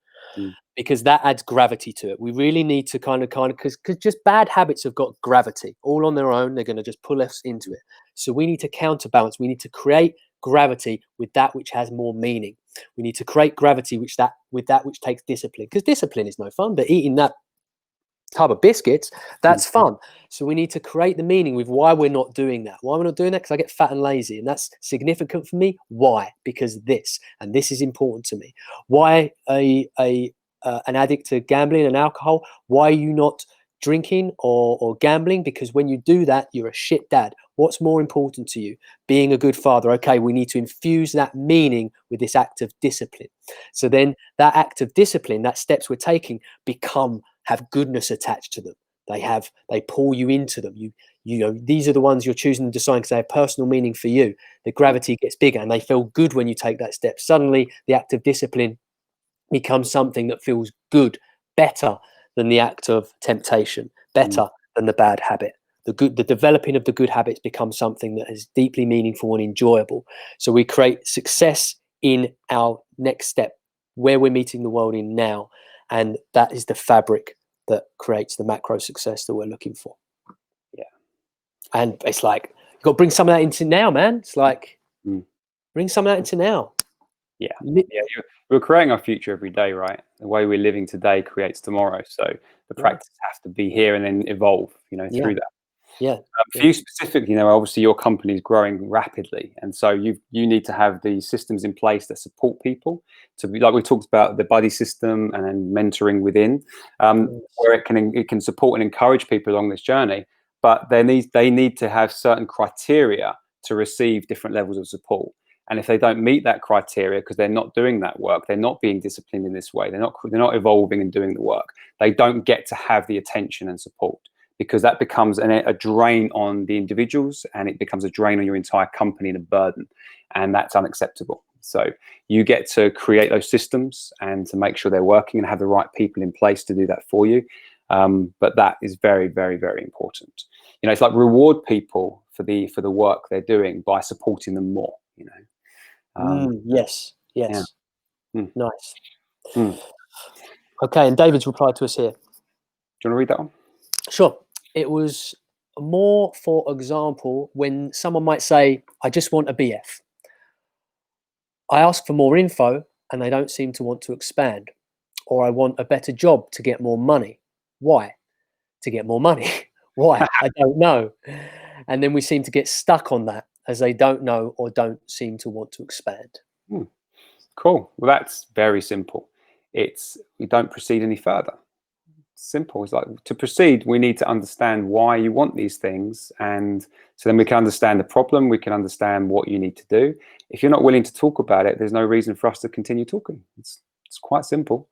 Because that adds gravity to it. We really need to kind of because just bad habits have got gravity all on their own. They're going to just pull us into it. So we need to counterbalance. We need to create gravity with that which has more meaning. We need to create gravity with that which takes discipline, because discipline is no fun, but eating that tub of biscuits, that's fun. So we need to create the meaning with why we're not doing that. Why we're not doing that? Because I get fat and lazy, and that's significant for me. Why? Because this is important to me. Why an addict to gambling and alcohol? Why are you not drinking or gambling? Because when you do that, you're a shit dad. What's more important to you? Being a good father. Okay, we need to infuse that meaning with this act of discipline. So then that act of discipline, that steps we're taking, have goodness attached to them. They pull you into them. You know, these are the ones you're choosing to design because they have personal meaning for you. The gravity gets bigger, and they feel good when you take that step. Suddenly the act of discipline becomes something that feels good, better than the act of temptation, better than the bad habit. The developing of the good habits becomes something that is deeply meaningful and enjoyable. So we create success in our next step, where we're meeting the world in now, and that is the fabric that creates the macro success that we're looking for. Yeah. And it's like, you've got to bring some of that into now, man. It's like, bring some of that into now. Yeah. We're creating our future every day, right? The way we're living today creates tomorrow. So the practice has to be here and then evolve, through that. Yeah. For you specifically, obviously your company is growing rapidly, and so you need to have the systems in place that support people to be, like we talked about, the buddy system and then mentoring within, where it can support and encourage people along this journey. But they need to have certain criteria to receive different levels of support. And if they don't meet that criteria because they're not doing that work, they're not being disciplined in this way, they're not evolving and doing the work, they don't get to have the attention and support, because that becomes a drain on the individuals, and it becomes a drain on your entire company and a burden, and that's unacceptable. So you get to create those systems and to make sure they're working and have the right people in place to do that for you. But that is very, very, very important. It's like reward people for the work they're doing by supporting them more. Yes. Yeah. Nice. Okay, and David's replied to us here. Do you want to read that one? Sure. It was more, for example, when someone might say, I just want a BF. I ask for more info and they don't seem to want to expand. Or I want a better job to get more money. Why? To get more money. Why? I don't know. And then we seem to get stuck on that. as they don't know or don't seem to want to expand. Cool. Well, that's very simple. We don't proceed any further. Simple. It's like, to proceed, we need to understand why you want these things, and so then we can understand the problem, we can understand what you need to do. If you're not willing to talk about it, there's no reason for us to continue talking. It's quite simple.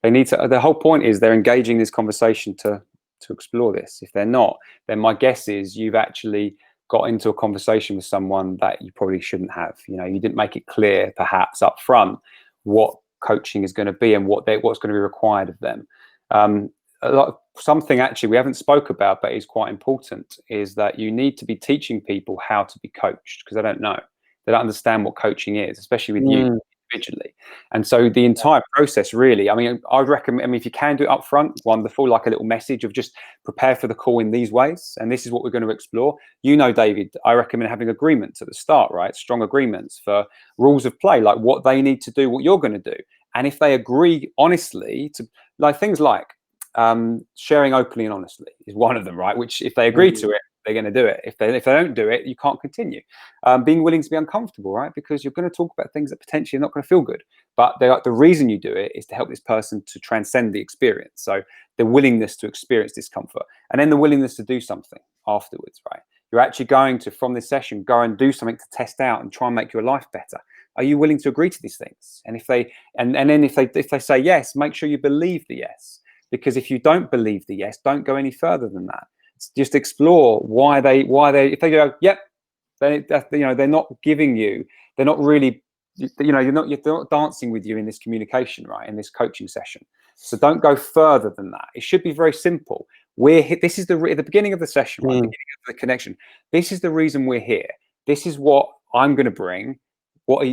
They need to, the whole point is they're engaging this conversation to explore this. If they're not, then my guess is you've actually got into a conversation with someone that you probably shouldn't have. You know, you didn't make it clear perhaps up front what coaching is going to be and what's going to be required of them. Something actually we haven't spoke about but is quite important is that you need to be teaching people how to be coached, because they don't know. They don't understand what coaching is, especially with you individually. And so the entire process, really, I mean, I'd recommend, I mean, if you can do it up front, wonderful, like a little message of just prepare for the call in these ways, and this is what we're going to explore. You know, David, I recommend having agreements at the start, right? Strong agreements for rules of play, like what they need to do, what you're going to do. And if they agree honestly to, like, things like sharing openly and honestly is one of them, right? Which if they agree to it, they're going to do it. If they don't do it, you can't continue. Being willing to be uncomfortable, right? Because you're going to talk about things that potentially are not going to feel good, but the reason you do it is to help this person to transcend the experience. So the willingness to experience discomfort, and then the willingness to do something afterwards, right? You're actually going to, from this session, go and do something to test out and try and make your life better. Are you willing to agree to these things? And if they say yes, make sure you believe the yes. Because if you don't believe the yes, don't go any further than that. Just explore why they, if they go, yep, they're not giving you, they're not really, you're not dancing with you in this communication, right? In this coaching session. So don't go further than that. It should be very simple. This is at the beginning of the session, right? The beginning of the connection. This is the reason we're here. This is what I'm going to bring.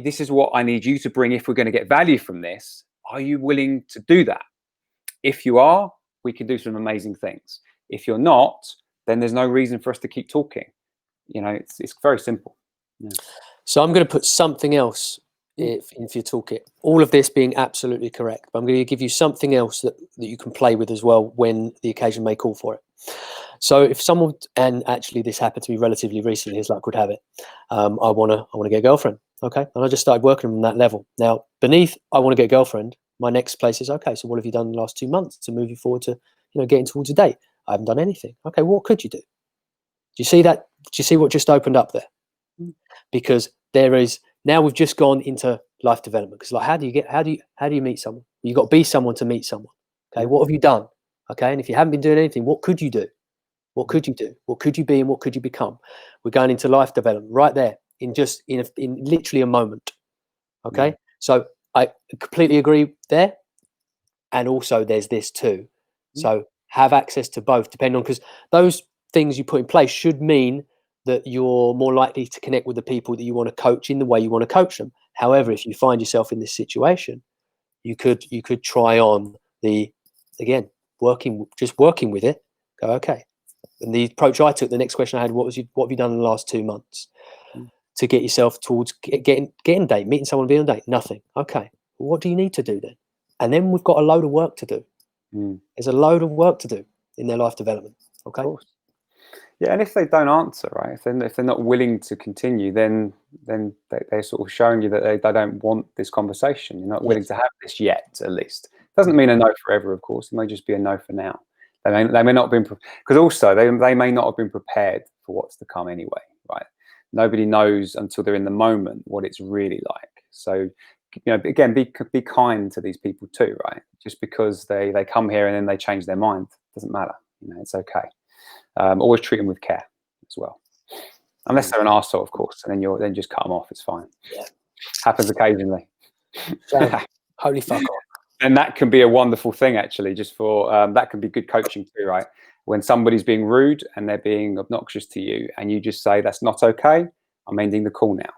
This is what I need you to bring if we're going to get value from this. Are you willing to do that? If you are, we can do some amazing things. If you're not, then there's no reason for us to keep talking. You know, it's very simple. Yeah. So I'm going to put something else if you talk it. All of this being absolutely correct, but I'm going to give you something else that you can play with as well when the occasion may call for it. So if someone, and actually this happened to me relatively recently, as luck would have it, I want to get a girlfriend. Okay, and I just started working on that level. Now, beneath I want to get a girlfriend, my next place is, okay, so what have you done in the last 2 months to move you forward to, getting towards a date? I haven't done anything. Okay, what could you do? Do you see that? Do you see what just opened up there? Because there is, now we've just gone into life development. Because like, how do you meet someone? You've got to be someone to meet someone. Okay, what have you done? Okay, and if you haven't been doing anything, what could you do? What could you do? What could you be and what could you become? We're going into life development right there in literally a moment. Okay, so I completely agree there. And also there's this too. So have access to both, depending on, because those things you put in place should mean that you're more likely to connect with the people that you want to coach in the way you want to coach them. However, if you find yourself in this situation, you could try on working with it. Go, okay. And the approach I took, the next question I had, what have you done in the last 2 months to get yourself towards getting a date, meeting someone, being on a date? Nothing. Okay. Well, what do you need to do then? And then we've got a load of work to do. There's a load of work to do in their life development. Okay. Of course. Yeah, and if they don't answer, right, if they're not willing to continue, then they're sort of showing you that they don't want this conversation. You're not willing to have this yet, at least. Doesn't mean a no forever, of course. It may just be a no for now. They may not have been, because also they may not have been prepared for what's to come anyway, right? Nobody knows until they're in the moment what it's really like. So, again, be kind to these people too, right? Just because they come here and then they change their mind, doesn't matter. It's okay. Always treat them with care as well, unless they're an arsehole, of course, and then just cut them off. It's fine. Yeah, happens occasionally. Holy fuck off. And that can be a wonderful thing, actually. Just for that can be good coaching too, right? When somebody's being rude and they're being obnoxious to you, and you just say, "That's not okay. I'm ending the call now."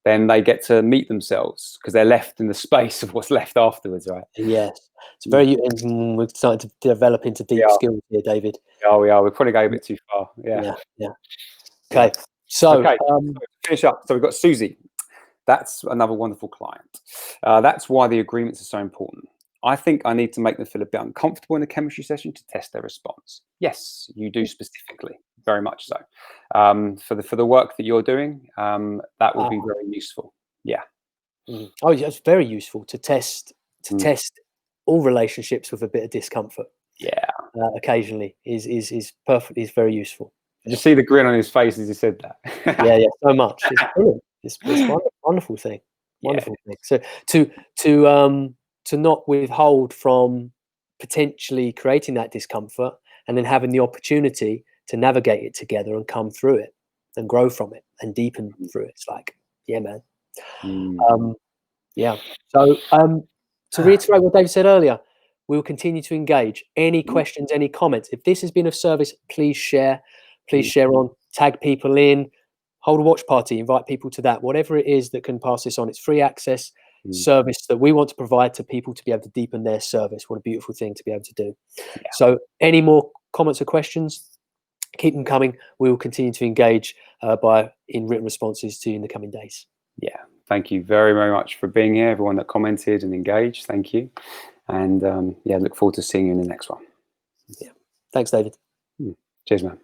Then they get to meet themselves because they're left in the space of what's left afterwards, right? Yes. It's very, we're starting to develop into deep skills here, David. Yeah, we are. We're probably going a bit too far. Yeah. Okay. So, finish up. So we've got Susie. That's another wonderful client. That's why the agreements are so important. I think I need to make them feel a bit uncomfortable in a chemistry session to test their response. Yes, you do specifically, very much so. For the work that you're doing, that would be very useful. Yeah. Oh, yeah, it's very useful to test all relationships with a bit of discomfort. Yeah. Occasionally is perfect. Is very useful. Did you see the grin on his face as he said that? Yeah, so much. It's brilliant. It's wonderful thing. Wonderful thing. So to not withhold from potentially creating that discomfort and then having the opportunity to navigate it together and come through it and grow from it and deepen through it. It's like, yeah, man. Yeah. So to reiterate what David said earlier, we will continue to engage. Any questions, any comments? If this has been of service, please share. Please share on, tag people in, hold a watch party, invite people to that. Whatever it is that can pass this on, it's free access service that we want to provide to people to be able to deepen their service. What a beautiful thing to be able to do. Yeah. So any more comments or questions, keep them coming. We will continue to engage in written responses to you in the coming days. Yeah. Thank you very, very much for being here. Everyone that commented and engaged, thank you. And yeah, look forward to seeing you in the next one. Yeah. Thanks, David. Cheers, man.